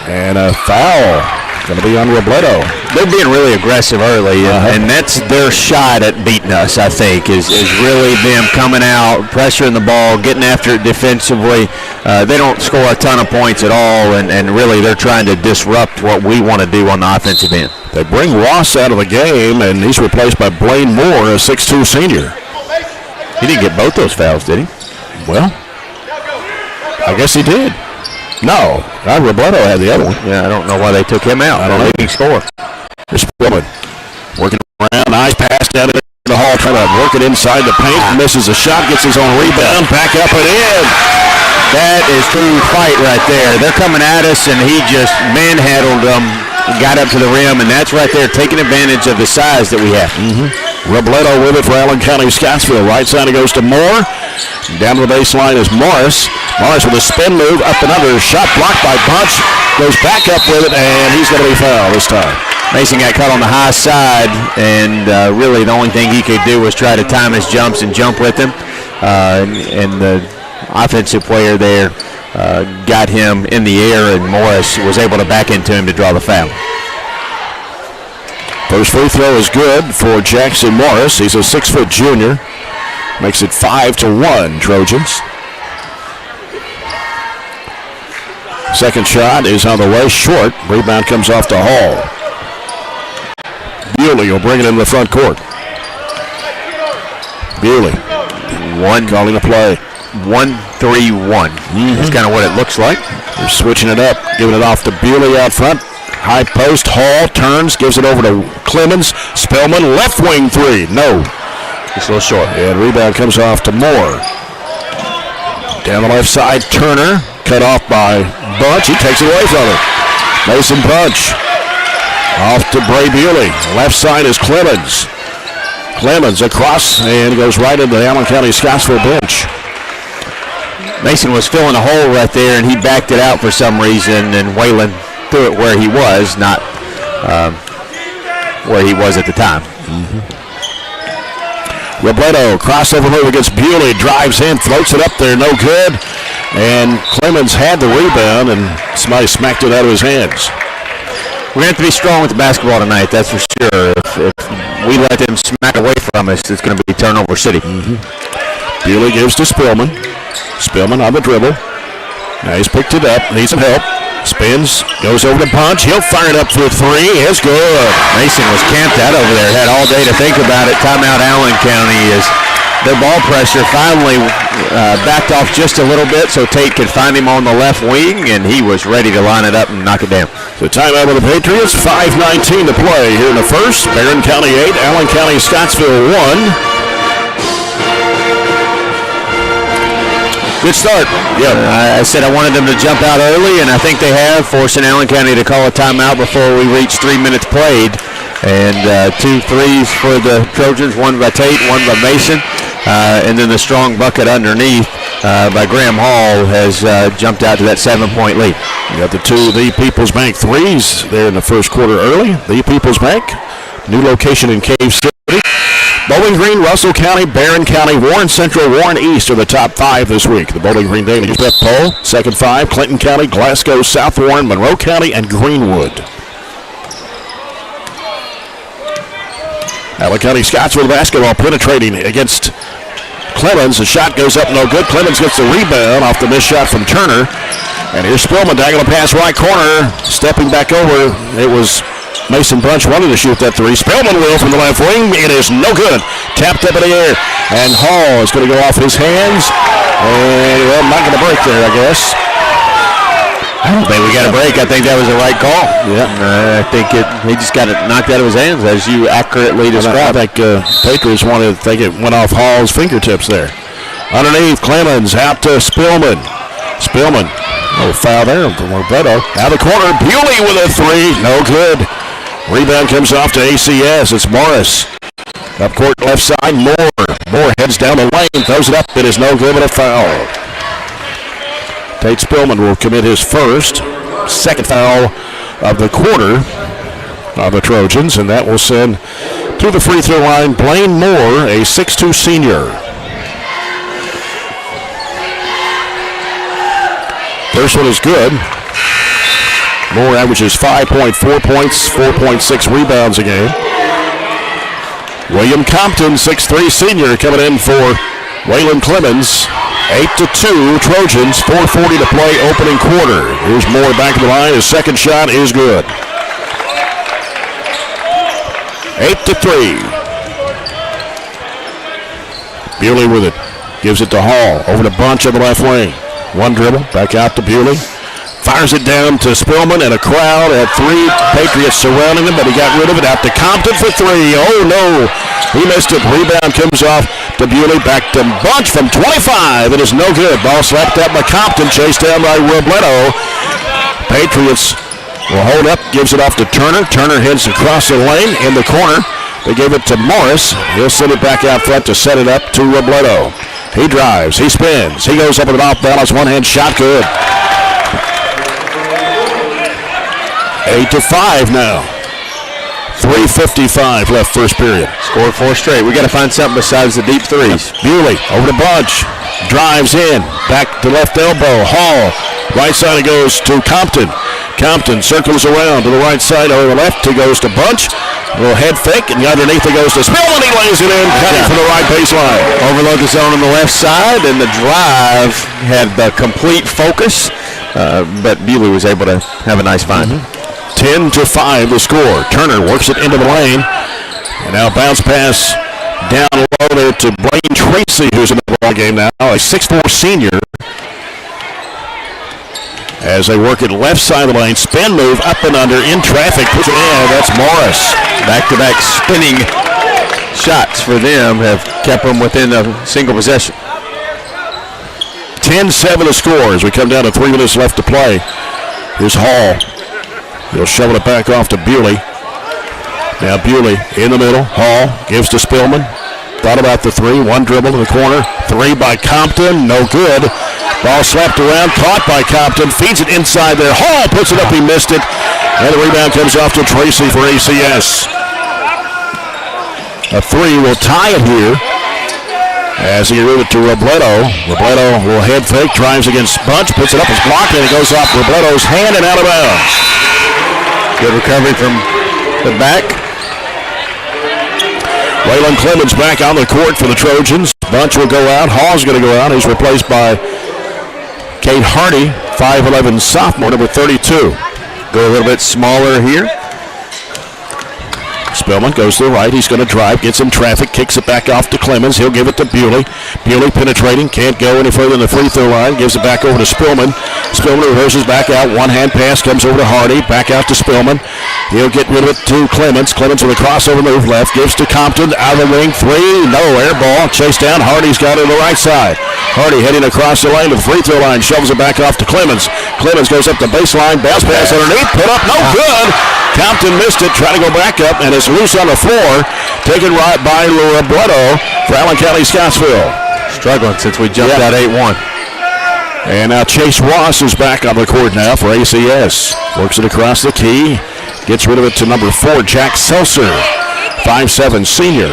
And a foul. Going to be on Robledo. They're being really aggressive early, and that's their shot at beating us, I think, is really them coming out, pressuring the ball, getting after it defensively. They don't score a ton of points at all, and really they're trying to disrupt what we want to do on the offensive end. They bring Ross out of the game, and he's replaced by Blaine Moore, a 6'2 senior. He didn't get both those fouls, did he? Well, I guess he did. No, Robledo had the other one. Yeah, I don't know why they took him out. I don't know. Leading score. Here's Spillman working around. Nice pass down to the Hall, trying to work it inside the paint. Misses a shot, gets his own rebound. Back up and in. That is true fight right there. They're coming at us, and he just manhandled them, got up to the rim, and that's right there taking advantage of the size that we have. Robledo with it for Allen County-Scottsville. Right side it goes to Moore. Down to the baseline is Morris. Morris with a spin move, up and under. Shot blocked by Bunch. Goes back up with it, and he's going to be fouled this time. Mason got caught on the high side, and really the only thing he could do was try to time his jumps and jump with him. And the offensive player there got him in the air, and Morris was able to back into him to draw the foul. First free throw is good for Jackson Morris. He's a 6-foot junior. Makes it 5-1 Trojans. Second shot is on the way, short. Rebound comes off to Hall. Bewley will bring it in the front court. Bewley. Calling a play. 1-3-1. That's kind of what it looks like. They're switching it up, giving it off to Bewley out front. High post, Hall turns, gives it over to Clemens. Spillman, left wing three. No. Just a little short. And rebound comes off to Moore. Down the left side, Turner. Cut off by Bunch. He takes it away from him. Mason Bunch. Off to Bray Bewley. Left side is Clemens. Clemens across and goes right into the Allen County-Scottsville bench. Mason was filling a hole right there, and he backed it out for some reason, and Waylon threw it where he was, not where he was at the time. Robledo, crossover move against Bewley, drives in, floats it up there, no good. And Clemens had the rebound, and somebody smacked it out of his hands. We're going to have to be strong with the basketball tonight, that's for sure. If we let them smack away from us, it's going to be turnover city. Bewley gives to Spillman. Spillman on the dribble. Now he's picked it up, needs some help. Spins, goes over to Bunch. He'll fire it up for three. It's good. Mason was camped out over there. Had all day to think about it. Timeout Allen County is their ball pressure finally backed off just a little bit so Tate could find him on the left wing, and he was ready to line it up and knock it down. So timeout with the Patriots. 5:19 to play here in the first. Barren County 8, Allen County-Scottsville 1. Good start. Yeah. I said I wanted them to jump out early, and I think they have, forcing Allen County to call a timeout before we reach 3 minutes played. And 2 threes for the Trojans, one by Tate, one by Mason. And then the strong bucket underneath by Graham Hall has jumped out to that 7-point lead. You got the People's Bank threes there in the first quarter early. The People's Bank, new location in Cave City. Bowling Green, Russell County, Barren County, Warren Central, Warren East are the top 5 this week. The Bowling Green Daily Step poll, second 5, Clinton County, Glasgow, South Warren, Monroe County, and Greenwood. Allen County-Scottsville basketball penetrating against Clemens. The shot goes up, no good. Clemens gets the rebound off the missed shot from Turner. And here's Spillman, diagonal pass right corner. Stepping back over, it was Mason Bunch wanted to shoot that three. Spillman will from the left wing. It is no good. Tapped up in the air. And Hall is going to go off his hands. And, well, not going to break there, I guess. I don't think we got a break. I think that was the right call. Yeah. I think he just got it knocked out of his hands, as you accurately described. I think Patriots wanted to think it went off Hall's fingertips there. Underneath, Clemens out to Spillman. Spillman, no foul there from Roberto. Out of the corner, Bewley with a three. No good. Rebound comes off to ACS. It's Morris. Up court left side, Moore heads down the lane, throws it up. It is no good, but a foul. Tate Spillman will commit his second foul of the quarter of the Trojans, and that will send to the free throw line Blaine Moore, a 6'2 senior. First one is good. Moore averages 5.4 points, 4.6 rebounds a game. William Compton, 6'3 senior, coming in for Waylon Clemens. 8-2 Trojans, 4:40 to play, opening quarter. Here's Moore back of the line. His second shot is good. 8-3. Bewley with it. Gives it to Hall. Over to Bunch on the left wing. One dribble. Back out to Bewley. Fires it down to Spillman, and a crowd at 3. Patriots surrounding him, but he got rid of it. Out to Compton for 3. Oh, no. He missed it. Rebound comes off to Bewley. Back to Bunch from 25. It is no good. Ball slapped up by Compton. Chased down by Robledo. Patriots will hold up. Gives it off to Turner. Turner heads across the lane in the corner. They gave it to Morris. He'll send it back out front to set it up to Robledo. He drives. He spins. He goes up with an off-balance one-hand shot. Good. 8-5 now. 3:55 left first period. Scored 4 straight. We got to find something besides the deep threes. Bewley over to Bunch. Drives in. Back to left elbow. Hall. Right side it goes to Compton. Compton circles around to the right side. Over the left, he goes to Bunch. A little head fake, and underneath it goes to Spillman. He lays it in, cutting from the right baseline. Overload the zone on the left side, and the drive had the complete focus, but Bewley was able to have a nice find. 10-5 the score. Turner works it into the lane. And now bounce pass down low there to Blaine Tracy, who's in the ball game now, a 6'4 senior. As they work it left side of the lane, spin move up and under in traffic. Puts it in. That's Morris. Back-to-back spinning shots for them have kept them within a single possession. 10-7 the score as we come down to 3 minutes left to play. Here's Hall. He'll shovel it back off to Bewley. Now Bewley in the middle. Hall gives to Spillman. Thought about the three. One dribble to the corner. 3 by Compton. No good. Ball slapped around. Caught by Compton. Feeds it inside there. Hall puts it up. He missed it. And the rebound comes off to Tracy for ACS. A 3 will tie it here. As he gave it to Robledo. Robledo will head fake. Drives against Bunch. Puts it up. It's blocked. And it goes off Robledo's hand and out of bounds. Good recovery from the back. Waylon Clemens back on the court for the Trojans. Bunch will go out. Hall's going to go out. He's replaced by Kate Hardy, 5'11 sophomore, number 32. Go a little bit smaller here. Spillman goes to the right. He's going to drive, gets in traffic, kicks it back off to Clemens. He'll give it to Bewley. Bewley penetrating, can't go any further than the free throw line. Gives it back over to Spillman. Spillman reverses back out. One-hand pass comes over to Hardy. Back out to Spillman. He'll get rid of it to Clemens. Clemens with a crossover move left. Gives to Compton. Out of the wing. 3. No. Air ball. Chased down. Hardy's got it on the right side. Hardy heading across the lane to the free throw line. Shovels it back off to Clemens. Clemens goes up the baseline. Bounce pass underneath. Put up. No good. Compton missed it. Trying to go back up. And it's loose on the floor. Taken right by Robledo for Allen County-Scottsville. Struggling since we jumped out 8-1. And now Chase Ross is back on the court now for ACS. Works it across the key. Gets rid of it to number 4, Jack Seltzer. 5'7" senior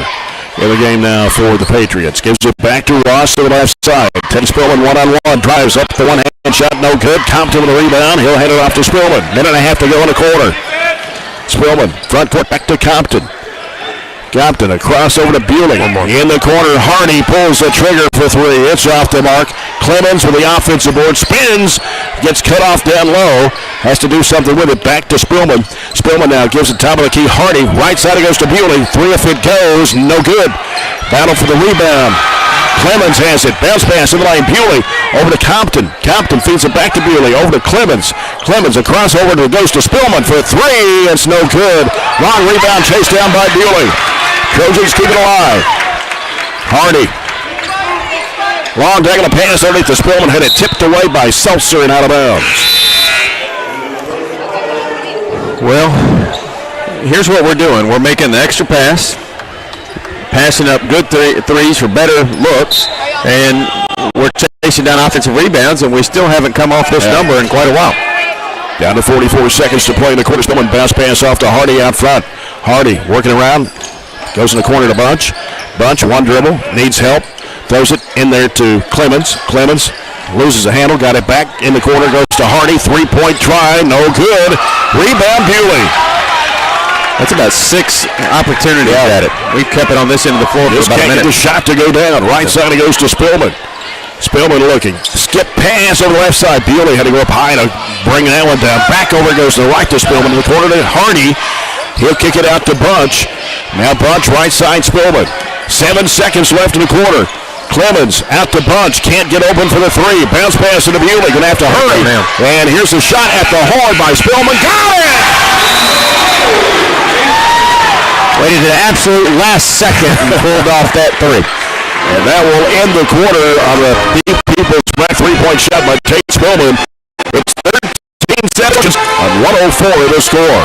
in the game now for the Patriots. Gives it back to Ross to the left side. Ted Spillman one-on-one. Drives up the one-hand shot. No good. Compton with a rebound. He'll hand it off to Spillman. Minute and a half to go in the quarter. Spillman, front court back to Compton. Compton across over to Bewley. In the corner, Hardy pulls the trigger for 3. It's off the mark. Clemens with the offensive board spins, gets cut off down low, has to do something with it. Back to Spillman. Spillman now gives it top of the key. Hardy, right side it goes to Bewley. 3 if it goes, no good. Battle for the rebound. Clemens has it. Bounce pass in the lane. Bewley over to Compton. Compton feeds it back to Bewley. Over to Clemens. Clemens across over to goes to Spillman for 3. It's no good. Long rebound chased down by Bewley. Trojans keep it alive. Hardy. Long diagonal pass underneath the Spillman. Had it tipped away by Seltzer and out of bounds. Well, here's what we're doing. We're making the extra pass, passing up good threes for better looks, and we're chasing down offensive rebounds, and we still haven't come off this number in quite a while. Down to 44 seconds to play in the quarter. Spillman bounce pass off to Hardy out front. Hardy working around. Goes in the corner to Bunch. Bunch, one dribble, needs help. Throws it in there to Clemens. Clemens loses the handle, got it back in the corner, goes to Hardy. 3-point try, no good. Rebound, Bewley. That's about 6 opportunities at it. We've kept it on this end of the floor for Just about a can't minute. get the shot to go down. Right side it goes to Spillman. Spillman looking. Skip pass over the left side. Bewley had to go up high to bring that one down. Back over goes to the right to Spillman. In the corner to Hardy. He'll kick it out to Bunch. Now Bunch, right side, Spillman. 7 seconds left in the quarter. Clemens out to Bunch. Can't get open for the 3. Bounce pass into Bewley. Going to have to hurry. And here's a shot at the horn by Spillman. Got it! Waited to the absolute last second and pulled off that 3. And that will end the quarter on a deep people's back 3-point shot by Tate Spillman. It's 13 seconds on 104 the score.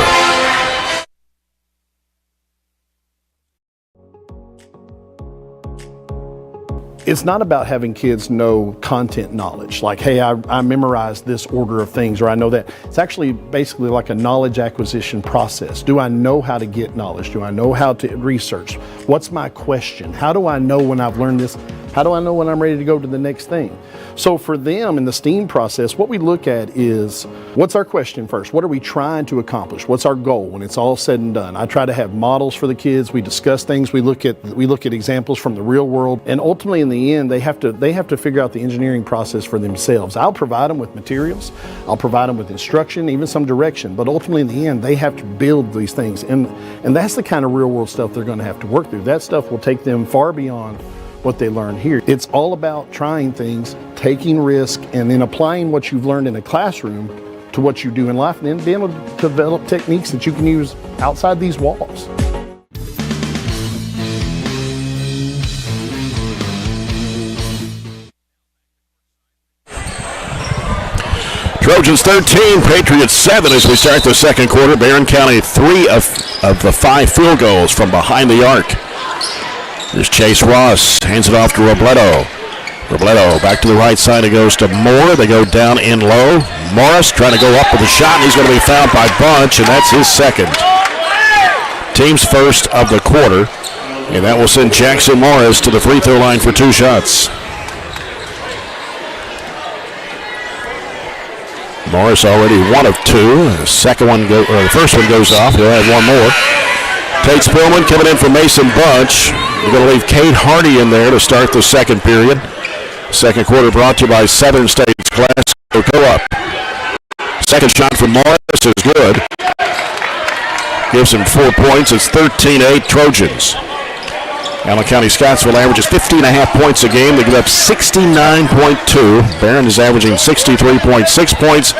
It's not about having kids know content knowledge, like, hey, I memorized this order of things, or I know that. It's actually basically like a knowledge acquisition process. Do I know how to get knowledge? Do I know how to research? What's my question? How do I know when I've learned this? How do I know when I'm ready to go to the next thing? So for them in the STEAM process, what we look at is, what's our question first? What are we trying to accomplish? What's our goal when it's all said and done? I try to have models for the kids. We discuss things. We look at examples from the real world, and ultimately in the end, they have to figure out the engineering process for themselves. I'll provide them with materials. I'll provide them with instruction, even some direction, but ultimately in the end, they have to build these things, and that's the kind of real world stuff they're going to have to work through. That stuff will take them far beyond what they learn here. It's all about trying things, taking risk, and then applying what you've learned in a classroom to what you do in life, and then being able to develop techniques that you can use outside these walls. Trojans 13, Patriots 7 as we start the second quarter. Barren County 3 of the 5 field goals from behind the arc. There's Chase Ross, hands it off to Robledo. Robledo back to the right side, it goes to Moore. They go down in low. Morris trying to go up with a shot, and he's going to be fouled by Bunch, and that's his second. Team's first of the quarter, and that will send Jackson Morris to the free throw line for 2 shots. Morris already 1 of 2. The first one goes off. He'll have 1 more. Tate Spillman coming in for Mason Bunch. We're going to leave Kate Hardy in there to start the second period. Second quarter brought to you by Southern States Glasgow Co-op. Second shot from Morris is good. Gives him 4 points. It's 13-8 Trojans. Allen County-Scottsville averages 50.5 points a game. They give up 69.2. Barren is averaging 63.6 points,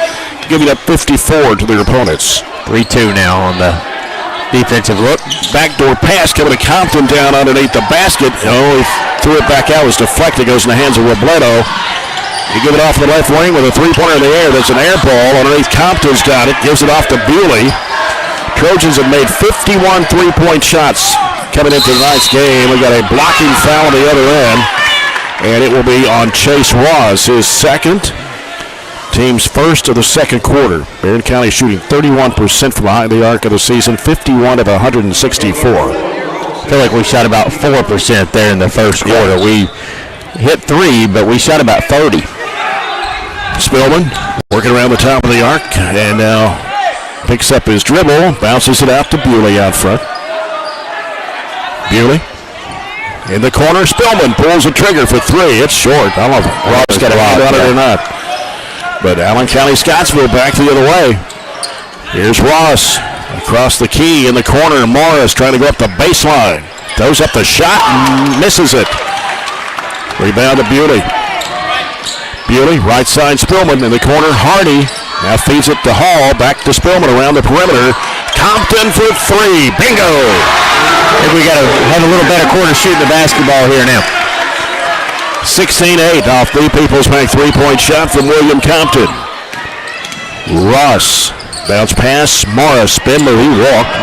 giving up 54 to their opponents. 3-2 now on the defensive look. Backdoor pass coming to Compton down underneath the basket. Oh, he threw it back out. It was deflected. Goes in the hands of Robledo. He give it off the left wing with a three-pointer in the air. That's an air ball. Underneath, Compton's got it. Gives it off to Bewley. Trojans have made 51 three-point shots coming into tonight's game. We got a blocking foul on the other end, and it will be on Chase Ross, his second. Team's first of the second quarter. Barren County shooting 31% from behind the arc of the season, 51 of 164. I feel like we shot about 4% there in the first quarter. We hit 3, but we shot about 30. Spillman working around the top of the arc, and now picks up his dribble, bounces it out to Bewley out front. Bewley in the corner. Spillman pulls the trigger for 3. It's short. I don't know if Rob's got a hand on it or not. But Allen County-Scottsville back the other way. Here's Ross across the key in the corner. Morris trying to go up the baseline. Throws up the shot and misses it. Rebound to Bewley. Bewley, right side Spillman in the corner. Hardy now feeds it to Hall. Back to Spillman around the perimeter. Compton for 3. Bingo! I think we got to have a little better quarter shooting the basketball here now. 16-8 off the People's Bank three-point shot from William Compton. Ross, bounce pass, Morris, spin move, he walked,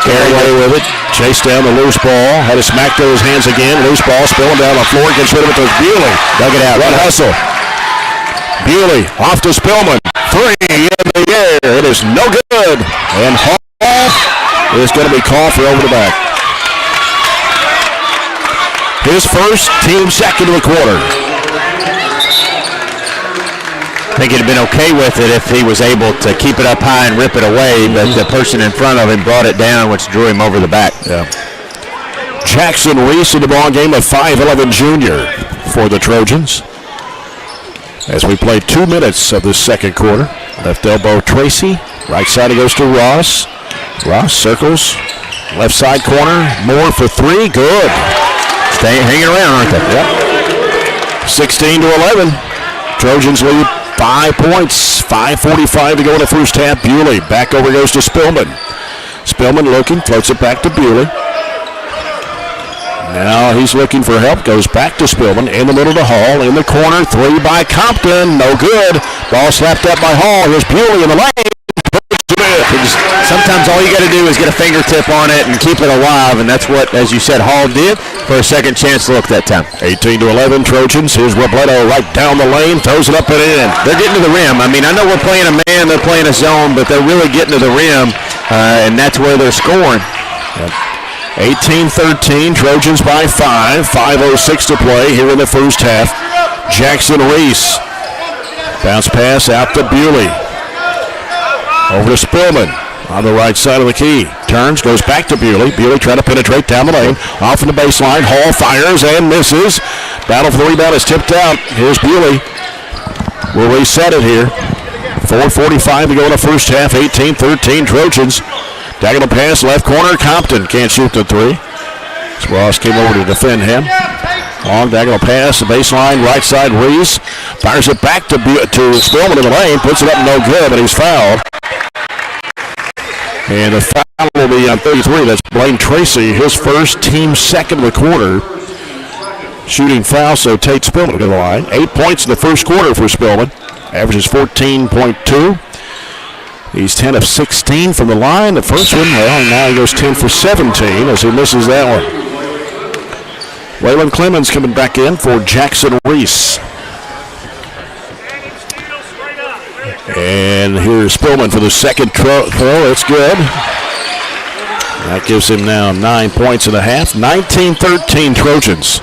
carried away with it, chased down the loose ball, had it smacked to his hands again, loose ball spilling down the floor, gets rid of it to Bewley. Dug it out. Run hustle. Bewley off to Spillman. 3 in the air. It is no good. And Hall is going to be called for over the back. His first, team second of the quarter. I think he'd have been okay with it if he was able to keep it up high and rip it away, but the person in front of him brought it down, which drew him over the back. Yeah. Jackson Reese in the ball game, a 5'11 junior for the Trojans. As we play 2 minutes of the second quarter. Left elbow Tracy. Right side it goes to Ross. Ross circles. Left side corner. Moore for 3. Good. Hanging around, aren't they? Yep. 16-11. Trojans lead 5 points. 5:45 to go in the first half. Bewley back over goes to Spillman. Spillman looking, floats it back to Bewley. Now he's looking for help. Goes back to Spillman in the middle to Hall. In the corner, 3 by Compton. No good. Ball slapped up by Hall. Here's Bewley in the lane. Sometimes all you got to do is get a fingertip on it and keep it alive, and that's what, as you said, Hall did for a second chance look that time. 18-11 Trojans. Here's Robledo right down the lane, throws it up and in. They're getting to the rim. I mean, I know we're playing a man, they're playing a zone, but they're really getting to the rim, and that's where they're scoring. 18-13, Trojans by 5. 5:06 to play here in the first half. Jackson Reese. Bounce pass out to Bewley. Over to Spillman on the right side of the key. Turns, goes back to Bewley. Bewley trying to penetrate down the lane. Off in the baseline. Hall fires and misses. Battle for the rebound is tipped out. Here's Bewley. We'll reset it here. 4:45 to go in the first half. 18-13 Trojans. Diagonal pass, left corner. Compton can't shoot the 3. Ross came over to defend him. Long diagonal pass, the baseline, right side, Reese. Fires it back to Spillman in the lane. Puts it up, no good, but he's fouled. And the foul will be on 33. That's Blaine Tracy, his first, team second of the quarter. Shooting foul, so Tate Spillman to the line. 8 points in the first quarter for Spillman. Averages 14.2. He's 10 of 16 from the line. The first one, well, now he goes 10 for 17 as he misses that one. Waylon Clemens coming back in for Jackson Reese. And here's Spillman for the second throw. It's good. That gives him now 9 points and a half. 19-13 Trojans.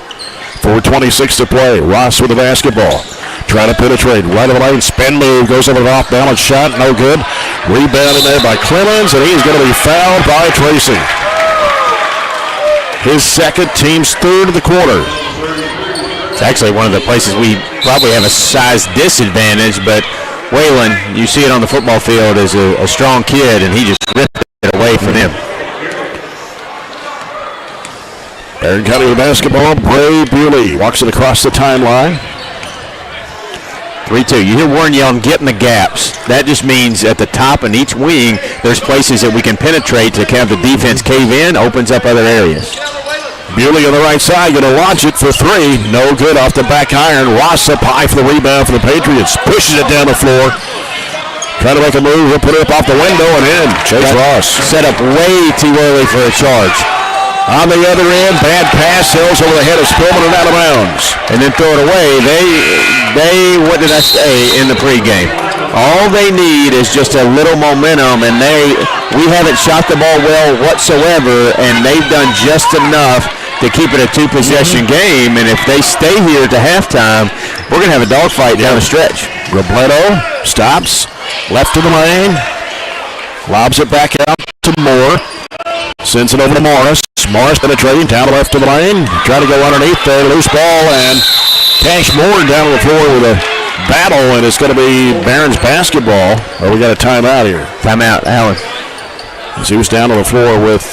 4:26 to play. Ross with the basketball. Trying to penetrate right of the lane. Spin move. Goes over the off-balance shot. No good. Rebounded there by Clemens, and he's going to be fouled by Tracy. His second, team's third of the quarter. It's actually one of the places we probably have a size disadvantage, but Waylon, you see it on the football field, is a strong kid, and he just ripped it away from him. Barren County with basketball. Bray Bewley walks it across the timeline. 3-2. You hear Warren yelling, get in the gaps. That just means at the top and each wing, there's places that we can penetrate to have the defense cave in, opens up other areas. Bewley on the right side, going to launch it for three. No good off the back iron. Ross up high for the rebound for the Patriots. Pushes it down the floor. Trying to make a move. He'll put it up off the window and in. Chase Ross. Set up way too early for a charge. On the other end, bad pass, sails over the head of Spillman and out of bounds. And then throw it away. They what did I say in the pregame? All they need is just a little momentum, and we haven't shot the ball well whatsoever, and they've done just enough to keep it a two-possession game. And if they stay here to halftime, we're going to have a dogfight down the stretch. Robledo stops, left to the lane, lobs it back out to Moore. Sends it over to Morris. Morris penetrating down the left to the lane. Trying to go underneath there. Loose ball and Cash Moore down on the floor with a battle, and it's going to be Barron's basketball. Oh, we got a timeout here. Timeout, Allen. As he was down on the floor with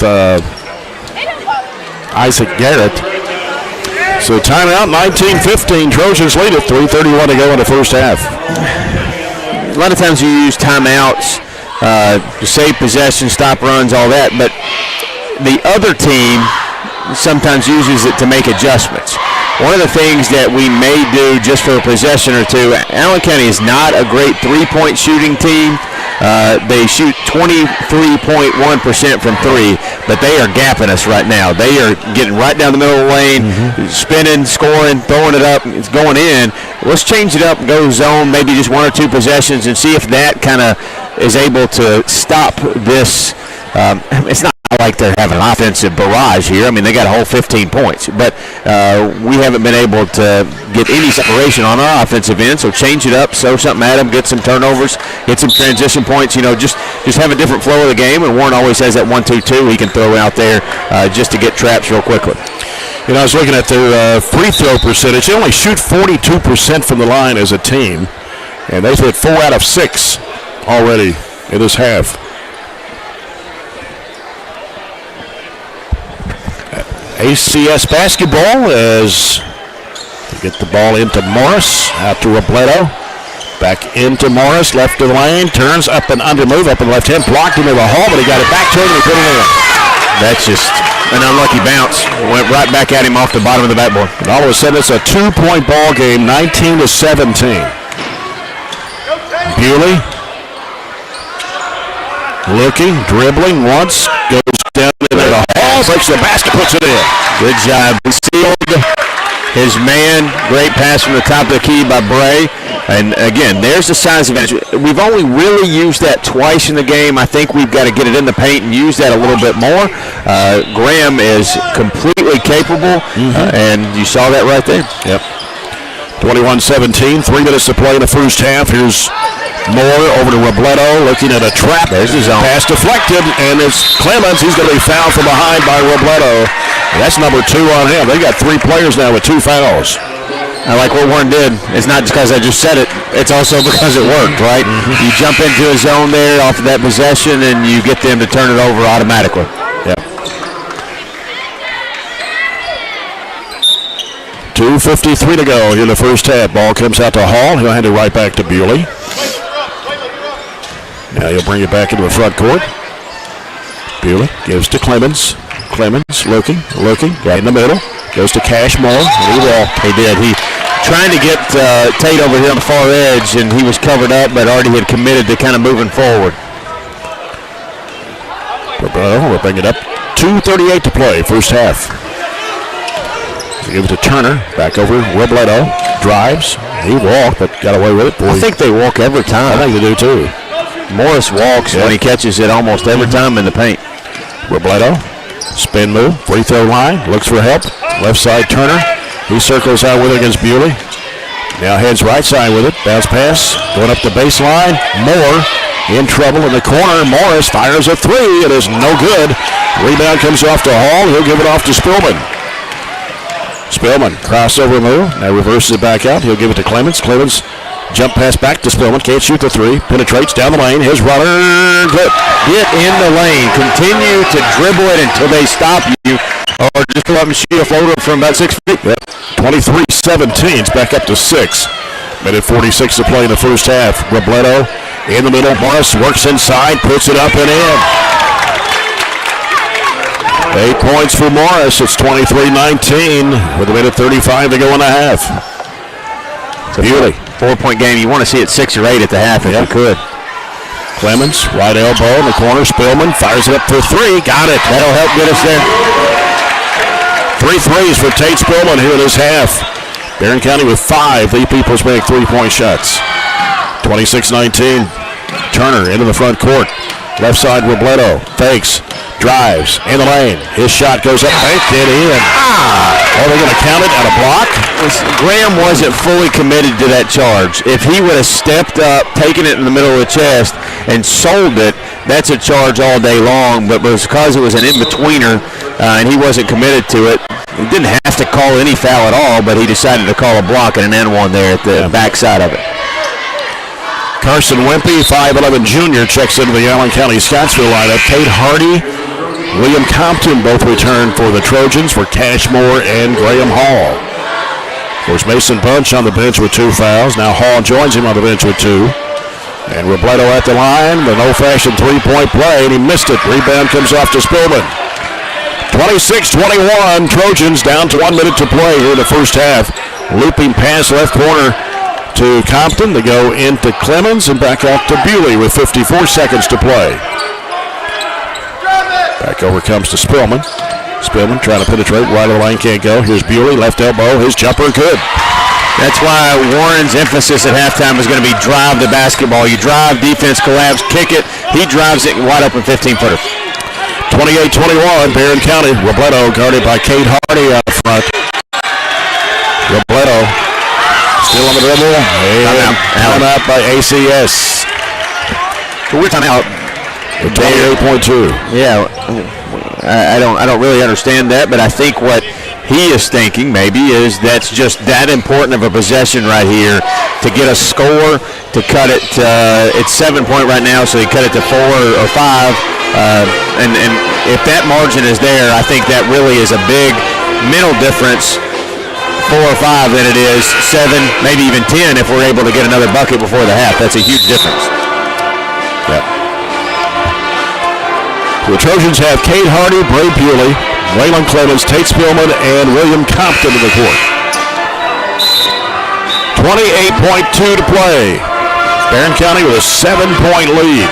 Isaac Garrett. So timeout, 19-15. Trojans lead it. 3:31 to go in the first half. A lot of times you use timeouts to save possession, stop runs, all that, but the other team sometimes uses it to make adjustments. One of the things that we may do just for a possession or two, Allen County is not a great three-point shooting team. They shoot 23.1% from three, but they are gapping us right now. They are getting right down the middle of the lane, spinning, scoring, throwing it up. It's going in. Let's change it up and go zone, maybe just one or two possessions, and see if that kind of is able to stop this. It's not like they're having an offensive barrage here. I mean, they got a whole 15 points, but we haven't been able to get any separation on our offensive end, so change it up, throw something at them, get some turnovers, get some transition points, just have a different flow of the game, and Warren always has that 1-2-2 he can throw out there just to get traps real quickly. I was looking at their free throw percentage. They only shoot 42% from the line as a team, and they've hit 4 out of 6 already in this half. ACS basketball as they get the ball into Morris, out to Robledo, back into Morris, left of the lane, turns up and under move, up and left hand, blocked him in the hole, but he got it back to him and he put it in. That's just an unlucky bounce. Went right back at him off the bottom of the backboard. And all of a sudden it's a 2-point ball game, 19-17. Bewley looking, dribbling once, goes down into the hole, breaks the basket, puts it in. Good job. Sealed his man. Great pass from the top of the key by Bray. And again, there's the size advantage. We've only really used that twice in the game. I think we've got to get it in the paint and use that a little bit more. Graham is completely capable, and you saw that right there. Yep. 21-17, 3 minutes to play in the first half. Here's Moore over to Robledo, looking at a trap. There's his own. Pass deflected, and it's Clemens. He's going to be fouled from behind by Robledo. That's number 2 on him. They got 3 players now with 2 fouls. I like what Warren did. It's not just because I just said it. It's also because it worked, right? You jump into a zone there off of that possession, and you get them to turn it over automatically. Yep. 2:53 to go in the first half. Ball comes out to Hall. He'll hand it right back to Bewley. Now he'll bring it back into the front court. Bewley gives to Clemens. Clemens looking, right in the middle. Goes to Cash Moore. He did. He trying to get Tate over here on the far edge, and he was covered up, but already had committed to kind of moving forward. We'll bring it up. 2:38 to play, first half. Give it to Turner. Back over Robledo. Drives. He walked, but got away with it. I think they walk every time. I think they do too. Morris walks when he catches it almost every time in the paint. Robledo. Spin move. Free throw line. Looks for help. Left side Turner. He circles out with it against Bewley. Now heads right side with it. Bounce pass. Going up the baseline. Moore in trouble in the corner. Morris fires a 3. It is no good. Rebound comes off to Hall. He'll give it off to Spillman. Spillman, crossover move. Now reverses it back out. He'll give it to Clemens. Clemens, jump pass back to Spillman. Can't shoot the 3. Penetrates down the lane. His runner. Good. Get in the lane. Continue to dribble it until they stop you. Or just let them shoot a floater from about 6 feet. Yep. 23-17. It's back up to 6. Minute 46 to play in the first half. Robledo in the middle. Morris works inside, puts it up and in. 8 points for Morris. It's 23-19 with a minute 35 to go in the half. Beauty. 4-point game. You want to see it 6 or 8 at the half if you could. Clemens, right elbow in the corner. Spillman fires it up for 3. Got it. That'll help get us there. 3 threes for Tate Spillman here in this half. Barren County with 5. The Peoples make 3-point shots. 26-19. Turner into the front court. Left side, Robledo fakes, drives in the lane. His shot goes up, banked it in. Oh, they're going to count it at a block? Graham wasn't fully committed to that charge. If he would have stepped up, taken it in the middle of the chest, and sold it, that's a charge all day long. But because it was an in-betweener and he wasn't committed to it, he didn't have to call any foul at all, but he decided to call a block and an N1 there at the backside of it. Carson Wimpy, 5'11 junior, checks into the Allen County-Scottsville lineup. Kate Hardy, William Compton both return for the Trojans for Cashmore and Graham Hall. Of course, Mason Bunch on the bench with 2 fouls. Now Hall joins him on the bench with 2. And Robledo at the line, an old-fashioned 3-point play, and he missed it. Rebound comes off to Spillman. 26-21, Trojans down to 1 minute to play here in the first half. Looping pass left corner to Compton. They go into Clemens and back out to Bewley with 54 seconds to play. Back over comes to Spillman. Spillman trying to penetrate, right of the lane, can't go. Here's Bewley, left elbow, his jumper good. That's why Warren's emphasis at halftime is going to be drive the basketball. You drive, defense collapse, kick it. He drives it, wide open 15-footer. 28-21, Barren County. Robledo guarded by Kate Hardy out front. Robledo still on the dribble. And out by ACS. We're timeout. 28.2. Yeah, I don't really understand that, but I think what he is thinking maybe is that's just that important of a possession right here to get a score, to cut it. It's 7-point right now, so he cut it to 4 or 5. And if that margin is there, I think that really is a big mental difference, 4 or 5, than it is 7, maybe even 10 if we're able to get another bucket before the half. That's a huge difference. Yep. The Trojans have Kate Hardy, Bray Bewley, Waylon Clemens, Tate Spillman, and William Compton in the court. 28.2 to play. Barren County with a 7-point lead.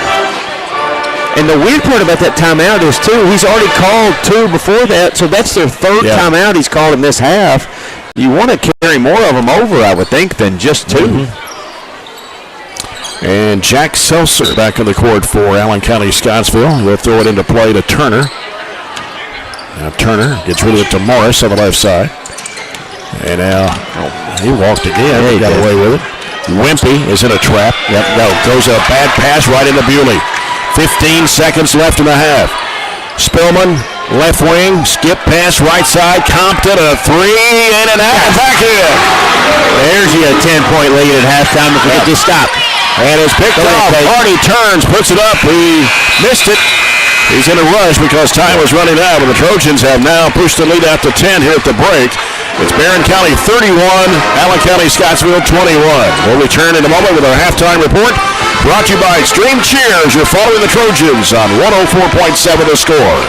And the weird part about that timeout is, too, he's already called 2 before that, so that's their 3rd timeout he's called in this half. You want to carry more of them over, I would think, than just 2. Mm-hmm. And Jack Seltzer back on the court for Allen County-Scottsville. We'll throw it into play to Turner. Now Turner gets rid of it to Morris on the left side. And now he walked again. He got away with it. Wimpy is in a trap. Yep, no, throws a bad pass right into Bewley. 15 seconds left in the half. Spillman, left wing, skip pass right side. Compton, a 3 and a half. Back in. There's your 10-point lead at halftime if we could just stop. And it's picked off. Hardy turns, puts it up. He missed it. He's in a rush because time was running out, and the Trojans have now pushed the lead out to 10 here at the break. It's Barren County 31, Allen County-Scottsville 21. We'll return in a moment with our halftime report. Brought to you by Extreme Cheers. You're following the Trojans on 104.7 The Score.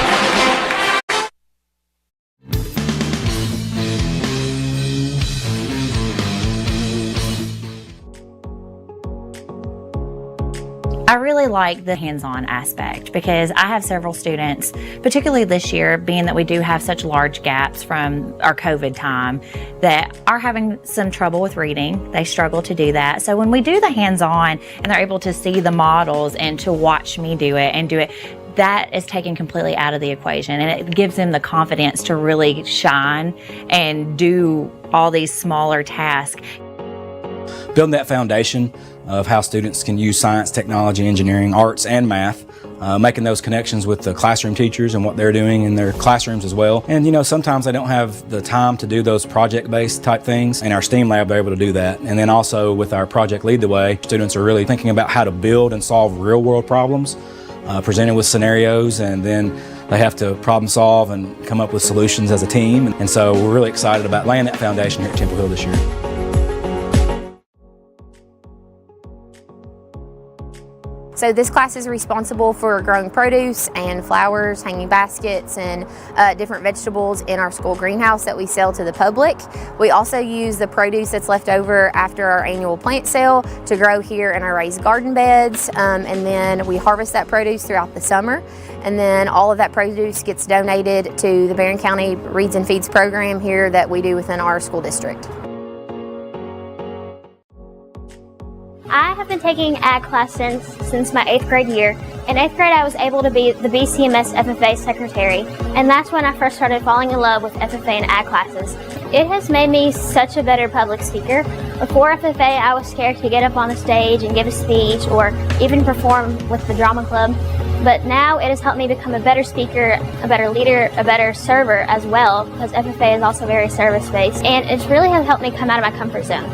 I really like the hands-on aspect because I have several students, particularly this year, being that we do have such large gaps from our COVID time, that are having some trouble with reading. They struggle to do that. So when we do the hands-on and they're able to see the models and to watch me do it and do it, that is taken completely out of the equation, and it gives them the confidence to really shine and do all these smaller tasks. Building that foundation of how students can use science, technology, engineering, arts, and math, making those connections with the classroom teachers and what they're doing in their classrooms as well. And sometimes they don't have the time to do those project-based type things. In our STEAM lab, they're able to do that. And then also with our Project Lead the Way, students are really thinking about how to build and solve real-world problems, presented with scenarios, and then they have to problem solve and come up with solutions as a team. And so we're really excited about laying that foundation here at Temple Hill this year. So this class is responsible for growing produce and flowers, hanging baskets, and different vegetables in our school greenhouse that we sell to the public. We also use the produce that's left over after our annual plant sale to grow here in our raised garden beds, and then we harvest that produce throughout the summer. And then all of that produce gets donated to the Barren County Reads and Feeds program here that we do within our school district. I have been taking ag class since my 8th grade year. In 8th grade, I was able to be the BCMS FFA secretary, and that's when I first started falling in love with FFA and ag classes. It has made me such a better public speaker. Before FFA, I was scared to get up on the stage and give a speech or even perform with the drama club. But now it has helped me become a better speaker, a better leader, a better server as well, because FFA is also very service-based, and it's really has helped me come out of my comfort zone.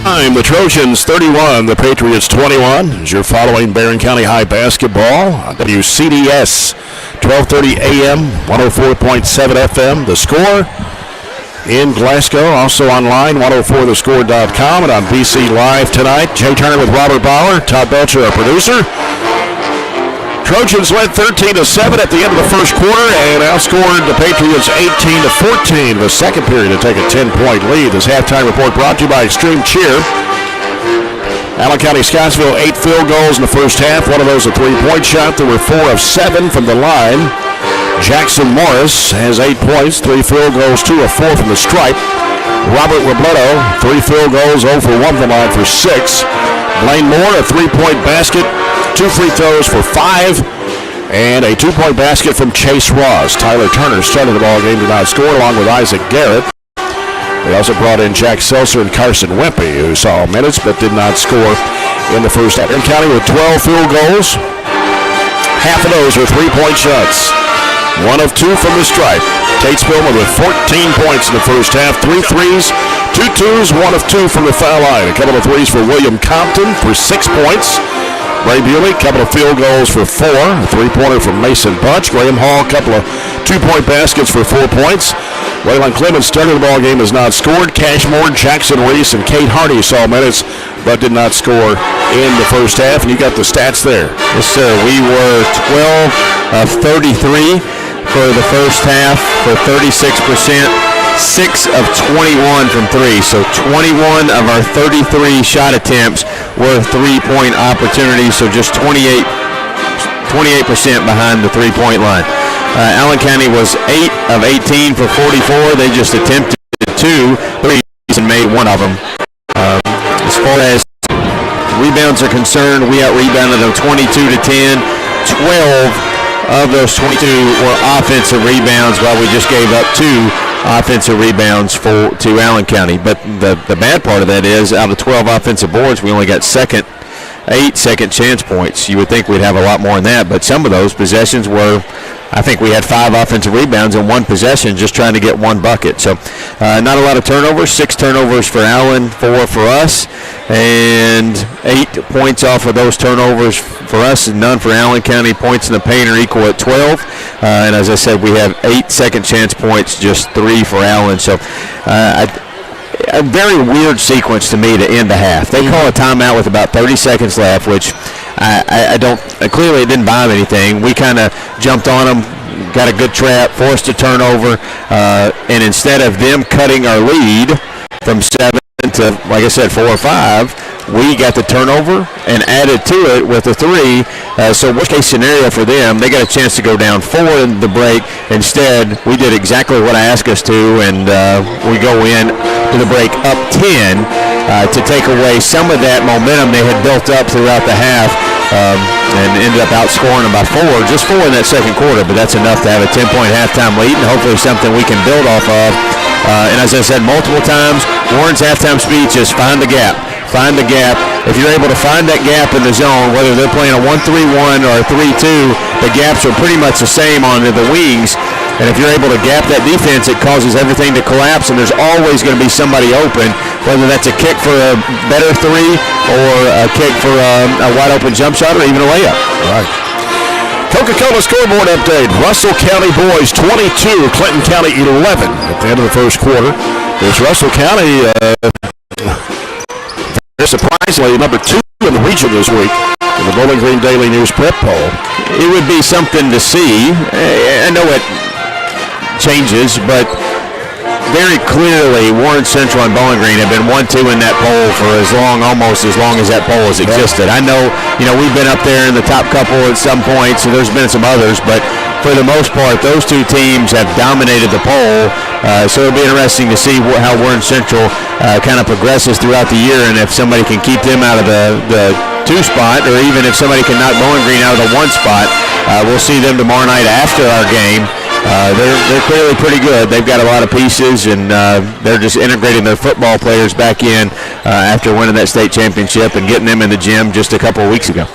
Time, the Trojans 31, the Patriots 21. As you're following Barren County High basketball on WCDS, 12:30 a.m., 104.7 FM. The Score in Glasgow, also online, 104thescore.com, and on BC Live tonight. Jay Turner with Robert Bauer, Todd Belcher, our producer. Trojans led 13-7 at the end of the first quarter and outscored the Patriots 18-14 in the second period to take a 10-point lead. This halftime report brought to you by Extreme Cheer. Allen County-Scottsville, 8 field goals in the first half. One of those a three-point shot. There were 4 of 7 from the line. Jackson Morris has 8 points, 3 field goals, 2 of 4 from the stripe. Robert Robledo, 3 field goals, 0 for 1 from the line for 6. Blaine Moore, a 3-point basket, 2 free throws for 5, and a 2-point basket from Chase Ross. Tyler Turner started the ball game, did not score, along with Isaac Garrett. They also brought in Jack Seltzer and Carson Wimpy, who saw minutes but did not score in the first half. Barren County with 12 field goals. Half of those were 3-point shots. 1 of 2 from the stripe. Tate Spillman with 14 points in the first half. 3 threes, 2 twos, 1 of 2 from the foul line. A couple of threes for William Compton for 6 points. Ray Bewley, a couple of field goals for 4. A 3-pointer from Mason Bunch. Graham Hall, a couple of 2-point baskets for 4 points. Waylon Clemens started the ball game, has not scored. Cashmore, Jackson Reese, and Kate Hardy saw minutes but did not score in the first half. And you got the stats there. Yes, sir. We were 12 of 33 for the first half for 36%. 6 of 21 from 3. So 21 of our 33 shot attempts were 3-point opportunities. So just 28% behind the 3-point line. Allen County was 8 of 18 for 44. They just attempted 2 threes and made 1 of them. As far as rebounds are concerned, we out-rebounded them 22-10. 12 of those 22 were offensive rebounds, while we just gave up 2 offensive rebounds to Allen County. But the bad part of that is, out of 12 offensive boards, we only got 8 second chance points. You would think we'd have a lot more than that, but some of those possessions were, I think we had 5 offensive rebounds in 1 possession, just trying to get 1 bucket. So not a lot of turnovers. 6 turnovers for Allen, 4 for us, and 8 points off of those turnovers for us, and none for Allen County. Points in the paint are equal at 12, and as I said, we have 8 second chance points, just 3 for Allen. So a very weird sequence to me to end the half. They call a timeout with about 30 seconds left, which I don't, clearly it didn't buy them anything. We kind of jumped on them, got a good trap, forced a turnover, and instead of them cutting our lead from 7 to, like I said, 4 or 5, we got the turnover and added to it with a 3. So worst case scenario for them, they got a chance to go down 4 in the break. Instead, we did exactly what I asked us to, and we go in to the break up 10 to take away some of that momentum they had built up throughout the half, and ended up outscoring them by 4, just 4 in that second quarter. But that's enough to have a 10-point halftime lead, and hopefully something we can build off of. And as I said multiple times, Warren's halftime speech is find the gap. Find the gap. If you're able to find that gap in the zone, whether they're playing a 1-3-1 or a 3-2, the gaps are pretty much the same on the wings. And if you're able to gap that defense, it causes everything to collapse, and there's always going to be somebody open, whether that's a kick for a better 3 or a kick for a wide-open jump shot or even a layup. All right. Coca-Cola scoreboard update. Russell County boys 22, Clinton County 11 at the end of the first quarter. There's Russell County surprisingly number 2 in the region this week in the Bowling Green Daily News prep poll. It would be something to see. I know it changes, but very clearly Warren Central and Bowling Green have been 1-2 in that poll for almost as long as that poll has existed. I know, we've been up there in the top couple at some points, so there's been some others, but for the most part, those two teams have dominated the poll. So it'll be interesting to see how Warren Central kind of progresses throughout the year, and if somebody can keep them out of the 2 spot, or even if somebody can knock Bowling Green out of the 1 spot. We'll see them tomorrow night after our game. They're clearly pretty good. They've got a lot of pieces, and they're just integrating their football players back in after winning that state championship and getting them in the gym just a couple of weeks ago.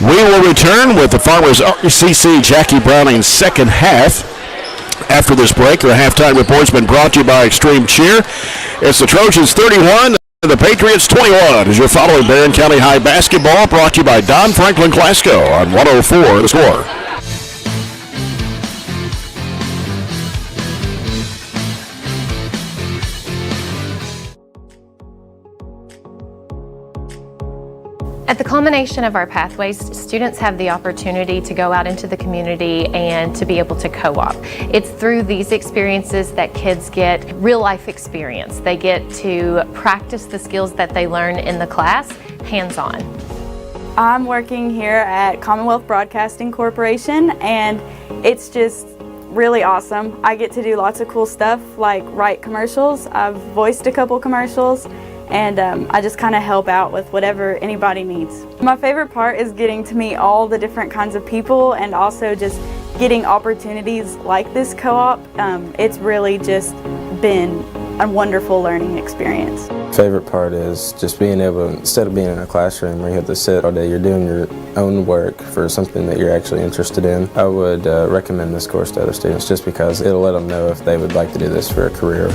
We will return with the Farmers RCC Jackie Browning's second half. After this break, our halftime report's been brought to you by Extreme Cheer. It's the Trojans 31 and the Patriots 21 as you're following Barren County High basketball, brought to you by Don Franklin Glasgow on 104 The Score. At the culmination of our pathways, students have the opportunity to go out into the community and to be able to co-op. It's through these experiences that kids get real life experience. They get to practice the skills that they learn in the class, hands-on. I'm working here at Commonwealth Broadcasting Corporation, and it's just really awesome. I get to do lots of cool stuff like write commercials. I've voiced a couple commercials, and I just kind of help out with whatever anybody needs. My favorite part is getting to meet all the different kinds of people, and also just getting opportunities like this co-op. It's really just been a wonderful learning experience. Favorite part is just being able, instead of being in a classroom where you have to sit all day, you're doing your own work for something that you're actually interested in. I would recommend this course to other students just because it'll let them know if they would like to do this for a career.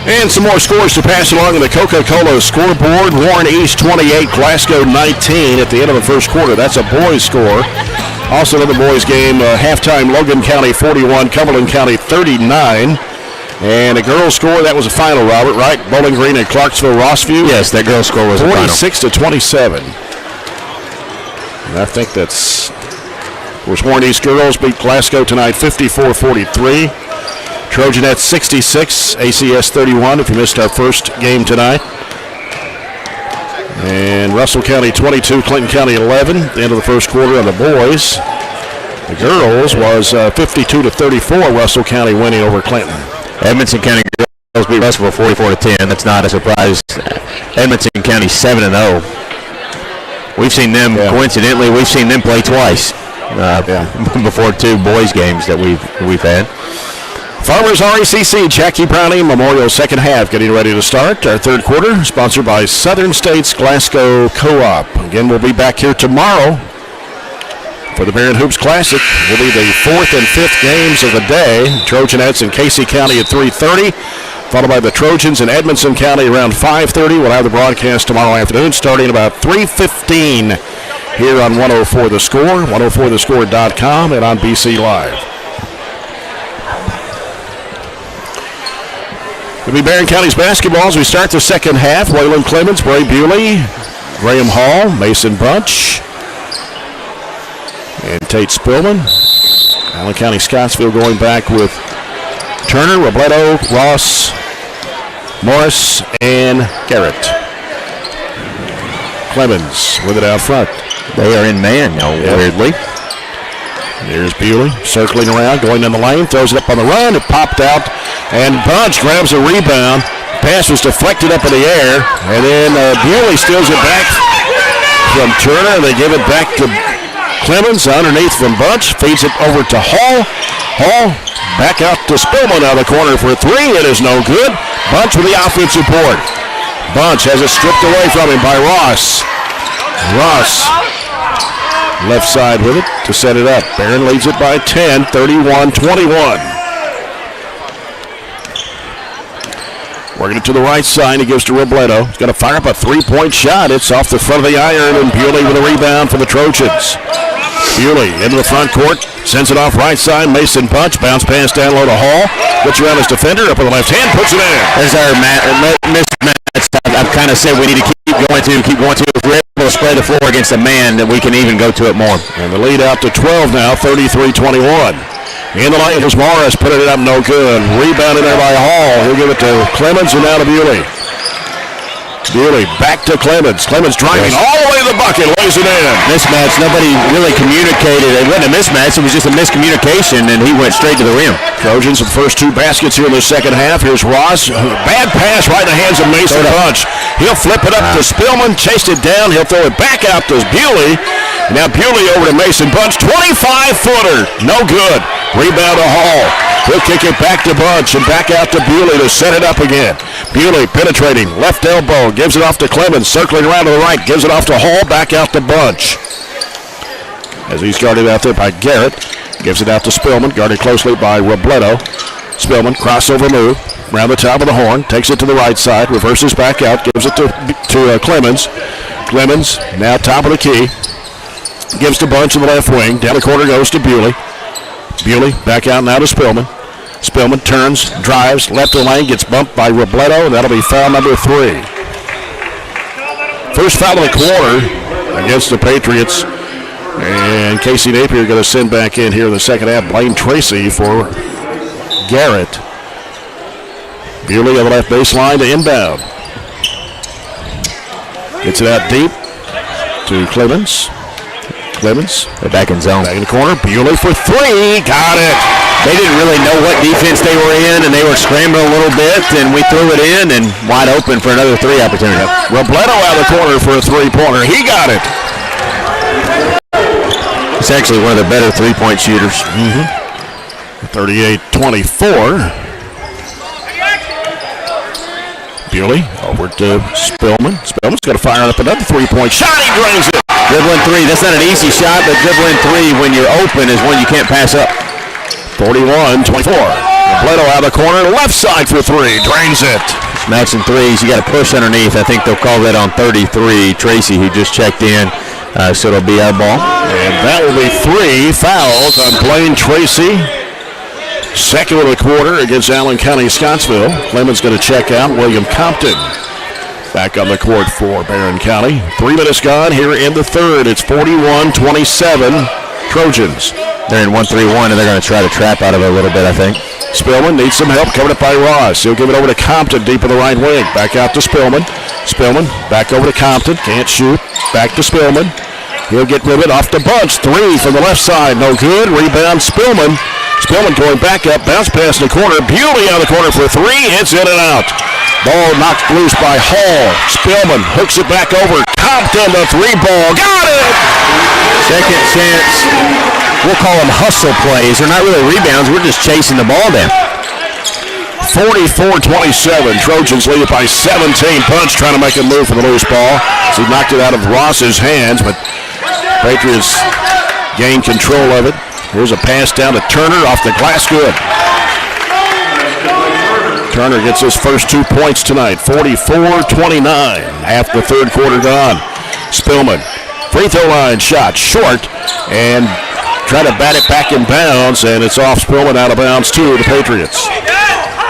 And some more scores to pass along in the Coca-Cola scoreboard. Warren East 28, Glasgow 19 at the end of the first quarter. That's a boys score. Also in the boys game, halftime Logan County 41, Cumberland County 39. And a girls score, that was a final, Robert, right? Bowling Green and Clarksville Rossview. Yes, that girls score was a final. 46-27. And I think that's, of course, Warren East girls beat Glasgow tonight 54-43. Trojanettes 66, ACS 31 if you missed our first game tonight. And Russell County 22, Clinton County 11 at the end of the first quarter on the boys. The girls was 52-34, Russell County winning over Clinton. Edmonson County girls beat Russellville 44-10. That's not a surprise. Edmonson County 7-0. We've seen them, coincidentally, we've seen them play twice before 2 boys games that we've had. Farmers RCC, Jackie Browning Memorial second half getting ready to start. Our third quarter sponsored by Southern States Glasgow Co-op. Again, we'll be back here tomorrow for the Barren Hoops Classic. Will be the 4th and 5th games of the day. Trojanettes in Casey County at 3:30, followed by the Trojans in Edmonson County around 5:30. We'll have the broadcast tomorrow afternoon starting about 3:15 here on 104 The Score, 104thescore.com, and on BC Live. It'll be Barren County's basketball as we start the second half. Waylon Clemens, Bray Bewley, Graham Hall, Mason Bunch, and Tate Spillman. Allen County-Scottsville going back with Turner, Robledo, Ross, Morris, and Garrett. Clemens with it out front. They are in man now, weirdly. There's Bewley circling around, going in the lane, throws it up on the run. It popped out, and Bunch grabs a rebound. Pass was deflected up in the air, and then Bewley steals it back from Turner. They give it back to Clemens underneath from Bunch, feeds it over to Hall. Hall back out to Spillman out of the corner for a three. It is no good. Bunch with the offensive board. Bunch has it stripped away from him by Ross. Ross left side with it to set it up. Barren leads it by 10, 31-21. Working it to the right side. He gives to Robledo. He's going to fire up a three-point shot. It's off the front of the iron, and Bewley with a rebound for the Trojans. Bewley into the front court. Sends it off right side. Mason Bunch. Bounce pass down low to Hall. Gets around his defender. Up with the left hand. Puts it in. There's our mismatch. I've kind of said we need to keep going to. If we're able to spread the floor against a man, that we can even go to it more. And the lead out to 12 now, 33-21. In the lane was Morris, putting it up no good. Rebounded there by Hall. He'll give it to Clemens and now to Bewley. Bewley back to Clemens. Clemens driving all the way to the bucket, lays it in. Mismatch. Nobody really communicated. It wasn't a mismatch. It was just a miscommunication, and he went straight to the rim. Trojans the first two baskets here in the second half. Here's Ross. Bad pass right in the hands of Mason Bunch. He'll flip it up to Spillman. Chased it down. He'll throw it back out to Bewley. Now Bewley over to Mason Bunch. 25-footer. No good. Rebound to Hall. He'll kick it back to Bunch and back out to Bewley to set it up again. Bewley penetrating. Left elbow. Gives it off to Clemens. Circling around to the right. Gives it off to Hall. Back out to Bunch. As he started out there by Garrett. Gives it out to Spillman. Guarded closely by Robledo. Spillman. Crossover move. Around the top of the horn. Takes it to the right side. Reverses back out. Gives it to Clemens. Clemens now top of the key. Gives to Bunch in the left wing. Down the corner goes to Bewley. Bewley back out now to Spillman. Spillman turns, drives, left of the lane, gets bumped by Robledo, and that'll be foul number 3. First foul of the quarter against the Patriots. And Casey Napier going to send back in here in the second half. Blaine Tracy for Garrett. Bewley on the left baseline to inbound. Gets it out deep to Clemens. Clemens, they're back in zone. Back in the corner. Bewley for 3. Got it. They didn't really know what defense they were in, and they were scrambling a little bit, and we threw it in and wide open for another 3 opportunity. Robledo out of the corner for a 3-pointer. He got it. He's actually one of the better 3-point shooters. 38-24. Bewley over to Spillman. Spillman's going to fire up another 3-point shot. He drains it. Dribbling 3. That's not an easy shot, but dribbling 3 when you're open is one you can't pass up. 41-24. Robledo out of the corner, left side for 3. Drains it. Matching threes. You got to push underneath. I think they'll call that on 33. Tracy, who just checked in, so it'll be our ball. And that will be 3 fouls on Blaine Tracy. Second of the quarter against Allen County-Scottsville. Clemens going to check out. William Compton back on the court for Barren County. 3 minutes gone here in the third. It's 41-27 Trojans. They're in 1-3-1, and they're going to try to trap out of it a little bit, I think. Spillman needs some help, covered up by Ross. He'll give it over to Compton deep in the right wing. Back out to Spillman. Spillman back over to Compton. Can't shoot. Back to Spillman. He'll get rid of it off the Bunch. 3 from the left side. No good. Rebound Spillman. Spillman going back up. Bounce pass in the corner. Bewley out of the corner for 3. Hits in and out. Ball knocked loose by Hall. Spillman hooks it back over. Compton, the 3-ball. Got it! Second chance. We'll call them hustle plays. They're not really rebounds. We're just chasing the ball down. 44-27. Trojans lead it by 17. Bunch trying to make a move for the loose ball. So he knocked it out of Ross's hands, but Patriots gained control of it. Here's a pass down to Turner off the glass. Good. Turner gets his first 2 points tonight. 44-29. Half the third quarter gone. Spillman. Free throw line shot short and try to bat it back in bounds, and it's off Spillman out of bounds to the Patriots.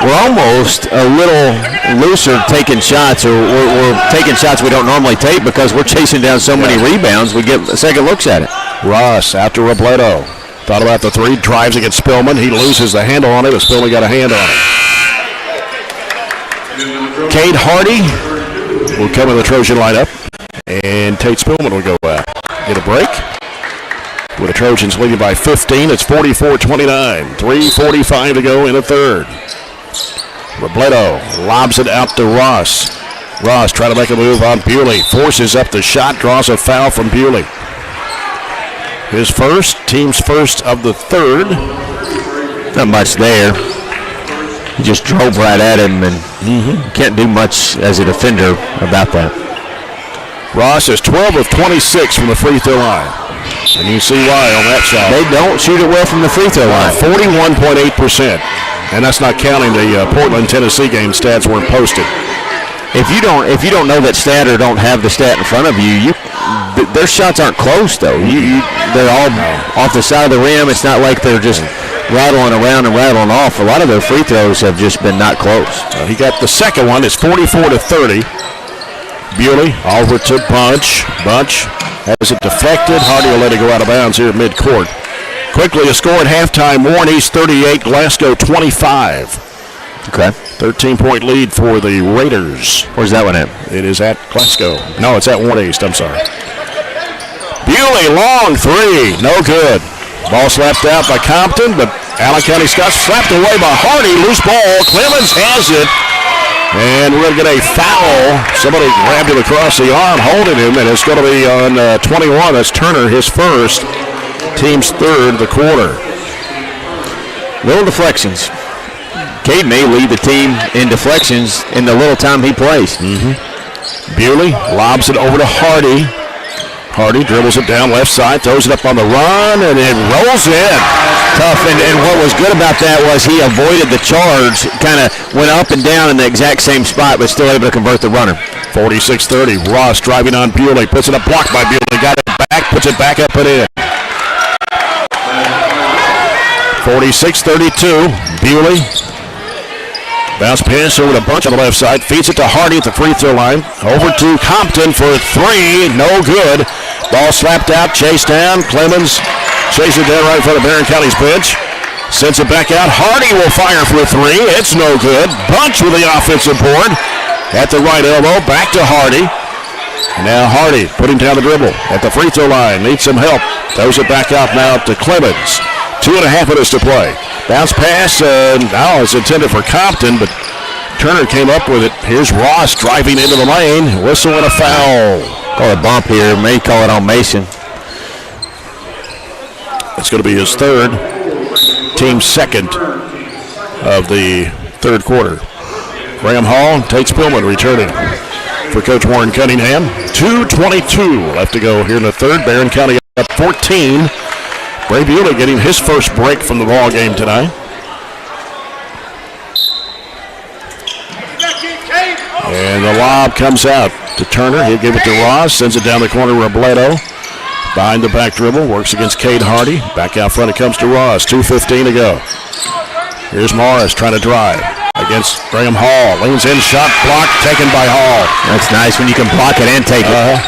We're almost a little looser taking shots, or we're taking shots we don't normally take because we're chasing down so many rebounds. We get second looks at it. Ross out to Robledo. Thought about the three, drives against Spillman. He loses the handle on it, but Spillman got a hand on it. Cade Hardy will come in the Trojan lineup, and Tate Spillman will go out. Get a break. With the Trojans leading by 15, it's 44-29. 3:45 to go in the third. Robledo lobs it out to Ross. Ross trying to make a move on Bewley. Forces up the shot, draws a foul from Bewley. His first, team's first of the third. Not much there. He just drove right at him and can't do much as a defender about that. Ross is 12 of 26 from the free throw line. And you see why on that shot. They don't shoot it well from the free throw line. 41.8%. And that's not counting the Portland, Tennessee game stats weren't posted. If you don't know that stat or don't have the stat in front of you, their shots aren't close though. They're all off the side of the rim. It's not like they're just rattling around and rattling off. A lot of their free throws have just been not close. He got the second one. It's 44-30. Bewley over to Bunch. Bunch has it deflected. Hardy will let it go out of bounds here at midcourt. Quickly a score at halftime. Warren East 38, Glasgow 25. Okay. 13-point lead for the Raiders. Where's that one at? It is at Glasgow. No, it's at Warren East. I'm sorry. Bewley, long three. No good. Ball slapped out by Compton, but Allen County-Scottsville slapped away by Hardy. Loose ball. Clemens has it. And we're going to get a foul. Somebody grabbed him across the arm, holding him, and it's going to be on 21. That's Turner, his first. Team's third of the quarter. Little deflections. Cade may lead the team in deflections in the little time he plays. Bewley lobs it over to Hardy. Hardy dribbles it down left side, throws it up on the run, and it rolls in. Tough, and what was good about that was he avoided the charge, kind of went up and down in the exact same spot, but still able to convert the runner. 46-30, Ross driving on Bewley, puts it up, blocked by Bewley, got it back, puts it back up and in. 46-32, Bewley. Bounce pass over to Bunch on the left side. Feeds it to Hardy at the free throw line. Over to Compton for three. No good. Ball slapped out. Chased down. Clemens chases it down right in front of Barren County's bench. Sends it back out. Hardy will fire for three. It's no good. Bunch with the offensive board. At the right elbow. Back to Hardy. And now Hardy putting down the dribble at the free throw line. Needs some help. Throws it back out now to Clemens. 2.5 minutes to play. Bounce pass, now it's intended for Compton, but Turner came up with it. Here's Ross driving into the lane. Whistle and a foul. Call a bump here. May call it on Mason. It's going to be his third. Team second of the third quarter. Graham Hall, Tate Spillman returning for Coach Warren Cunningham. 2:22 left to go here in the third. Barren County up 14. Bray Bewley getting his first break from the ball game tonight. And the lob comes out to Turner. He'll give it to Ross. Sends it down the corner. Robledo behind the back dribble. Works against Cade Hardy. Back out front it comes to Ross. 2:15 to go. Here's Morris trying to drive against Graham Hall. Leans in, shot blocked, taken by Hall. That's nice when you can block it and take it.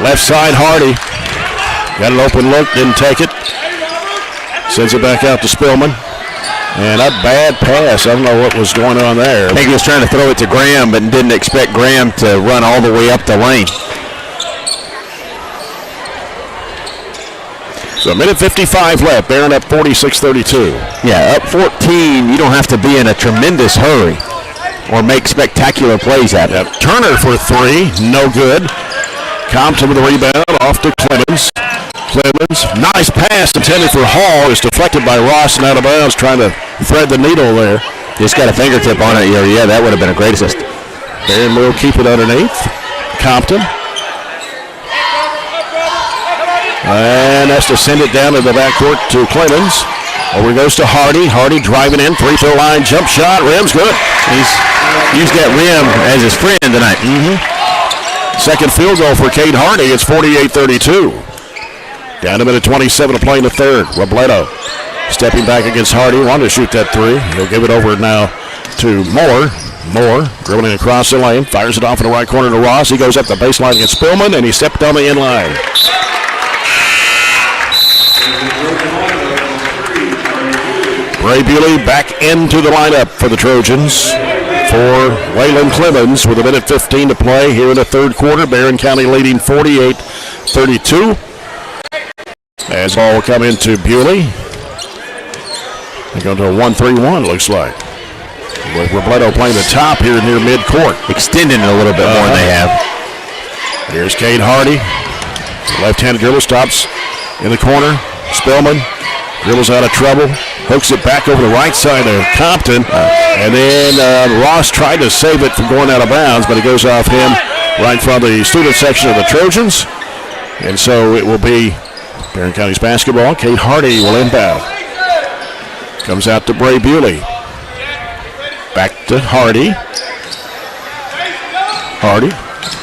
Left side, Hardy. Got an open look, didn't take it. Sends it back out to Spillman. And a bad pass. I don't know what was going on there. I think he was trying to throw it to Graham, but didn't expect Graham to run all the way up the lane. So a minute 55 left. Barren up 46-32. Yeah, up 14. You don't have to be in a tremendous hurry or make spectacular plays at it. Turner for three. No good. Compton with the rebound. Off to Clemens. Clemens, nice pass intended for Hall, is deflected by Ross and out of bounds, trying to thread the needle there. Just got a fingertip on it. Yeah, that would have been a great assist. Barren will keep it underneath. Compton. And has to send it down to the backcourt to Clemens. Over goes to Hardy. Hardy driving in, free throw line, jump shot, rim's good. He's used that rim as his friend tonight. Second field goal for Cade Hardy. It's 48-32. Down to minute 27 to play in the third. Robledo stepping back against Hardy. Wanted to shoot that three. He'll give it over now to Moore. Moore dribbling across the lane. Fires it off in the right corner to Ross. He goes up the baseline against Spillman, and he stepped on the in line. Ray Bewley back into the lineup for the Trojans for Waylon Clemens with 1:15 to play here in the third quarter. Barren County leading 48-32. As ball will come into Bewley. They go to a 1-3-1, looks like. With Robledo playing the top here near midcourt. Extending it a little bit more than they have. Here's Cade Hardy. Left-handed dribble, stops in the corner. Spillman dribbles out of trouble. Hooks it back over the right side of Compton. And then Ross tried to save it from going out of bounds, but it goes off him right from the student section of the Trojans. And so it will be Barren County's basketball. Cade Hardy will inbound. Comes out to Bray Bewley. Back to Hardy. Hardy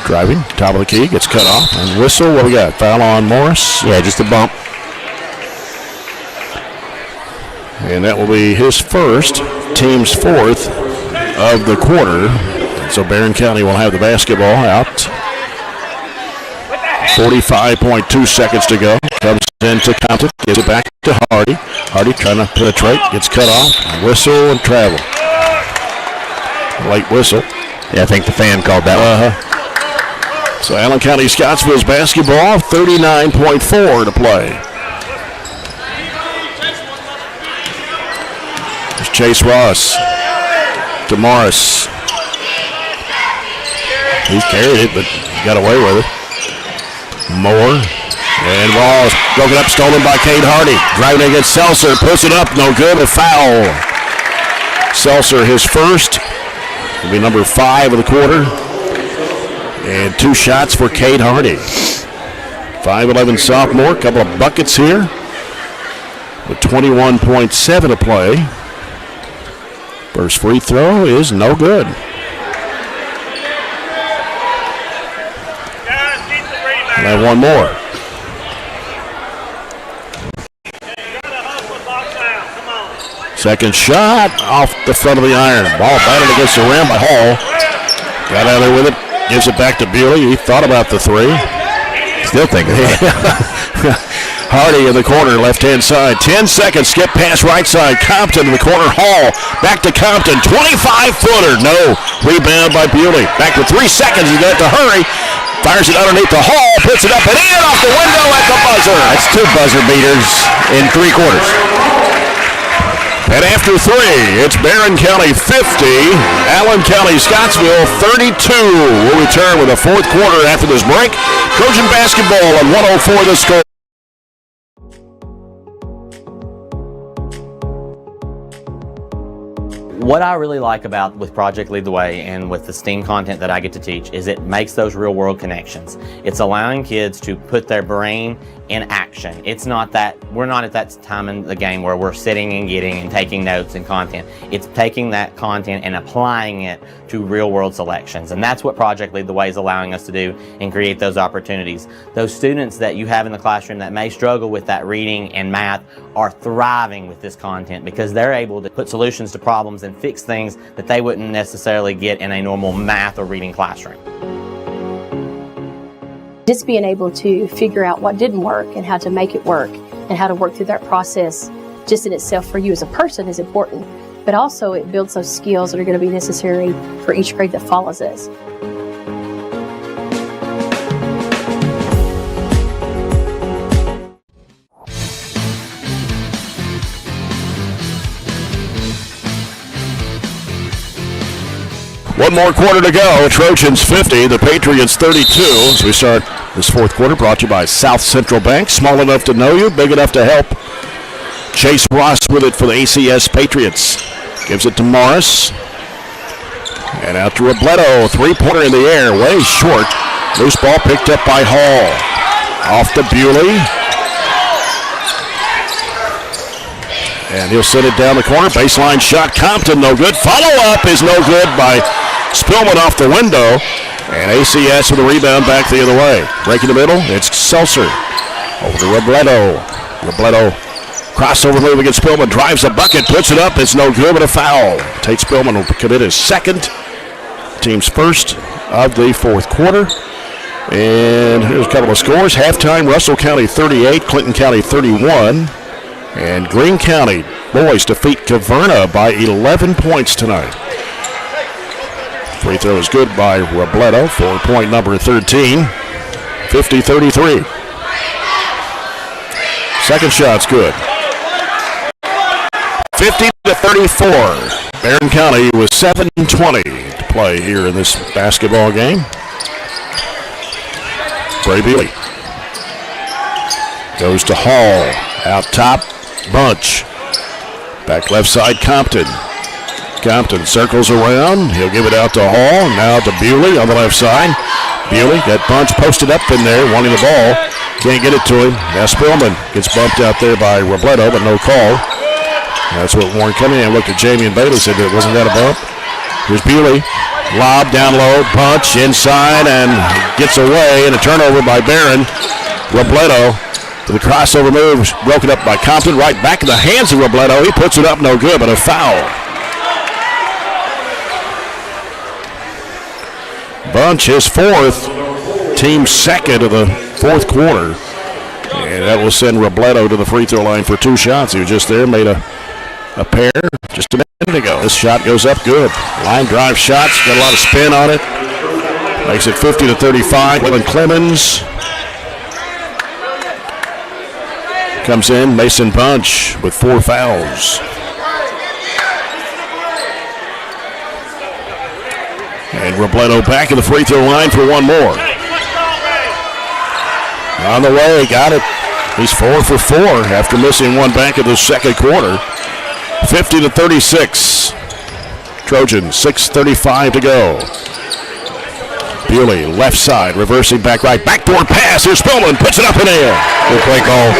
driving, top of the key, gets cut off. And whistle, what we got? Foul on Morris. Yeah, just a bump. And that will be his first, team's fourth of the quarter. So Barren County will have the basketball out. 45.2 seconds to go. Comes into Compton, gives it back to Hardy. Hardy trying to penetrate, gets cut off. Whistle and travel. Late whistle. Yeah, I think the fan called that one. So Allen County-Scottsville's basketball, 39.4 to play. There's Chase Ross to Morris. He carried it, but got away with it. Moore and Ross broken up, stolen by Cade Hardy. Driving against Seltzer, puts it up, no good, a foul. Seltzer, his first, will be number 5 of the quarter. And 2 shots for Cade Hardy. 5'11 sophomore, couple of buckets here. With 21.7 to play. First free throw is no good. We'll have one more. Second shot off the front of the iron. Ball batted against the rim by Hall. Got out of there with it. Gives it back to Bewley. He thought about the three. Still thinking about it. Hardy in the corner, left-hand side. 10 seconds, skip pass right side. Compton in the corner, Hall. Back to Compton, 25-footer. No. Rebound by Bewley. Back to 3 seconds. He's got to hurry. Fires it underneath the Hall. Puts it up and in off the window at the buzzer. That's 2 buzzer beaters in 3 quarters. And after 3, it's Barren County 50, Allen County-Scottsville 32. We'll return with a 4th quarter after this break. Trojan basketball at 104 the score. What I really like about with Project Lead the Way and with the STEAM content that I get to teach is it makes those real world connections. It's allowing kids to put their brain in action. It's not that, we're not at that time in the game where we're sitting and getting and taking notes and content. It's taking that content and applying it to real world selections. And that's what Project Lead the Way is allowing us to do and create those opportunities. Those students that you have in the classroom that may struggle with that reading and math are thriving with this content because they're able to put solutions to problems and fix things that they wouldn't necessarily get in a normal math or reading classroom. Just being able to figure out what didn't work and how to make it work and how to work through that process just in itself for you as a person is important, but also it builds those skills that are going to be necessary for each grade that follows us. One more quarter to go. Trojans 50, the Patriots 32. As we start this 4th quarter, brought to you by South Central Bank. Small enough to know you, big enough to help. Chase Ross with it for the ACS Patriots. Gives it to Morris. And out to Robledo. 3-pointer in the air, way short. Loose ball picked up by Hall. Off to Bewley. And he'll send it down the corner. Baseline shot. Compton, no good. Follow-up is no good by Spillman off the window. And ACS with a rebound back the other way. Breaking the middle, it's Seltzer. Over to Robledo. Robledo, crossover move against Spillman. Drives a bucket, puts it up. It's no good, but a foul. Tate Spillman will commit his 2nd. Team's first of the 4th quarter. And here's a couple of scores. Halftime, Russell County 38, Clinton County 31. And Greene County boys defeat Caverna by 11 points tonight. Free throw is good by Robledo for point number 13. 50-33. Second shot's good. 50-34. Barren County with 7:20 to play here in this basketball game. Bray Bealey goes to Hall. Out top, Bunch. Back left side, Compton. Compton circles around. He'll give it out to Hall. Now to Bewley on the left side. Bewley got Bunch posted up in there, wanting the ball. Can't get it to him. Now Spillman gets bumped out there by Robledo, but no call. That's what Warren coming in. Looked at Jamie and Bailey, said, wasn't that a bump? Here's Bewley. Lob down low. Bunch inside and gets away. And a turnover by Barren. Robledo. The crossover move broken up by Compton. Right back in the hands of Robledo. He puts it up, no good, but a foul. Bunch, his fourth, team second of the fourth quarter. And that will send Robledo to the free throw line for 2 shots. He was just there, made a pair just a minute ago. This shot goes up good. Line drive shots, got a lot of spin on it. Makes it 50-35. Willen Clemens comes in. Mason Bunch with 4 fouls. And Robledo back at the free throw line for one more. On the way, got it. He's 4 for 4 after missing one back in the second quarter. 50-36. Trojans, 6:35 to go. Bewley, left side, reversing back right. Backdoor pass. Here's Spillman. Puts it up in the air. Good play call.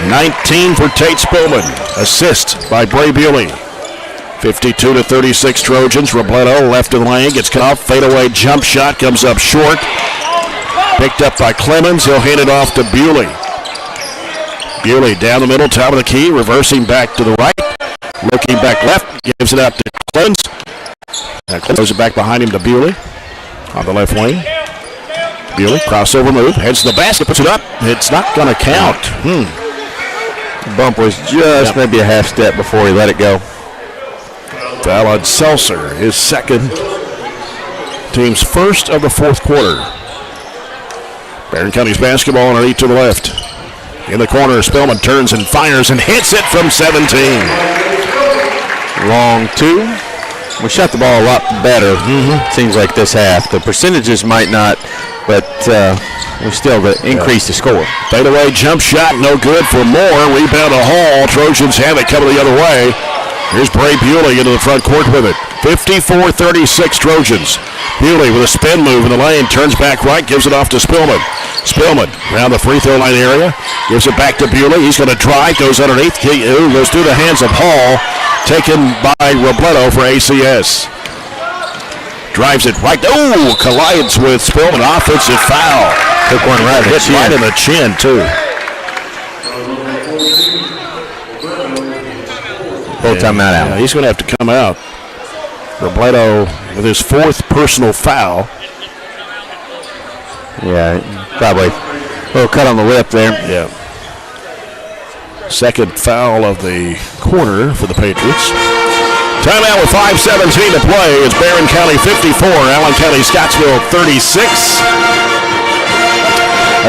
19 for Tate Spillman. Assist by Bray Bewley. 52-36 Trojans. Robledo left of the lane. Gets cut off. Fadeaway jump shot. Comes up short. Picked up by Clemens. He'll hand it off to Bewley. Bewley down the middle, top of the key, reversing back to the right. Looking back left, gives it out to Clemens. And Clemens throws it back behind him to Bewley on the left wing. Bewley, crossover move, heads to the basket, puts it up. It's not going to count. The bump was just maybe a half step before he let it go. Foul on Seltzer, his second, team's first of the fourth quarter. Barren County's basketball underneath to the left. In the corner, Spillman turns and fires and hits it from 17. Long 2. We shot the ball a lot better, seems like this half. The percentages might not, but we still increased the score. Fadeaway jump shot, no good for more. Rebound to Hall. Trojans have it coming the other way. Here's Bray Bewley into the front court with it. 54-36 Trojans. Bewley with a spin move in the lane, turns back right, gives it off to Spillman. Spillman around the free throw line area, gives it back to Bewley. He's going to drive, goes underneath, goes through the hands of Hall, taken by Robledo for ACS. Drives it right, collides with Spillman, offensive foul. Took one right in the chin. Right in the chin, too. Full timeout out. He's going to have to come out. Robledo with his 4th personal foul. Yeah, probably a little cut on the lip there. Yeah. Second foul of the quarter for the Patriots. Timeout with 5:17 to play. It's Barren County 54, Allen County-Scottsville 36.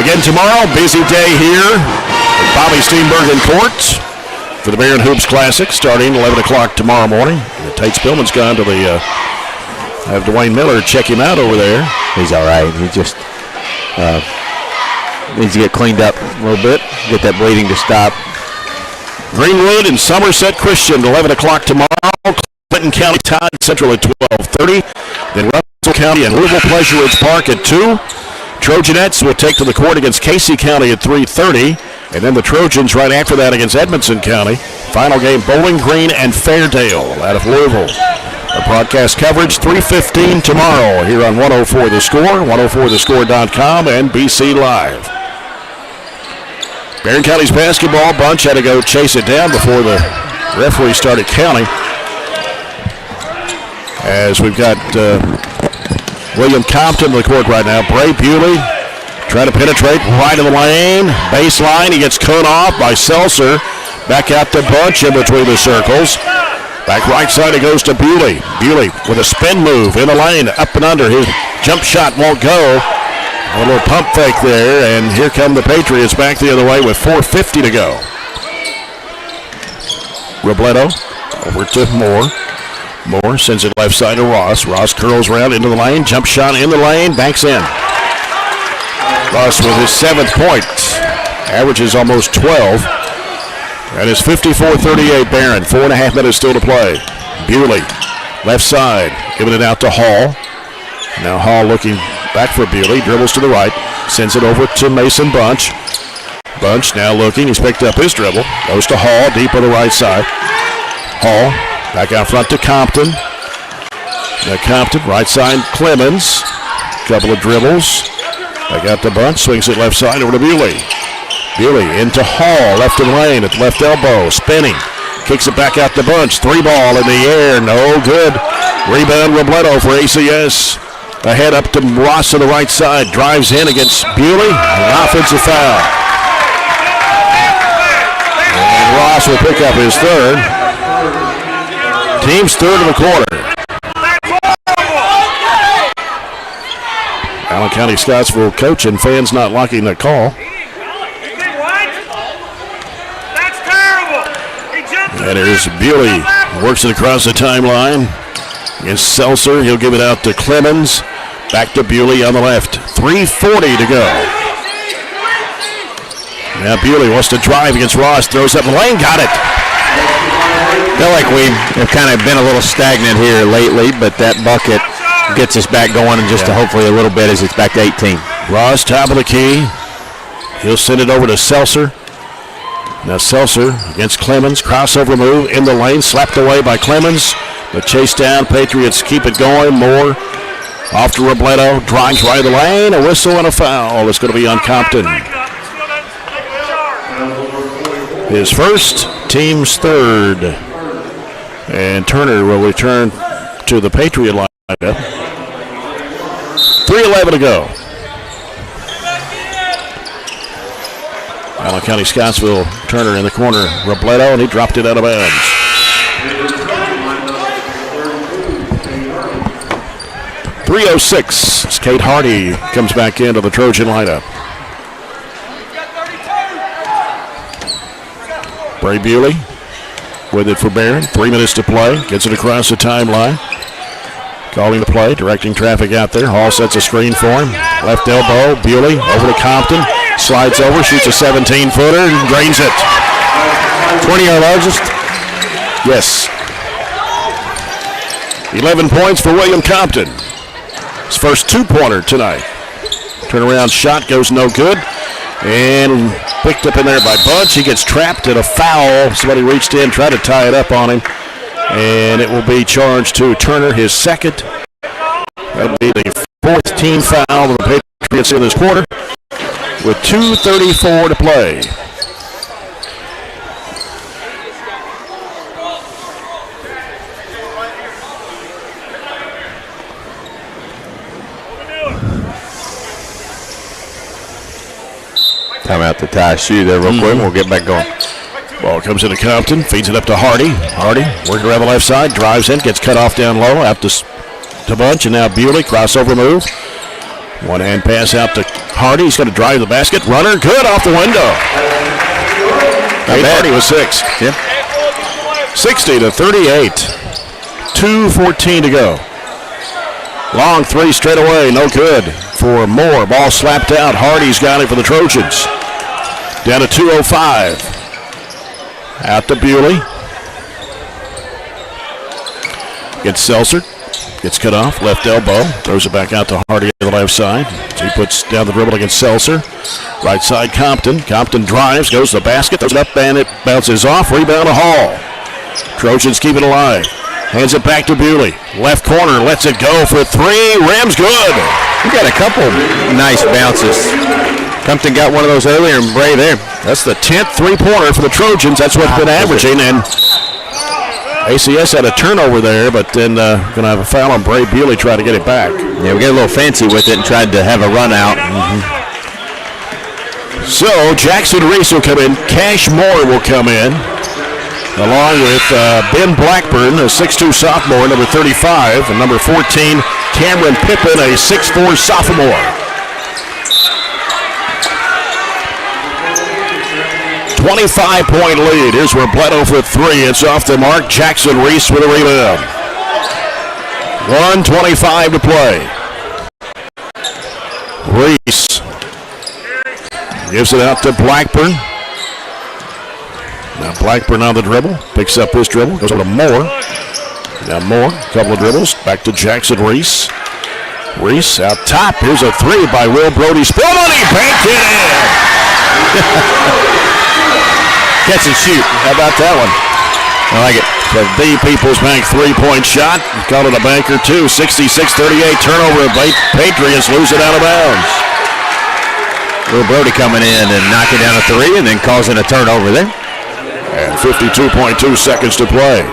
Again tomorrow, busy day here at Bobby Steenbergen Court for the Barren Hoops Classic, starting 11 o'clock tomorrow morning. Tate Spillman's gone to the, have Dwayne Miller check him out over there. He's all right. He just needs to get cleaned up a little bit, get that bleeding to stop. Greenwood and Somerset Christian, 11 o'clock tomorrow. Clinton County Todd Central at 12:30. Then Russell County and Louisville Pleasure Ridge Park at 2. Trojanettes will take to the court against Casey County at 3:30. And then the Trojans right after that against Edmonson County. Final game, Bowling Green and Fairdale out of Louisville. Our broadcast coverage, 3:15 tomorrow here on 104 The Score, 104thescore.com, and BC Live. Barren County's basketball bunch had to go chase it down before the referee started counting. As we've got William Compton in the court right now. Bray Bewley, Trying to penetrate right of the lane. Baseline, he gets cut off by Seltzer. Back out to Bunch in between the circles. Back right side, it goes to Bewley. Bewley with a spin move in the lane, up and under. His jump shot won't go. A little pump fake there, and here come the Patriots back the other way with 4:50 to go. Robledo over to Moore. Moore sends it left side to Ross. Ross curls around into the lane. Jump shot in the lane. Banks in. Ross with his 7th point. Averages almost 12. And it's 54-38 Barren. 4.5 minutes still to play. Bewley, left side. Giving it out to Hall. Now Hall looking back for Bewley. Dribbles to the right. Sends it over to Mason Bunch. Bunch now looking. He's picked up his dribble. Goes to Hall, deep on the right side. Hall back out front to Compton. Now Compton, right side, Clemens. Couple of dribbles. Back out to Bunch. Swings it left side over to Bewley. Bewley into Hall, left in lane at the left elbow. Spinning. Kicks it back out to Bunch. 3-ball in the air. No good. Rebound Robledo for ACS. Ahead up to Ross on the right side. Drives in against Bewley. An offensive foul. And Ross will pick up his 3rd. Team's 3rd of the quarter. Allen County-Scottsville coach and fans not liking the call. And here's Bewley. Works it across the timeline. Against Seltzer. He'll give it out to Clemens. Back to Bewley on the left. 3:40 to go. Now Bewley wants to drive against Ross. Throws up the lane. Got it. Feel like we have kind of been a little stagnant here lately, but that bucket gets us back going and just hopefully a little bit as it's back to 18. Ross, top of the key. He'll send it over to Seltzer. Now Seltzer against Clemens. Crossover move in the lane. Slapped away by Clemens. But chased down. Patriots keep it going. Moore off to Robledo. Drives right of the lane. A whistle and a foul. It's going to be on Compton. His first, team's 3rd. And Turner will return to the Patriot lineup. 3:11 to go. Allen County-Scottsville, Turner in the corner. Robledo, and he dropped it out of bounds. .306 as Kate Hardy comes back into the Trojan lineup. Bray Bewley with it for Barren. 3 minutes to play. Gets it across the timeline. Calling the play, directing traffic out there. Hall sets a screen for him. Left elbow, Bewley over to Compton. Slides over, shoots a 17-footer, and drains it. 20 our largest? Yes. 11 points for William Compton. His first 2-pointer tonight. Turnaround shot goes no good. And picked up in there by Bunch. He gets trapped at a foul. Somebody reached in, tried to tie it up on him. And it will be charged to Turner, his 2nd. That'll be the 4th team foul of the Patriots in this quarter with 2:34 to play. Time out to tie a shoe there real quick, and we'll get back going. Ball comes into Compton, feeds it up to Hardy. Hardy working around the left side, drives in, gets cut off down low, out to Bunch, and now Bewley, crossover move. One-hand pass out to Hardy. He's going to drive the basket. Runner, good off the window. Hardy was 6. Yeah. 60-38. 2:14 to go. Long 3 straight away, no good for Moore. Ball slapped out. Hardy's got it for the Trojans. Down to 2:05. Out to Bewley. Gets Seltzer. Gets cut off. Left elbow. Throws it back out to Hardy on the left side. So he puts down the dribble against Seltzer. Right side Compton. Compton drives. Goes to the basket. Throws it up and it bounces off. Rebound to Hall. Trojans keep it alive. Hands it back to Bewley. Left corner. Lets it go for 3. Rims good. We got a couple nice bounces. Compton got one of those earlier, and Bray there. That's the 10th 3-pointer for the Trojans. That's what's been averaging. And ACS had a turnover there, but then going to have a foul on Bray. Bewley tried to get it back. Yeah, we got a little fancy with it and tried to have a run out. So Jackson Reese will come in. Cash Moore will come in, along with Ben Blackburn, a 6'2 sophomore, number 35, and number 14, Cameron Pippin, a 6'4 sophomore. 25-point lead. Here's Robledo for three. It's off the mark. Jackson Reese with a rebound. 1:25 to play. Reese gives it out to Blackburn. Now Blackburn on the dribble. Picks up his dribble. Goes over to Moore. Now Moore. Couple of dribbles. Back to Jackson Reese. Reese out top. Here's a three by Will Brody. Spillman. He banked it in. Catch and shoot. How about that one? I like it. The B People's Bank three-point shot. Called it a banker too. 66-38 turnover. Patriots lose it out of bounds. Will Brody coming in and knocking down a three and then causing a turnover there. And 52.2 seconds to play.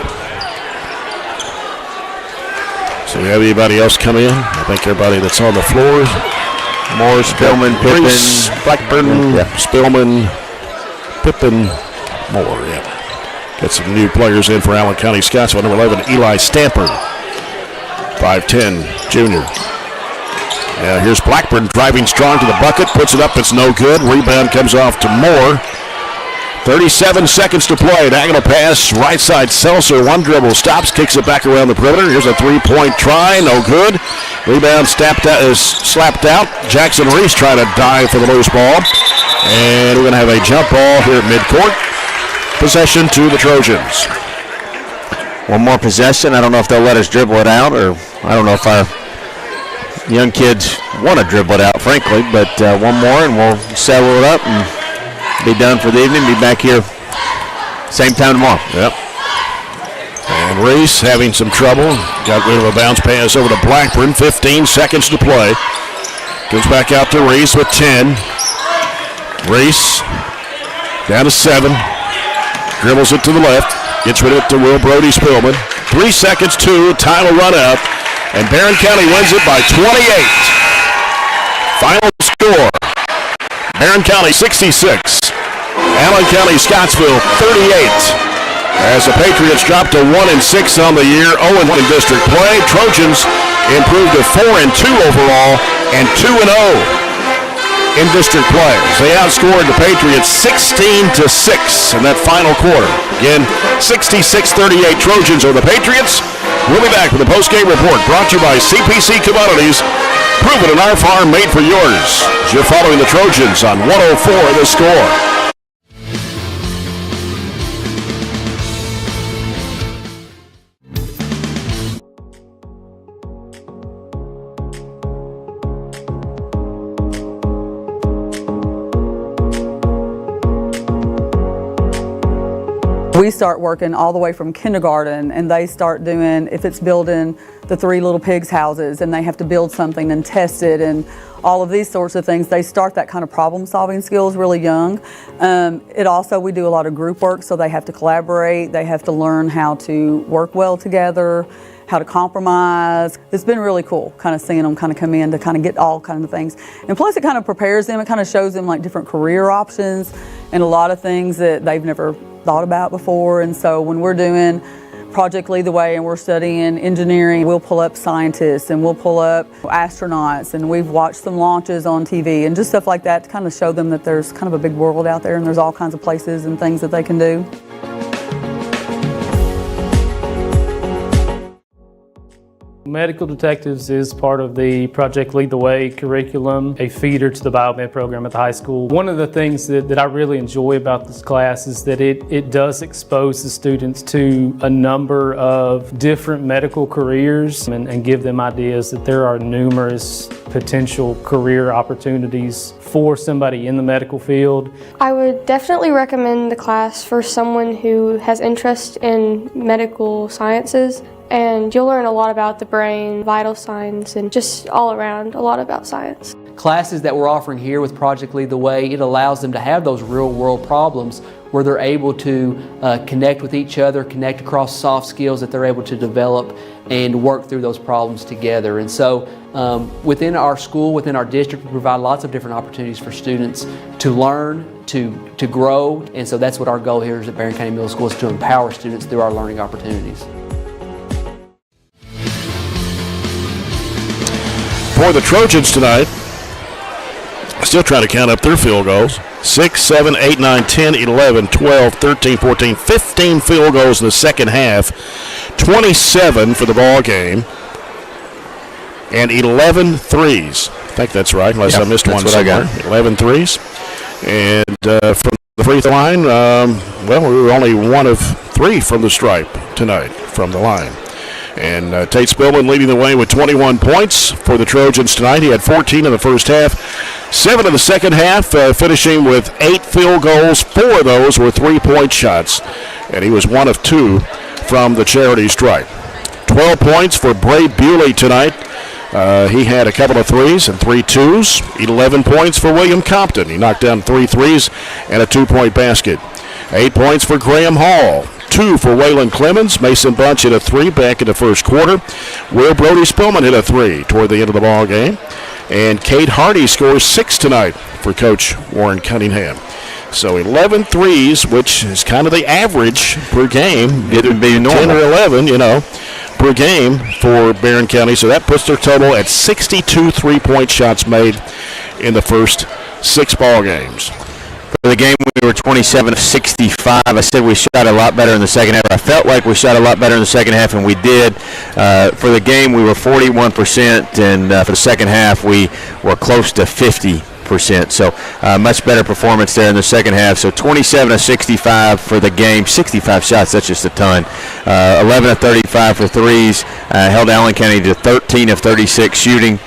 So we have anybody else come in? I think everybody that's on the floor. Moore, Spillman, Pippin, Blackburn, Spillman, Pippin, Moore, yeah. Got some new players in for Allen County-Scottsville. Number 11, Eli Stamper, 5'10", junior. Now here's Blackburn driving strong to the bucket, puts it up, it's no good. Rebound comes off to Moore. 37 seconds to play. Diagonal pass, right side Seltzer, one dribble, stops, kicks it back around the perimeter. Here's a three-point try, no good. Rebound slapped out. Jackson Reese trying to dive for the loose ball. And we're going to have a jump ball here at midcourt. Possession to the Trojans. One more possession. I don't know if they'll let us dribble it out, or I don't know if our young kids want to dribble it out, frankly. But one more, and we'll settle it up and be done for the evening. Be back here same time tomorrow. Yep. And Reese having some trouble. Got rid of a bounce pass over to Blackburn. 15 seconds to play. Goes back out to Reese with 10. Reese down to 7. Dribbles it to the left. Gets rid of it to Will Brody Spillman. 3 seconds, 2. Time will run out. And Barren County wins it by 28. Final score. Barren County 66. Allen County-Scottsville 38. As the Patriots dropped to 1-6 on the year, 0-1 in district play. Trojans improved to 4-2 overall and 2-0 in district play. They outscored the Patriots 16-6 in that final quarter. Again, 66-38 Trojans over the Patriots. We'll be back with a post-game report brought to you by CPC Commodities. Proven in our farm, made for yours. As you're following the Trojans on 104 The Score. We start working all the way from kindergarten, and they start doing, if it's building the three little pigs houses and they have to build something and test it and all of these sorts of things, they start that kind of problem solving skills really young. We do a lot of group work, so they have to collaborate, they have to learn how to work well together, how to compromise. It's been really cool kind of seeing them kind of come in to kind of get all kinds of things. And plus it kind of prepares them, it kind of shows them like different career options and a lot of things that they've never thought about before. And so when we're doing Project Lead the Way and we're studying engineering, we'll pull up scientists and we'll pull up astronauts, and we've watched some launches on TV and just stuff like that to kind of show them that there's kind of a big world out there and there's all kinds of places and things that they can do. Medical Detectives is part of the Project Lead the Way curriculum, a feeder to the biomed program at the high school. One of the things that I really enjoy about this class is that it does expose the students to a number of different medical careers and give them ideas that there are numerous potential career opportunities for somebody in the medical field. I would definitely recommend the class for someone who has interest in medical sciences, and you'll learn a lot about the brain, vital signs, and just all around a lot about science. Classes that we're offering here with Project Lead the Way, it allows them to have those real world problems where they're able to connect with each other, connect across soft skills that they're able to develop and work through those problems together. And so Within our school, within our district, we provide lots of different opportunities for students to learn, to grow, and so that's what our goal here is at Barren County Middle School, is to empower students through our learning opportunities. For the Trojans tonight, still trying to count up their field goals. 6, 7, 8, 9, 10, 11, 12, 13, 14, 15 field goals in the second half. 27 for the ball game. And 11 threes. I think that's right, unless I missed one somewhere. 11 threes. And from the free throw line, we were only 1 of 3 from the stripe tonight from the line. And Tate Spillman leading the way with 21 points for the Trojans tonight. He had 14 in the first half, 7 in the second half, finishing with 8 field goals. 4 of those were three-point shots, and he was 1 of 2 from the charity stripe. 12 points for Bray Bewley tonight. He had a couple of threes and 3 twos. 11 points for William Compton. He knocked down 3 threes and a 2-point basket. 8 points for Graham Hall. 2 for Waylon Clemens. Mason Bunch hit a 3 back in the first quarter. Will Brody Spillman hit a 3 toward the end of the ball game. And Kate Hardy scores 6 tonight for Coach Warren Cunningham. So 11 threes, which is kind of the average per game. It would be 10 or 11, per game for Barren County. So that puts their total at 62 three-point shots made in the first 6 ball games. For the game, we were 27 of 65. I said we shot a lot better in the second half. I felt like we shot a lot better in the second half, and we did. For the game, we were 41%, and for the second half, we were close to 50%. So much better performance there in the second half. So 27 of 65 for the game. 65 shots, that's just a ton. 11 of 35 for threes. Held Allen County to 13 of 36 shooting.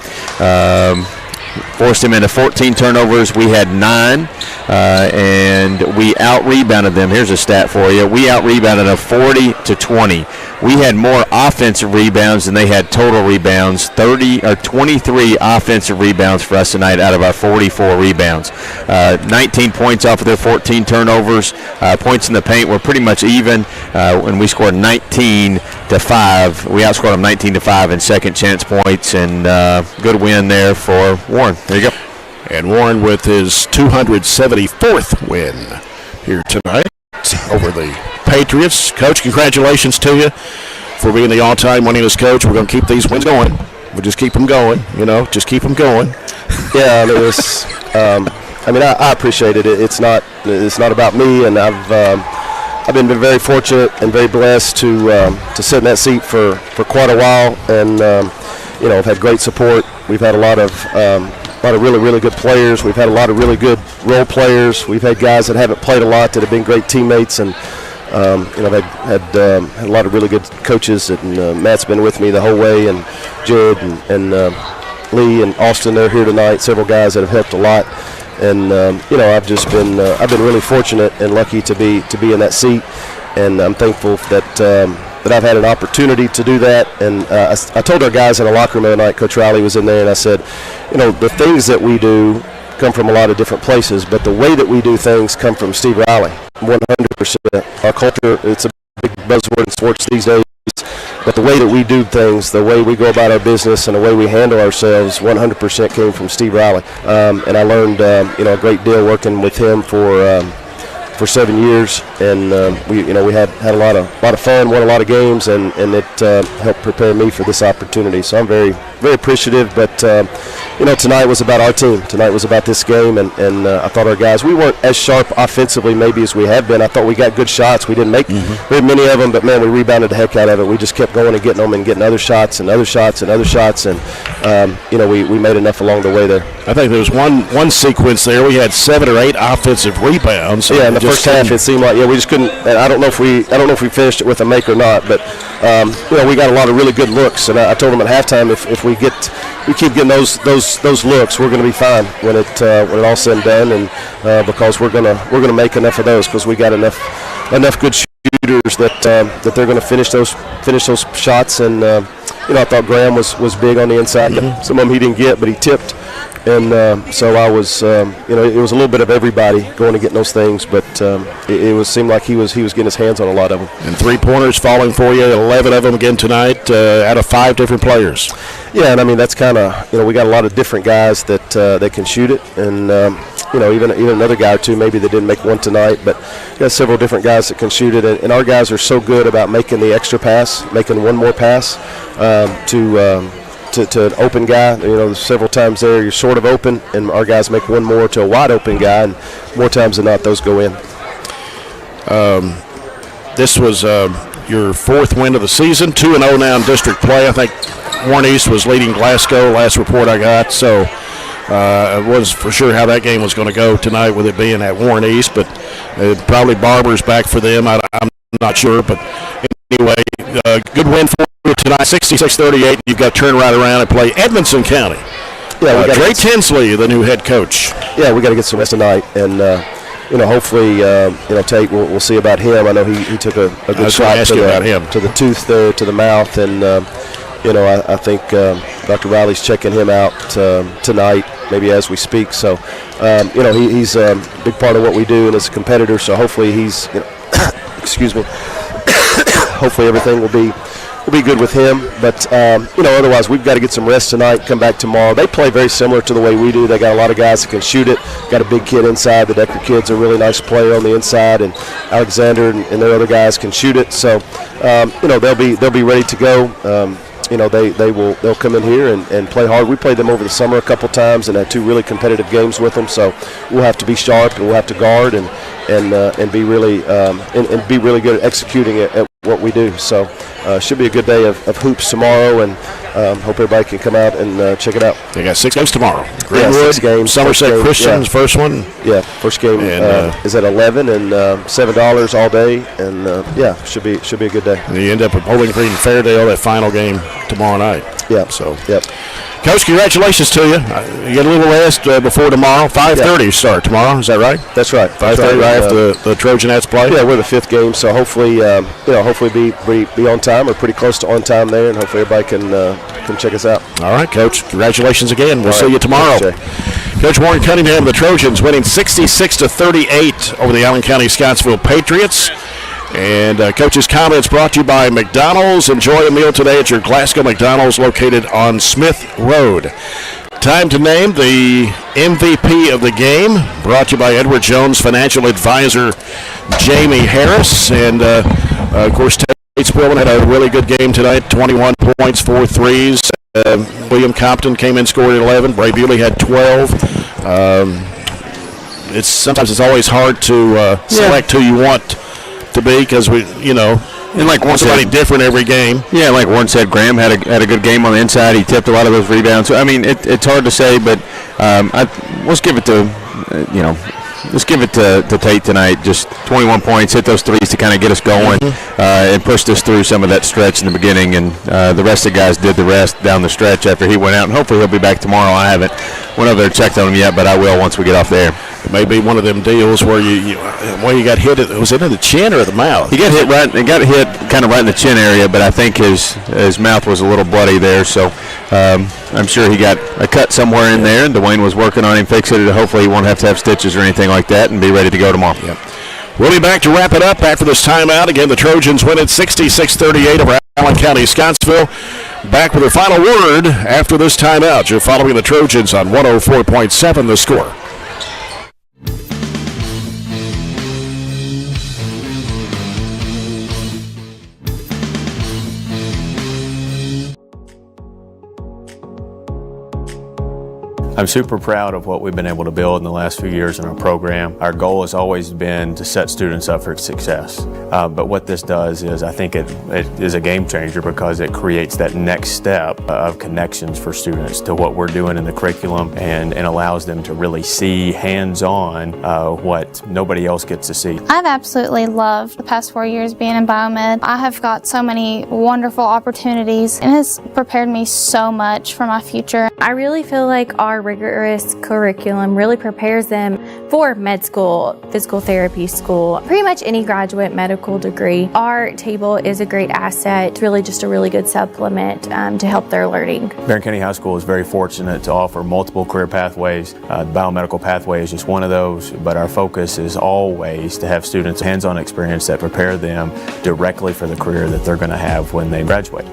Forced them into 14 turnovers. We had 9, and we out-rebounded them. Here's a stat for you. We out-rebounded them 40-20. We had more offensive rebounds than they had total rebounds. 23 offensive rebounds for us tonight out of our 44 rebounds. 19 points off of their 14 turnovers. Points in the paint were pretty much even, and we scored 19-5. We outscored them 19-5 in second chance points, and good win there for Warren. There you go. And Warren with his 274th win here tonight over the Patriots. Coach, congratulations to you for being the all-time winningest coach. We're going to keep these wins going. We'll just keep them going, just keep them going. Yeah, it was, I appreciate it. It's not about me, and I've been very fortunate and very blessed to sit in that seat for quite a while, and I've had great support. We've had a lot of really, really good players. We've had a lot of really good role players. We've had guys that haven't played a lot that have been great teammates, and I've had a lot of really good coaches. And Matt's been with me the whole way, and Jared and Lee and Austin, they're here tonight. Several guys that have helped a lot, and I've just been I've been really fortunate and lucky to be in that seat, and I'm thankful that I've had an opportunity to do that. And I told our guys in the locker room the other night, Coach Riley was in there, and I said, the things that we do come from a lot of different places, but the way that we do things come from Steve Riley, 100%. Our culture, it's a big buzzword in sports these days, but the way that we do things, the way we go about our business, and the way we handle ourselves, 100% came from Steve Riley. And I learned, a great deal working with him for 7 years, and we had a lot of fun, won a lot of games, and it helped prepare me for this opportunity. So I'm very, very appreciative. But tonight was about our team. Tonight was about this game, and I thought our guys, we weren't as sharp offensively maybe as we have been. I thought we got good shots. We didn't make very many of them, but man, we rebounded the heck out of it. We just kept going and getting them and getting other shots and other shots and other shots, and we made enough along the way there. I think there was one sequence there. We had 7 or 8 offensive rebounds. Yeah, in the first half it seemed like we just couldn't. And I don't know if we finished it with a make or not, but we got a lot of really good looks. And I told them at halftime, if we keep getting those looks, we're going to be fine when it all said and done, and because we're gonna make enough of those, because we got enough good shooters that they're going to finish those shots. And I thought Graham was big on the inside. Some of them he didn't get, but he tipped. And so I was, it was a little bit of everybody going and getting those things, but it seemed like he was getting his hands on a lot of them. And 3-pointers falling for you, 11 of them again tonight, out of 5 different players. Yeah, and I mean that's kind of, we got a lot of different guys that can shoot it, and even another guy or two maybe that didn't make one tonight, but we got several different guys that can shoot it, and our guys are so good about making the extra pass, making one more pass to an open guy. There's several times there you're sort of open, and our guys make one more to a wide open guy, and more times than not those go in. This was your 4th win of the season, 2-0 now in district play. I think Warren East was leading Glasgow, last report I got, so I wasn't for sure how that game was going to go tonight with it being at Warren East, but probably Barber's back for them. I'm not sure, but anyway, good win for you tonight, 66-38. You've got to turn right around and play Edmonson County. Yeah, Trey Tinsley, the new head coach. Yeah, we got to get some rest tonight, and hopefully, Tate, we'll see about him. I know he took a good shot to the tooth there, to the mouth, and I think Dr. Riley's checking him out tonight, maybe as we speak. So, he's a big part of what we do, and as a competitor. So hopefully he's, excuse me. Hopefully everything will be good with him. But otherwise we've got to get some rest tonight. Come back tomorrow. They play very similar to the way we do. They got a lot of guys that can shoot it. Got a big kid inside. The Decker kid's a really nice player on the inside, and Alexander and their other guys can shoot it. So they'll be ready to go. They'll come in here and play hard. We played them over the summer a couple times and had 2 really competitive games with them. So we'll have to be sharp, and we'll have to guard and be really good at executing at what we do. So should be a good day of hoops tomorrow, and hope everybody can come out and check it out. They got 6 games tomorrow. Greenwood, 6 games. Somerset Christian's first one. Yeah, first game is at 11 and $7 all day, and should be a good day. And you end up at Bowling Green Fairdale, that final game tomorrow night. Yeah. So. Yep. Coach, congratulations to you. You get a little rest before tomorrow. 5:30 start tomorrow. Is that right? That's right. 5:30 right after the Trojanettes play. Yeah, we're the 5th game, so hopefully, be on time or pretty close to on time there, and hopefully everybody can check us out. All right, Coach. Congratulations again. We'll see you tomorrow. Thanks, Coach Warren Cunningham, the Trojans, winning 66-38 over the Allen County-Scottsville Patriots. And Coach's comments brought to you by McDonald's. Enjoy a meal today at your Glasgow McDonald's located on Smith Road. Time to name the MVP of the game, brought to you by Edward Jones Financial Advisor Jamie Harris. And, of course, Tate Spillman had a really good game tonight, 21 points, 4 threes. William Compton came in, scored 11. Bray Bewley had 12. Sometimes it's always hard to select who you want to be, because and like Warren somebody said, different every game. Yeah, like Warren said, Graham had a good game on the inside. He tipped a lot of those rebounds. So, I mean, it's hard to say, but let's give it to let's give it to Tate tonight. Just 21 points, hit those threes to kind of get us going, and pushed us through some of that stretch in the beginning. And the rest of the guys did the rest down the stretch after he went out. And hopefully he'll be back tomorrow. I haven't went over there and checked on him yet, but I will once we get off there. It may be one of them deals where you got hit. Was it in the chin or the mouth? He got hit kind of right in the chin area, but I think his mouth was a little bloody there. So I'm sure he got a cut somewhere in there, and Dwayne was working on him fixing it. Hopefully he won't have to have stitches or anything like that, and be ready to go tomorrow. Yep. We'll be back to wrap it up after this timeout. Again, the Trojans win it 66-38 over Allen County-Scottsville. Back with a final word after this timeout. You're following the Trojans on 104.7 The Score. I'm super proud of what we've been able to build in the last few years in our program. Our goal has always been to set students up for success. But what this does is, I think it is a game changer, because it creates that next step of connections for students to what we're doing in the curriculum, and allows them to really see hands-on what nobody else gets to see. I've absolutely loved the past 4 years being in biomed. I have got so many wonderful opportunities, and it has prepared me so much for my future. I really feel like our rigorous curriculum really prepares them for med school, physical therapy school, pretty much any graduate medical degree. Our table is a great asset. It's really just a really good supplement to help their learning. Barren County High School is very fortunate to offer multiple career pathways. The biomedical pathway is just one of those, but our focus is always to have students hands-on experience that prepare them directly for the career that they're going to have when they graduate.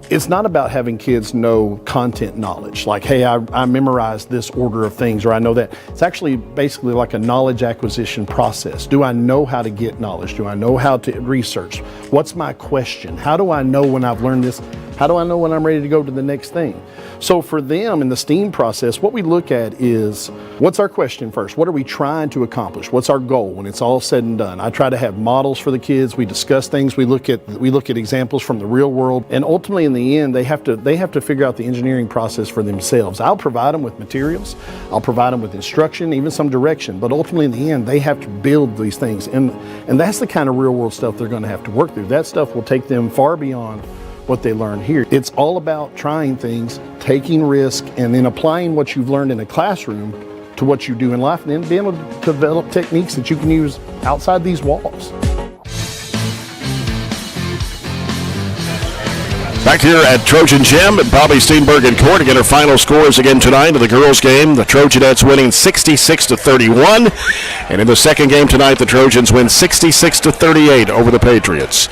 It's not about having kids know content knowledge, like, hey, I memorized this order of things, or I know that. It's actually basically like a knowledge acquisition process. Do I know how to get knowledge? Do I know how to research? What's my question? How do I know when I've learned this? How do I know when I'm ready to go to the next thing? So for them in the STEAM process, what we look at is, what's our question first? What are we trying to accomplish? What's our goal when it's all said and done? I try to have models for the kids. We discuss things. We look at examples from the real world, and ultimately in the end, they have to figure out the engineering process for themselves. I'll provide them with materials. I'll provide them with instruction, even some direction, but ultimately in the end, they have to build these things, and that's the kind of real world stuff they're going to have to work through. That stuff will take them far beyond what they learn here. It's all about trying things, taking risk, and then applying what you've learned in a classroom to what you do in life, and then being able to develop techniques that you can use outside these walls. Back here at Trojan Gym at Bobby Steenbergen Court. Again, our final scores again tonight of the girls' game. The Trojanettes winning 66-31. And in the second game tonight, the Trojans win 66-38 over the Patriots.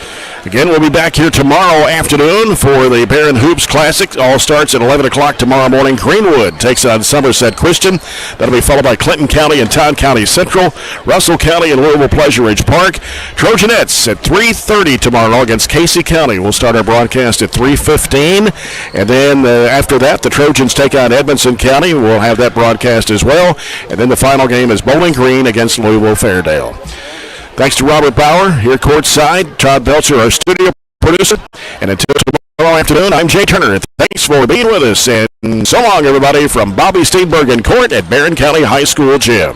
Again, we'll be back here tomorrow afternoon for the Barren Hoops Classic. All starts at 11 o'clock tomorrow morning. Greenwood takes on Somerset Christian. That'll be followed by Clinton County and Town County Central, Russell County and Louisville Pleasure Ridge Park. Trojanettes at 3:30 tomorrow against Casey County. We'll start our broadcast at 3:15. And then after that, the Trojans take on Edmonson County. We'll have that broadcast as well. And then the final game is Bowling Green against Louisville Fairdale. Thanks to Robert Bauer here courtside, Todd Belcher, our studio producer. And until tomorrow afternoon, I'm Jay Turner. Thanks for being with us. And so long, everybody, from Bobby Steenbergen Court at Barren County High School Gym.